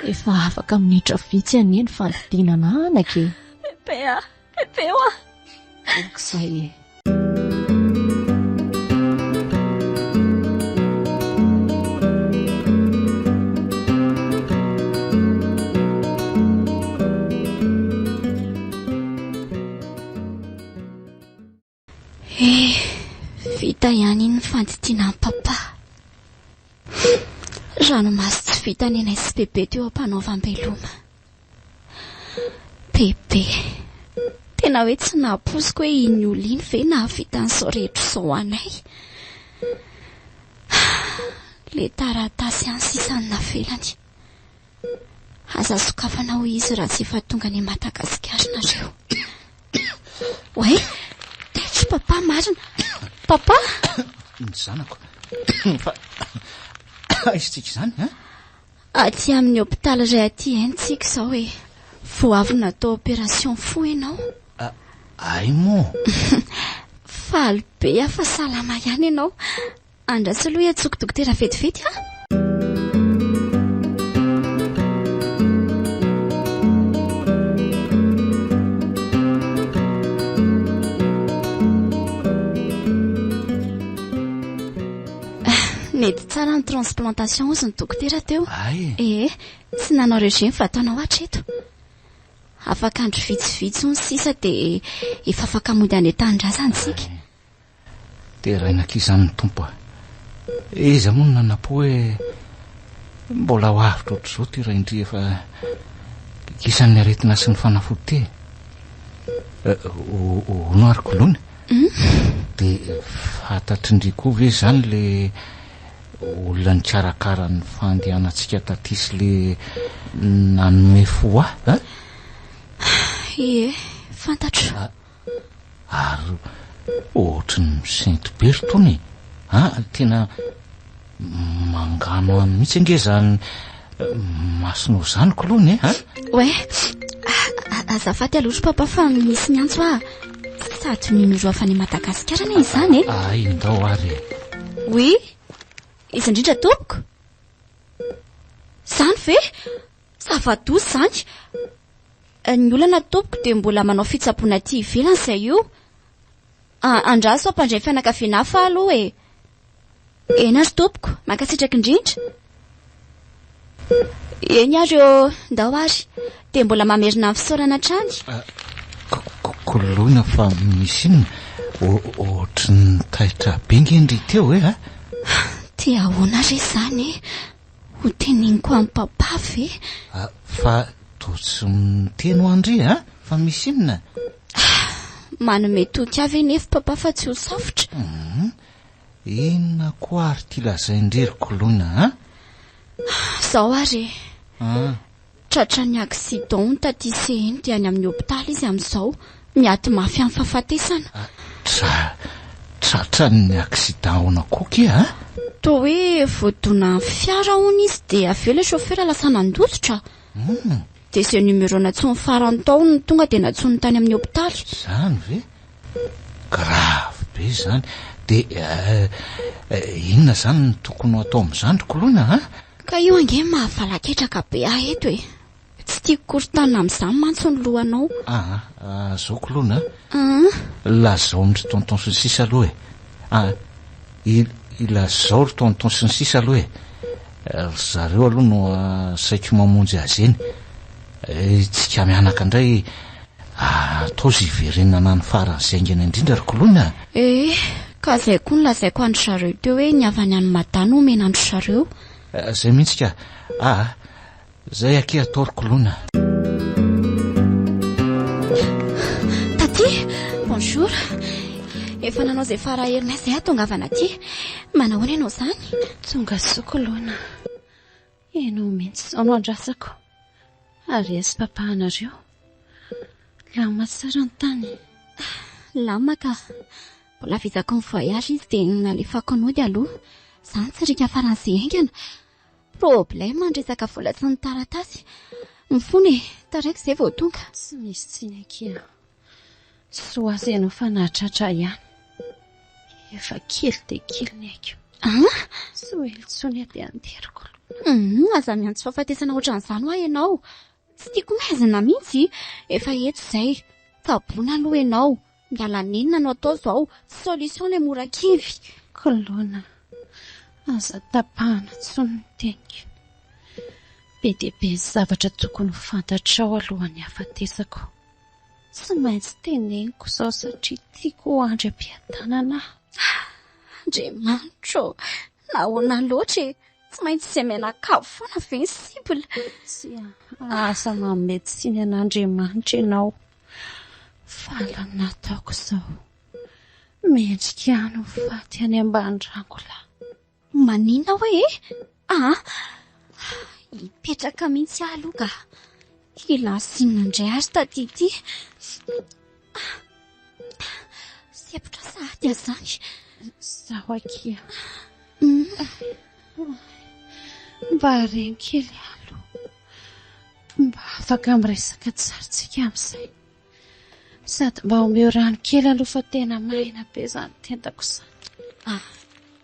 Efa afaka minitra vitsy anieny fandidinana anaka bebe Okizay fanditina ny papa. Ranomasy tsy vita ny anay sy bebe teo ampanaovam-beloma. Bebe, tena hoe tsy nahaposiko hoe iny oliny ve nahavita n'izao rehetra izao anay. Le taratasy any sisany navelany. Aza sokafana ho izy raha tsy efa tonga ny Madagasikara nareo. Oe, tetry papa marina. Papa? Ny zanako. Fa izy tsika izany, ha? Aty amin'ny hôpitaly iray aty haintsika izao hoe vao avy natao opération fo ianao. Ay mo. Faly be afa salama ihany ianao. Andrasa aloha iatsoko dokotera vetivety ha? Mety tsara ny transplantation ozy ny dokotera teo. Ay. Tsy nanao régime fa ataonao hatreto. Afaka andro vitsivitsy ny sisa dia efa afaka mody any an-tanindrazana isika. Dia rainak'izany tompo. Iza moa nanapo hoe mbola ho avitra ohatr'izao ty raha indri efa isan'ny aretina sy ny fanafody te. Ono ary kolona. Dia fantatry indri koa ve zany le olona ny karakara ny fandehanantsika taty sy le nanome fo ah? Ie, fantatro. Ary ohatry ny Saint Bertone. Tena mangano any mihitsy ange zany masonao zany kolony Oe, azafady aloatra papa fa misy ny antso sady mimiro afa ny Madagasikara ny izany Ay, ndao ary. Oui, izy indrindra tompoko. Zany ve? Zava-dozy zany. Ny olana tompoko dia mbola manao fitsaboana aty ivelany izay io. Andraso ampandray fianakaviana hafa aloha e. Eny ary tompoko, mankasitraka indrindra. Eny ary eo, ndao ary. Dia mbola mamerina amin'ny fisaorana trany. Kolona fa misy inona ohatry ny taitra bengendry teo e Tia ahoana re zany ho teniniko amin'ny papa ve? Fa totsy miteno andry fa misy inona? Manome toky avy nefa papa fa tsy ho safotra. Inona koa ary ty lazaindrery kolona Zao ary. Tratra ny accident taty eny dia any amin'ny hôpitaly izy amin'izao miaty mafy amin'ny fahafatesana. Tratra ny accident ona koky Toa hoe voadona fiara hony izy dia aveo le chauffeur lasa nandosotra. Dia izay numéro natsony farany tao ny tonga dia natsony tany amin'ny hôpitaly. Zany ve? Grave be zany. Dia inona zany ny tokony atao amin'izany kolona Ka io ange mahafalaketraka be eto e. Tsy tiako korontanina amin'izany mantsy ny lohanao. Zao kolona lazao ny tonton sy ny sisa aloha ilazao ry tonton sy ny sisa aloha zareo aloha no saiko mamonjy azy eny. Tsika mianaka indray atao zy iverenana ny faran'izay aingana indrindra ry kolona. Ka zay koa nolazaiko andro zareo teo hoe ny avany any madana omena andro zareo. Zay mihitsy ka zay ake atao ry kolona. Taty, bonjour. Efa nanao izay faraherinay izay tongavana aty. Manahoana ianao zany? Tonga soa kolona. Ianao mihitsy izao no andrasako. Ary sy papa anareo. Lama tsara ny tany. Lama ka. Mbola vizako ny voyage izy dia nalefako anody aloha. Zany tsy rika faran'izay aingana. Problème andresaka vola tsy ny taratasy. Mifony, taraiko izay vao tonga. Tsy misy tsinakia. Soa azy ianao fa nahatratra ihany. Efa kely dia kely ny aiko. Tsy ho elitsony ady anderiko. Aza miantso fahafatesana ohatran'izany ho ianao. Tsy tiako maizina mihitsy. Efa eto izay. Tsaboana aloha ianao. Miala ninona no atao izao. Solution le mora kivy. Kolona. Aza tapahana tsony ny teniko. Be dia be ny zavatra tokony ho fantatrao alohan'ny hafatesako. Tsy maintsy teneniko izao satria tiako ho andry am-piadanana. Andriamanitro, nahoana loatra e, tsy maintsy izay menakavo foana ve ny sibola. Tsy asa mamety siny an'Andriamanitra ianao. Fala nataoko izao. Mendrika ano faty any ambany-drako lahy. Manina hoe hipetraka mihitsy aloha. Ilasinina indray ary taty. Sepotra sahady azany. Zaho akia. Mba reny kely aloha. Mba afaka miresaka tsaritsika amin'izay. Sady mba omeo rano kely aloha fa tena maina be izany tentako izany.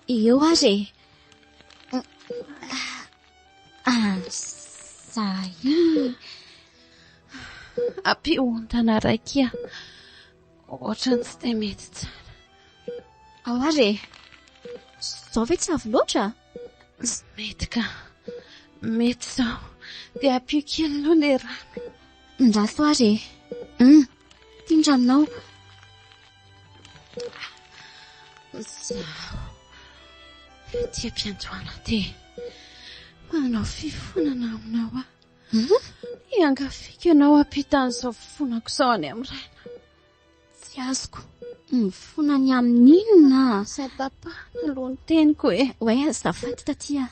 Eo ary ampiondana raiky ohatrany tsy dia mety tsara. Ao ary zao ve tsy avy loatra? Mety ka. Mety izao. Dia ampio kely aloha ilay rano. Ndaso ary tindranao. Zaho tia mpiantoana te. Manao fifonana aminao Iangafika ianao ampitan'izao fonako izao any amin'ny raina. Tsy azoko. Mifona ny amin'inona? Satapahana aloha ny teniko Hoe azafady tatia.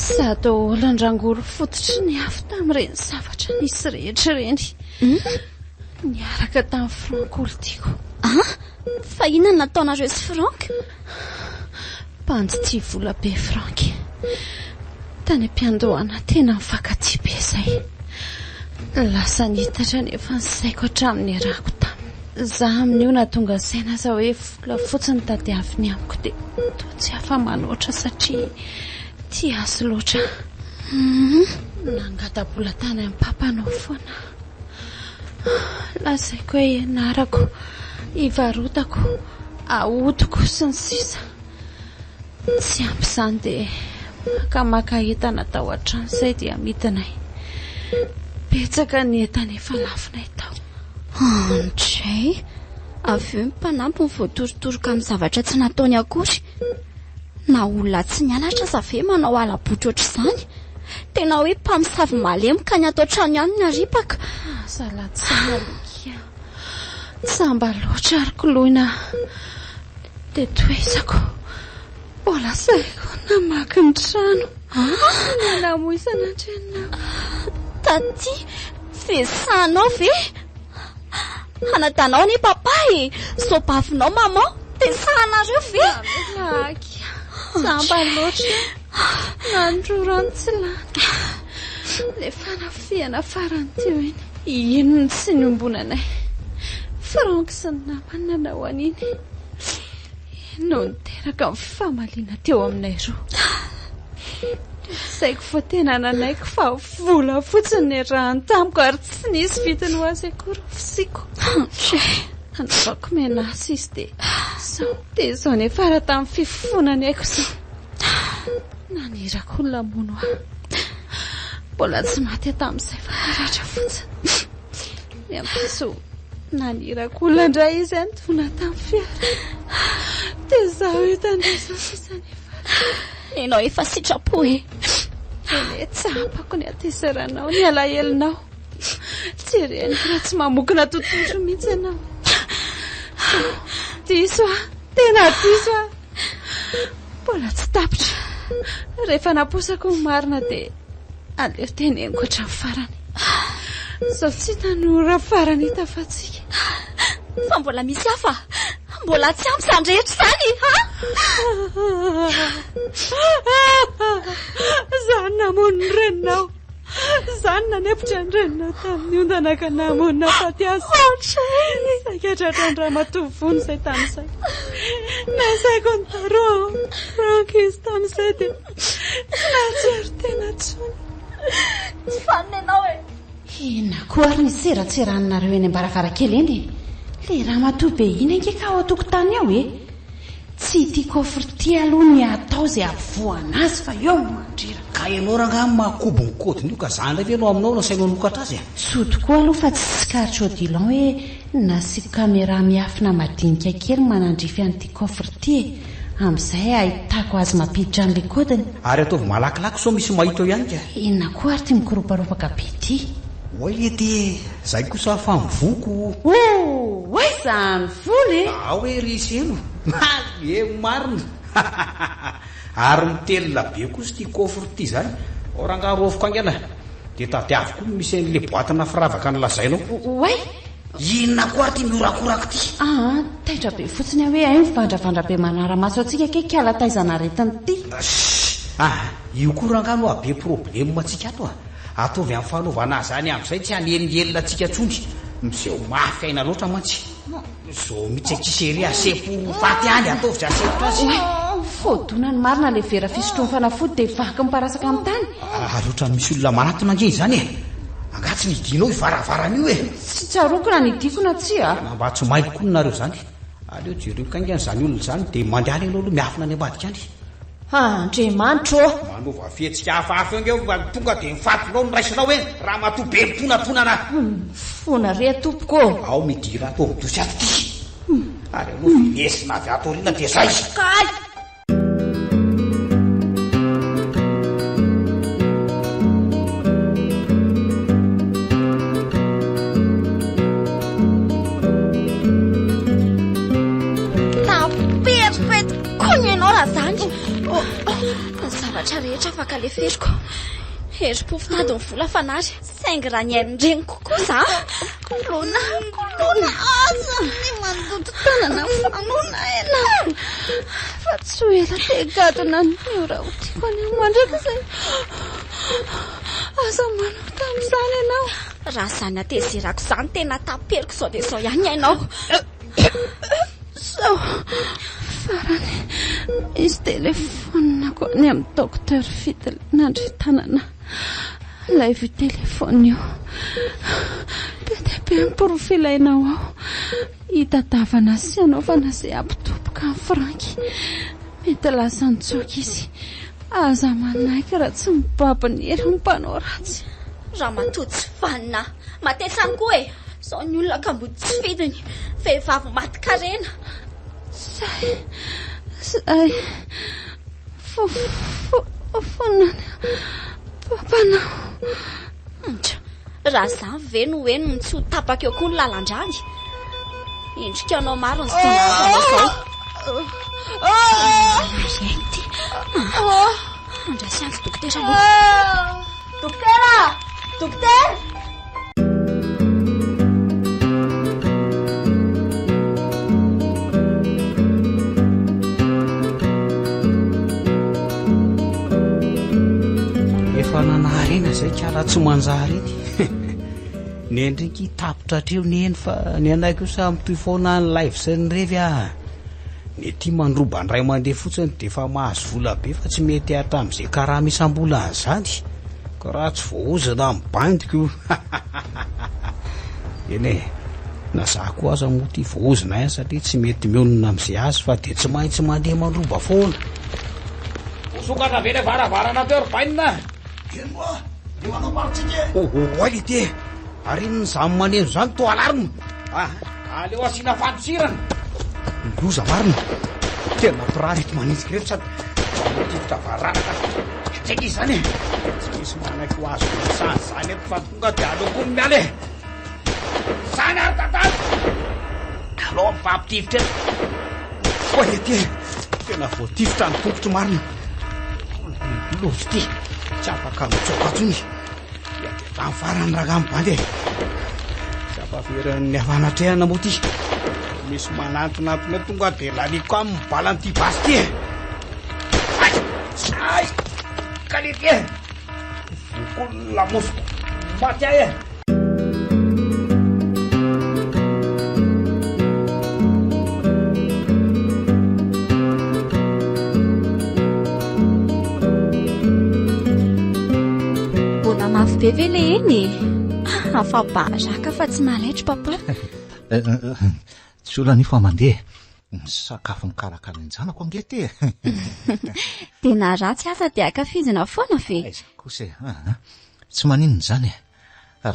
Sady holan-drangoro fototry ny afo tamin'ireny zavatra nisy rehetra ireny. Niaraka tamin'ny Frank olon-tiako. Fa inona nataonareo sy Frank? Pandy tia vola be Frank. Tany am-piandohana tena mifankatia be izay. Lasa nitatra nefa ny saiko hatramin'ny rako taminy. Zaho amin'io nahatonga saina aza hoe vola fotsiny tadiaviny amiko dia toa tsy afa manoatra satria tia azy loatra. Nangata-bola tany amin'ny papanao foana. Lazaiko hoe ianarako, hivarotako, ahodiko sy ny sisa. Tsy ampy izany dia maka entana tao an-trano izay dia midinay. Betsaka ny entana efa lafinay tao. Andray, avy eo ny mpanampy ny voatorotoroka amin'ny zavatra tsy nataony akory. Na olona tsy nianatra sa ve manao ala-botra ohatr'izany? Tena hoe mpamosavy malemy ka ny ato an-trano ihany ny aripaka. Salatsana likia. Samba loatra ary koloina. Dia toezako. Mbola saiko namaky ny trano. Namoisana an-trenao. Taty, fesanao ve? Anatanao ny papa sopavinao maman, tesanareo ve? Lakia, samba loatra. Nandrorano tsy lany. Le fanafiana farany teo iny. Ino tsy niombonanay. Frank sy ny namany nanao an'iny. No niteraka amin'ny famaliana teo aminay roa. Saiko fa tena nanaiko fa vola fotsiny rahany tamiko ary tsy nisy vitany ho azy akory fisiko. Anaovako menasy izy dia izao nefa raha tamin'ny fifonany aiko izao. Nanirako olona mono mbola tsy maty tamin'izay fa niratra fotsiny. Ny ampiso nanirako olona indray izy antona tamin'ny fiara. Dia izaho hitandraisa sisa nefa. Ianao efa sitrapo Eny tsapako ny ateseranao, ny alahelinao. Tsy reny raha tsy mamokona tontolo mihitsy ianao. Diso tena diso mbola tsy tapitra. Rehefa naposako ny marina dia aleo teneniko hatramin'ny farany. Izao tsy tanora farany tafatsika. Fa mbola misy hafa. Mbola tsy ampy izany rehetra izany Izany namono ny reninao. Izany nanepitra ny reninao tamin'ny ondana ka namonina faty azy. Saikatratra ny ramatovo izay tamin'izay. Nasaiko ny taroa Frank izy tamin'izay dia tsy nahatsiaro tena tsony. Tsy faniny ianao Ina koa ary ny seratseranareo eny am-baravarakely eny. Le ramatoa be iny ange ka ao an-tokotany ao Tsy tiako ofirty aloha ny atao izay avoana azy fa eo mandreraka. ka ianao raha mahakobo ny kodiny io ka zany refa ianao aminao no sainao nokatra azy so tokoa aloha fa tsy sikaritra odilon hoe nasy kamera miafina madinika kely manandrify an'ity coffre ity amin'izay ahitako azy mampiditra an'ilay kodiny ary ataovy malakilaky sao misy mahita eo ihany ka inona koa ary ty mikoroparopaka be ity oe ety zay kosa fa mivoko oe zany voly hoe risy eno e marina ary mitelona be kosa ty coffre ity zany orangarofoko angana dia tadiavoko misy an'le boatina firavaka nylazainao oe inona koa ary ty miorakorako ty taitra be fotsiny hoe ay mivandravandra be manara-maso atsika ke kalataizana retiny ity io koa rangano abe problema atsika ato ataovy amin'ny fanaovana zany amin'izay tsy hanelingelyna atsika tsony miseho mafy aina loatra mantsy zao mitsekiseri asepo faty any ataovy zay asepotra azy fodona ny marina le vera fisotro ny fanafody dia vaky miparasaka amin'ny tany ary oatra misy olona manatona angeny zany angatsy nidinao ivaravarana io tsy tsarokona nidikona tsy mba tsy maiko koa nareo zany aleo jereo kaingana zany olona zany dia mandehala ianao aloha miafina any ambadika any andriamanitro manova fihetsika hafahafa eo ngeo tonga dia mifatinao no raisinao hoe raha matobe mitonatona fona re tompoko ao midira atao midosy ato ty ary anao vilesina avy ato rina dia zay zavatra rehetra afaka leferiko hery-po fitady ny vola fanary saingy raha ny ainindreny kokoa za kolona aza ny mandoto tanana fanona ena fa tsy ho ela tegadona nyo raha ho tiako any mandraka zay aza manao tamin'izany ianao raha zany atezerako zany tena taperiko sao dia sao ihany hainao sao farany izy telefonako any amin'ny docteur Fidel nandry tanana ilay vy telefony io be dia be miporofilainao ao hitadavana sy anaovana izay ampitoboka amin'ny Franky mety lasa nitsoaka izy aza manaiky raha tsy mibaby ny hery ny mpanao ratsy raha matody tsy vanina matesany koa sao ny olona ka mbo tsy fidiny vehivavy maty karena zay fonany papanao raha zany ve no hoe no tsy ho tapaka eo koa ny lalan-drany indrika anao maro ny stonazanao zay ty andrasiantsy dokotera aloha dokotera efa nanarena zay karaha tsy manjary iny ny endriky tapotra atreo ny eny fa ny anaiky io sa mitoy foana ny live sy ny revy ny ty mandroba ny ray mandeha fotsiny dia efa mahazo vola be fa tsy mety atra amin'izay karaha misam-bola zany ka raha tsy voaozina amin'ny bandiko io eny na za koa aza moa ty voaozina ihany satria tsy mety mionona amin'izay azy fa dia tsy maintsy mandeha mandroba foana osokatra vele varavarana teo robainina oay ty ary iny zamy maneno zany to alarina aleo asiana fandosirana loza marina tena pirarety manitsika reto sady tivitra varanaka tseky izy zany tsy misy manaiky ho azo sany zany eto fa tonga dia aleo koa mialy zany ary tatany aleo mifampitivitra eto oay ty tena voativitra ny tompotry marina lozy ty tsy afaka mitsokatsony dia tany farany raha mibandy tsy ampaverany avanatrehana moa ty misy manantonatona tonga dia laliko amin'ny mibalan'ity basy ty ay kalety vokolo lamosiko maty ay mafy be ve le eny afa-baraka fa tsy malaitro papa tsy olana io fa mandeha ny sakafo mikarakara ny janako angety tena ratsy asa dia akafizina foana ve aiza kosa tsy maninona zany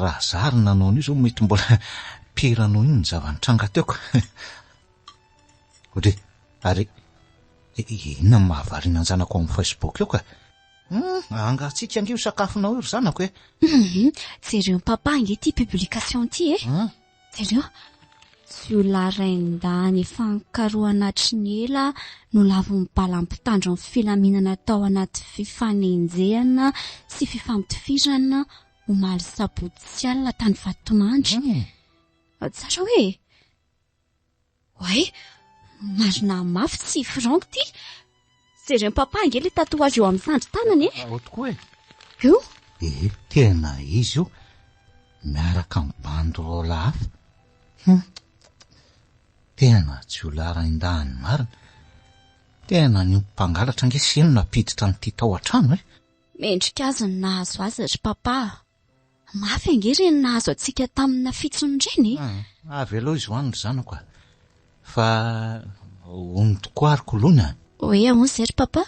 raha zary nanao an'io zao mety mbola piranao iny ny zavanitranga teoko otre ary inona ny mahavariana ny zanako amin'ny Facebook eo ka angatsika angio sakafonao io ry zanako jereo papa angety publication ty jereo tsy olona raindany fankaro anatry ny ela no lavo mibalampitandro ny filaminana tao anaty fifanenjehana sy fifampitifirana omaly sabotsy sy alina tany vatomandry tsara hoe marina mafy tsy frank ty jereo papa angely tatoazy eo amin'ny sandry tanany tokoa io tena izy io miaraka amin'ny banderola hafa tena tsy olaraindahany marina tena ny mpangalatra ange seno napiditra nyity tao an-trano mendrika azy ny nahazo azy ry papa mafy angery ny nahazo atsika tamina fitsony reny avy aloha izy hoany ry zanako fa ony tokoa ary kolona hoe ahoana zay ry papa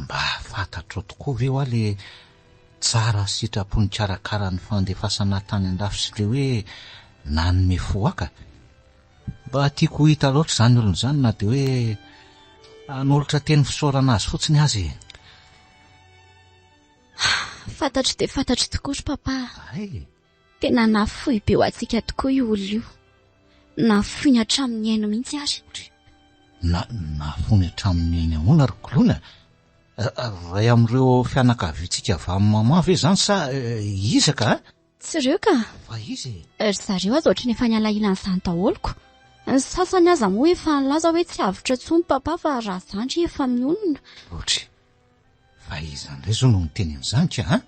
mba fantatro tokoa ve ho a le tsara sitrapony karakara ny fandefasana tany an-dafy sy le hoe nanome foaka mba tiako hita loatra zany olona zany na de hoe anolotra teny fisaorana azy fotsiny azy fantatro de fantatro tokoa ry papa tena nafoy be ho atsika tokoa io olona io nafoiny hatramin'ny aino mihitsy ary nafony hatramin'ny ainy ahoana ry kolona ray amin'ireo fianakaviantsika vamimama ve zany sa izaka tsy ireo ka fa izy ry zareo azy ohatry ny efa nialailany izany daholoko ny sasany aza moa efa nilaza hoe tsy avitra tsony papa fa raha zandry efa mionona ohatry fa izandray zao no miteny an'izany ka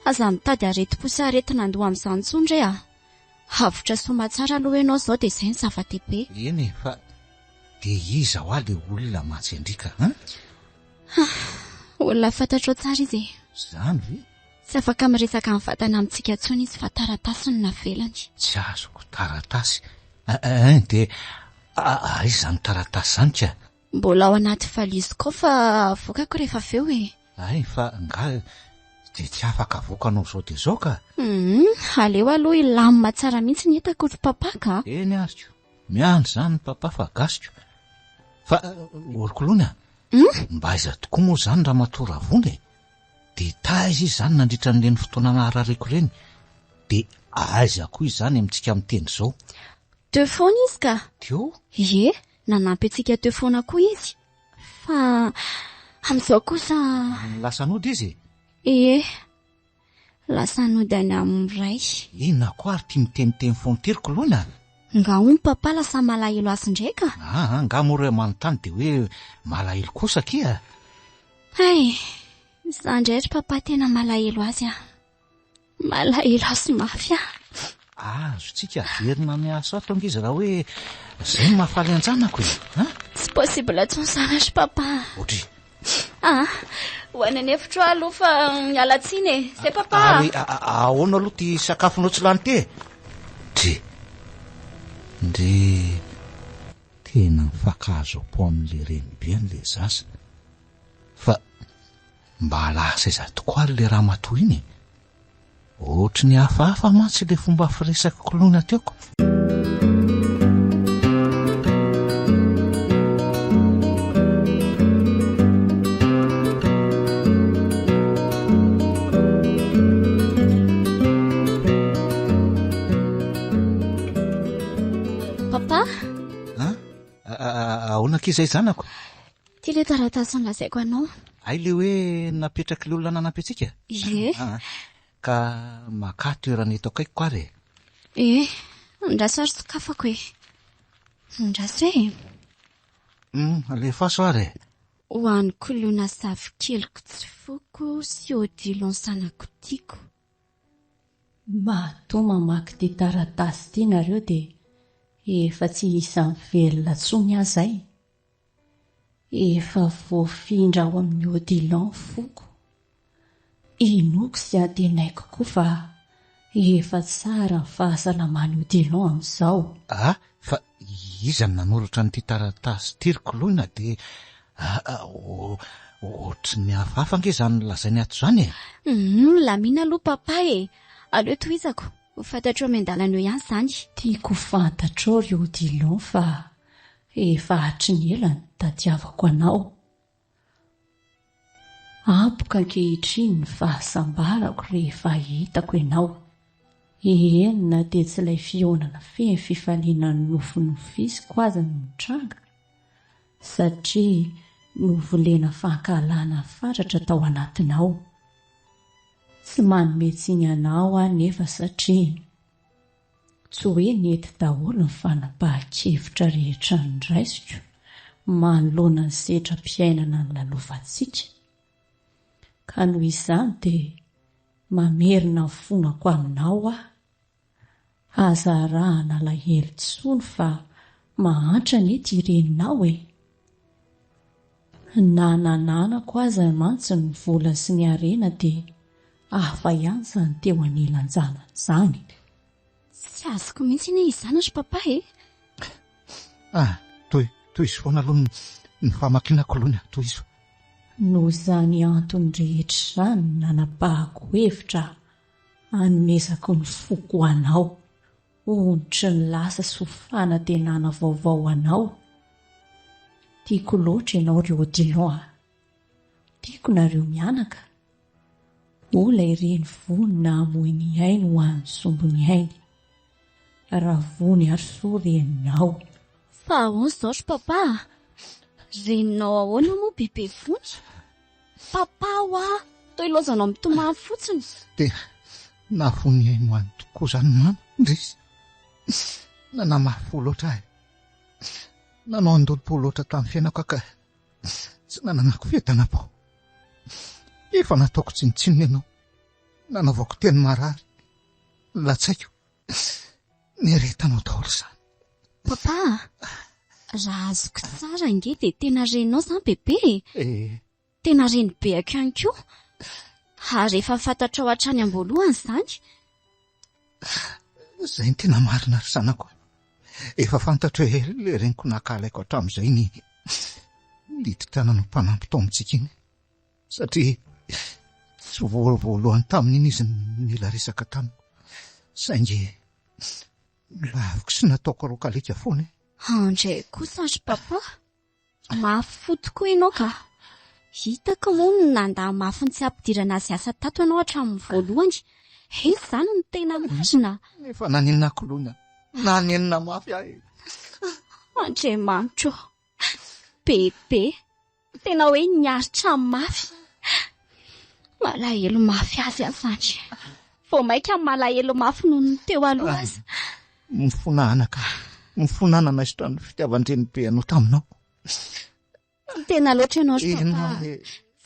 aza mitady areti-posy aretina andoha amin'izany tsony ray avitra soma tsara aloha ianao zao dia izay ny zava-dehibe eny fa de iza ho a le olona matsendrika olona fantatro tsara izy zany ve tsy afaka miresaka amin'ny vatana amintsika tsony izy fa taratasy no navelany tsy azoko taratasy de aiza zany taratasy zany ka mbola ao anaty valizy koa fa vokako rehefa aveo fa nga de tsy afaka vokanao zao de zao ka aleo aloha ilamina tsara mihitsy ny entako ry papa ka eny azoko miandry zany papa fa gasiko fa orkolona mba aiza tokoa moa zany raha matora vony de taiza izy zany nandritra n'ireny fotoana naharareko reny de aiza koa izy zany amintsika miteny zao teo foana izy ka teo nanampy antsika teo foana koa izy fa amin'izao kosa lasanody izy lasanody any amin'ny ray inona koa ary tia mitemitemy foana tery kolona nga omy papa lasa malahelo azy ndraika nga moray manontany de hoe malahelo kosa kia zandray ry papa tena malahelo azy malahelo azy mafy azo tsika verina miasa ato angizy raha hoe zay no mahafaly anjanako tsy possible tsony zany ry papa otry hoanany efitro aloha fa mialatsiny zay papa ary ahoana aloha ty sakafonao tsy lany te ndre tena mifakahazo po amin'le renibe an'le zaza fa mba lasa iza tokoa ary le raha matoa iny ohatry ny hafahafa mantsy le fomba firesaka kolona teoko papa ahoana k'izay zanako ty le taratasy nylazaiko anao ay le hoe napetraky le olona nanampy atsika ka maka toerana eto akaiko koa ary ndraso ary sokafako ndraso alefaso ary ho any kolona savy keliko tsy foko sy odilon sanako tiako mahatoa mamaky ty taratasy ty nareo dia efa tsy isan'ny velona tsony azay efa voafindra ao amin'ny odilon foko inoko sy atenaiko koa fa efa tsara ny fahasalamany odilon amin'izao fa iza ny nanoratra n'ity taratasy tirikoloina dia ohatry ny hafahafa ange izany lazainy ato izany e. Lamina aloha papa e. Aleo toizako ho fantatro ame-dalana eo ihany izany. Tiako fantatro ry Odilon fa efa hatry ny ela ny tadiavako anao. Ampoka ankehitriny ny fahasambarako rehefa hitako ianao. Enina dia tsy ilay fionana feny fifaliana ny nofinofisiko aza ny mitranga, satria novolena fankalana fatratra tao anatinao. Tsy manome tsiny anao nefa satria tsy hoe nety daholo ny fanapahan-kevitra rehetra niraisiko manoloana ny setram-piainana ny lalovantsika. Ka noho izany dia mamerina ny fonako aminao azarahana lahelo tsony fa mahantra nety ireninao e. Nanananako aza mantsy ny vola sy ny arena dia hafa ihany izany teo anilanjanana izany. Tsy azoko mihitsy ny izanatra papa e. Toy izy foana aloha ny famakinako aloha toy izy. Noho izany antony rehetra izany nanapahako hevitra hanomezako ny foko anao, ondritry ny lasa sy ho fanantenana vaovao anao. Tiako loatra ianao ry Odilon. Tiako nareo mianaka. Ola ireny vonina amoy ny ainy ho an'ny sombo ny ainy. Raha vony ary soa reninao. Fa ahoana izao ry papa? Reninao ahoana moa bebe vony? Papa toy ilozanao mitomany fotsiny. Dia navony ainy ho an'ny tokoa izany mama ndrisy. Nanamafy loatra ahy. Nanao andolom-po loatra tamin'ny fiainako ka tsy nananako fiedana po. Efa nataoko tsinitsiny ianao. Nanaovako teny marary. Latsaiko. Nieretanao daholo izany. Papa, raha azoko tsara nge dia tena reninao izany bebe. Tena reny be ihany koa. Ary efa fantatrao hatrany am-boalohany izany. Izay ny tena marina ry zanako. Efa fantatro hoe ilay reniko nakalaiko hatramin'izay ny litin-tanana no mpanampy tao amintsika iny. Satria tsy voalohany tamin'iny izy nila resaka tamiko. Saingy laviko sy nataoko rokalika foana. Andray kosa ry papa. Mafy tokoa ianao ka. Hitako moa nanda mafy ny tsy ampidirana azy asa tato ianao hatramin'ny voalohany. Izany no tena marina. Efa nanenina koloina. Nanenina mafy ahy. Andriamanitro. Bebe. Tena hoe niaritra mafy. Malahelo mafy azy azany. Vao maika malahelo mafy noho ny teo aloha azy. Mifonanaka. Mifonanana isotran'ny fitiavan-dreny be anao taminao. Tena loatra ianao ry papa.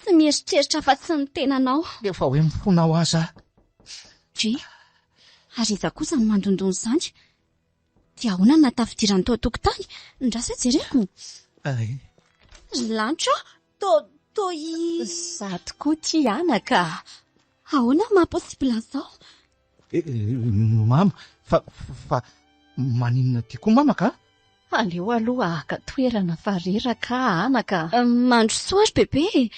Tsy mieritreritra fa tsy ny tenanao. Efa hoe mifonao aza. Ary iza kosa ny mandondony izany. Dia ahoana ny natafidirany tao an-tokotany? Ndrasa jereko. Lanitra toy zato koa ty anaka. Ahoana mahaposibla an'izao? Mama, fa maninona ty koa mama ka? Aleo aloha aka toerana fareraka anaka. Mandro soa ry bebe.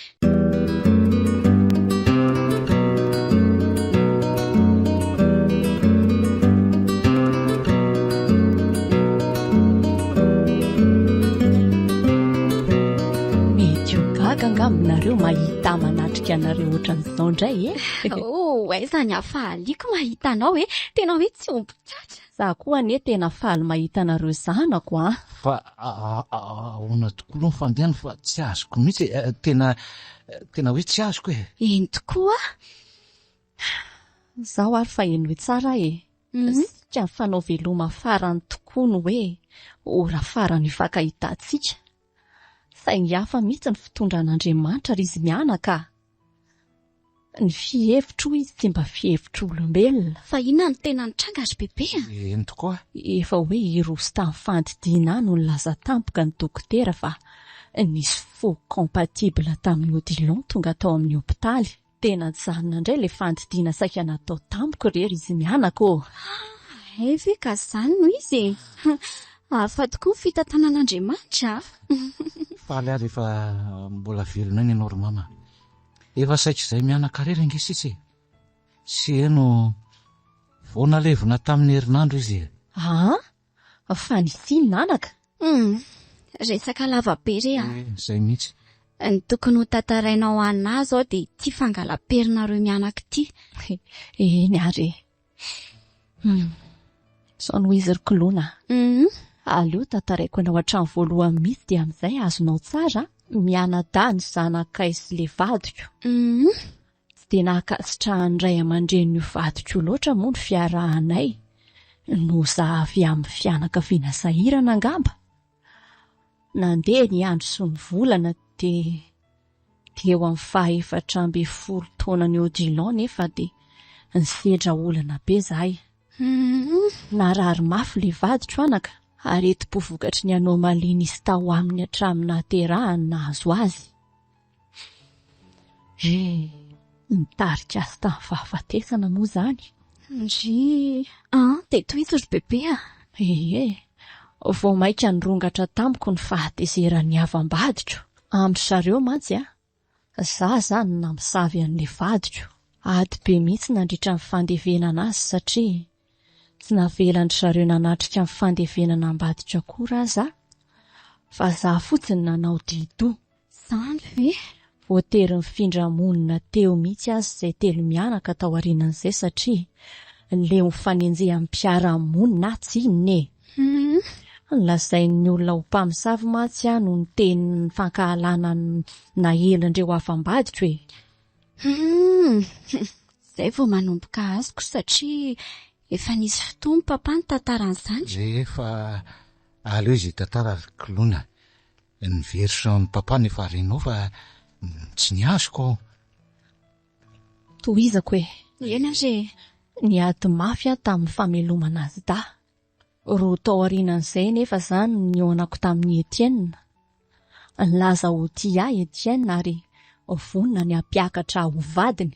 Angaminareo mahita manatrika anareo ohatran'izao indray e. Aiza ny hafahaliko mahita anao e. Tena hoe tsy ompitratra. Za koa anie tena faly mahita anareo zanako Fa ahoana tokoa ny fandehany fa tsy azoko mihitsy tena hoe tsy azoko e. Eny tokoa. Zaho ary fa eny hoe tsara e. Sika fanao veloma farany tokoa no hoe ora farany hifankahitantsika. Saingy hafa mihitsy ny fitondran'Andriamanitra ry izy mianaka. Ny fihevitro izy tsy mba fihevitro olombelona. Fa inona ny tena nitranga ry bebe? Eny tokoa. Efa hoe irosy tamin'ny fandidiana no nilaza tampoka ny dokotera fa nisy faux compatible tamin'ny Odilon tonga tao amin'ny hopitaly. Tena janona indray ilay fandidiana saika natao tampoka rery izy mianaka. Ve ka izany no izy? Hafa tokoa ny fitantanan'Andriamanitra. Faly ary efa mbola velona ny ianao ry mama. Efa saika izay mianakarera ingesitsy. Sy eno vao nalevina tamin'ny herinandro izy. Fa nisy nanaka. Resaka lavabe re Izay mihitsy. ny tokony ho tantarainao anazy zao dia ity fangala-perinareo mianaka ity. Eny ary. Sao no izy ry kilona. Aleo tantaraiko ianao hatramin'ny voalohany mihitsy dia amin'izay azonao tsara mianadahy ny zanakay sy le vadiko. Tsy dia nahakasitra andray aman-dren'io vadiko loatra moa ny fiarahanay no zavy amin'ny fianakaviana sahirana angamba. Nandeha ny andro sy ny volana dia eo amin'ny 14 taona ny Odilon nefa dia nisedra olana be zahay. Narary mafy le vadiko anaka ary eti-po vokatry ny anomalia nisy tao aminy hatramin'ny nahaterahany nahazo azy. Nitarika azy tamin'ny fahafatesana moa izany. Dia tohizo ry bebe Vao maika nirongatra tamiko ny fahatezeran'ny avam-badiko. Amin'ny zareo mantsy za zany namosavy an'le vadiko. Ady be mihitsy nandritra ny fandevenana azy satria tsy navelan'ny zareo nanatrika ny fandevenana ambadika akory aza. Fa za fotsiny nanao dido. Zany ve? Voatery mifindra monina teo mihitsy azy izay telo mianaka tao aorianan'izay satria leo mifanenjeha amin'ny mpiara-monina tsy inone. Lazain'ny olona ho mpamosavy mantsy no ny tenin'ny fankahalana nahelindreo afam-badiko hoe. Izay vao manomboka azoko satria efa nisy fotoana papa ny tantaran'izany. Efa aleo izy tantara ry kilona. Ny verso ny papa nefa renao fa tsy ny azoko. Tohizako hoe. Eny ary. Ny ady mafy tamin'ny famelomana azy da. Ro tao aorianan'izay nefa zany ny onako tamin'ny Etienne. Nilaza ho tia Etienne ary vonina ny ampiakatra ho vadiny.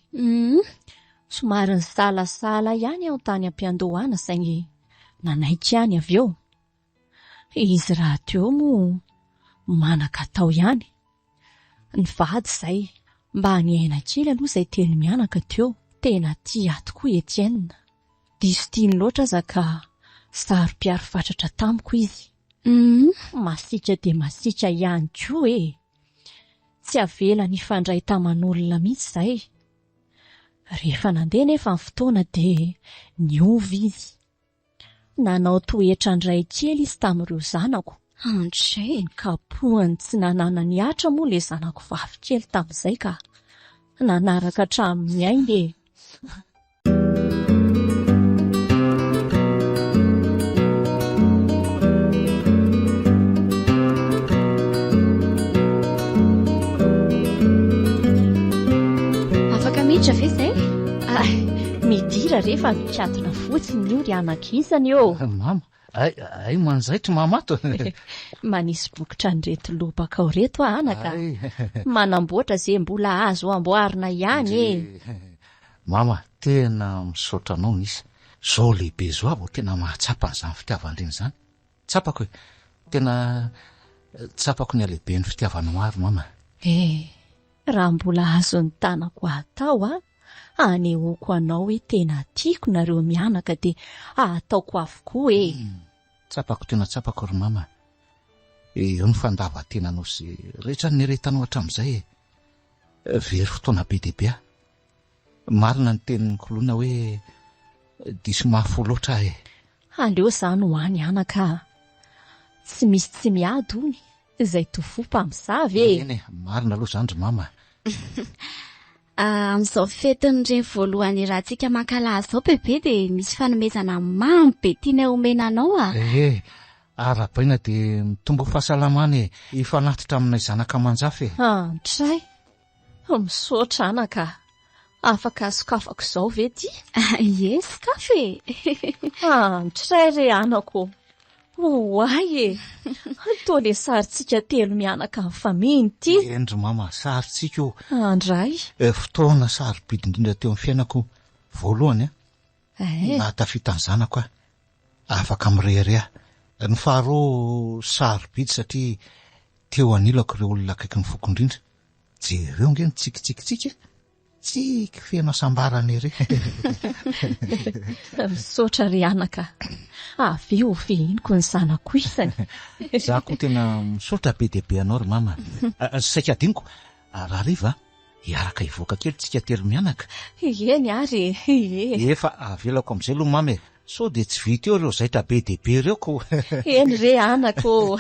Somary ny salasala ihany ao tany ampiandohana saingy nanaiky ihany avy eo. Izy raha teo moa manaka tao ihany. Ny vady izay mba niaina kely aloha izay telo mianaka teo. Tena tia tokoa Etienne. Diso tiany loatra aza ka saro-piaro fatratra tamiko izy. Masiaka dia masiaka ihany koa Tsy avela ny fandray taman'olona mihitsy izay. Rehefa nandeha nefa ny fotoana dia niovy izy. Nanao toetra ndray kely izy tamin'ireo zanako. Andray. Kapohany tsy nanana ny atra moa le zanako vavy kely tamin'izay ka nanaraka hatramin'ny ainy Miditra ve izay? Midira rehefa mikatona fotsiny io ry anak-isany eo. Mama, ay manjaitra mamato. Manisy bokotra nyreto lobaka ao reto anaka. Manamboatra izay mbola azo amboarina ihany Mama, tena misaotra anao nisy. Zao lehibe zao avo tena mahatsapa n'izany fitiavan-dreny izany. Tsapako hoe, tena tsapako ny alehibe ny fitiavanao ary mama. Raha mbola azo ny tanako atao anehoako anao hoe tena tiako nareo mianaka dia ataoko avokoa Tsapako tena tsapako ry mama. Eo ny fandava-tenanao sy rehetra ny rehetanao hatramin'izay very fotoana be dehibe marina ny tenin'ny kilona hoe diso mafy loatra Aleo zany ho any anaka. Tsy misy tsy miady hony izay tofo mpamosavy Eny marina aloha zany ry mama. Amin'izao fetin'ireny voalohany rahantsika mankalaza zao bebe dia misy fanomezana mamy be tiana omenanao Arabaina dia mitombo fahasalamana ifanatitra aminay zanaka manjafy Tray, misaotra anaka. Afaka sokafako izao ve ty? Ye, sokafy Tray re anako. Oay toa le sarintsika telo mianaka amin'ny faminy ty. Endry mama, sarintsika io. Andray. Fotoana sarobidy indrindra teo amin'ny fiainako voalohany. Nahatafita ny zanako afaka mirehere Ny faharoa sarobidy satria teo anilako ireo olona akaiky ny fokondrindra. Jereo nge ny tsikitsikitsika. Tsiky feno asambarana ery. Misaotra ry anaka. Avy io fihiniko ny zanako isany. Za koa tena misaotra be dia be anao ry mama. Saika adiniko, raha riva, hiaraka hivoaka kely tsika telo mianaka. Eny ary, Efa avelako amin'izay aloha mama. So dia tsy vita eo ireo zaitra be dia be ireo ko. eny re anako.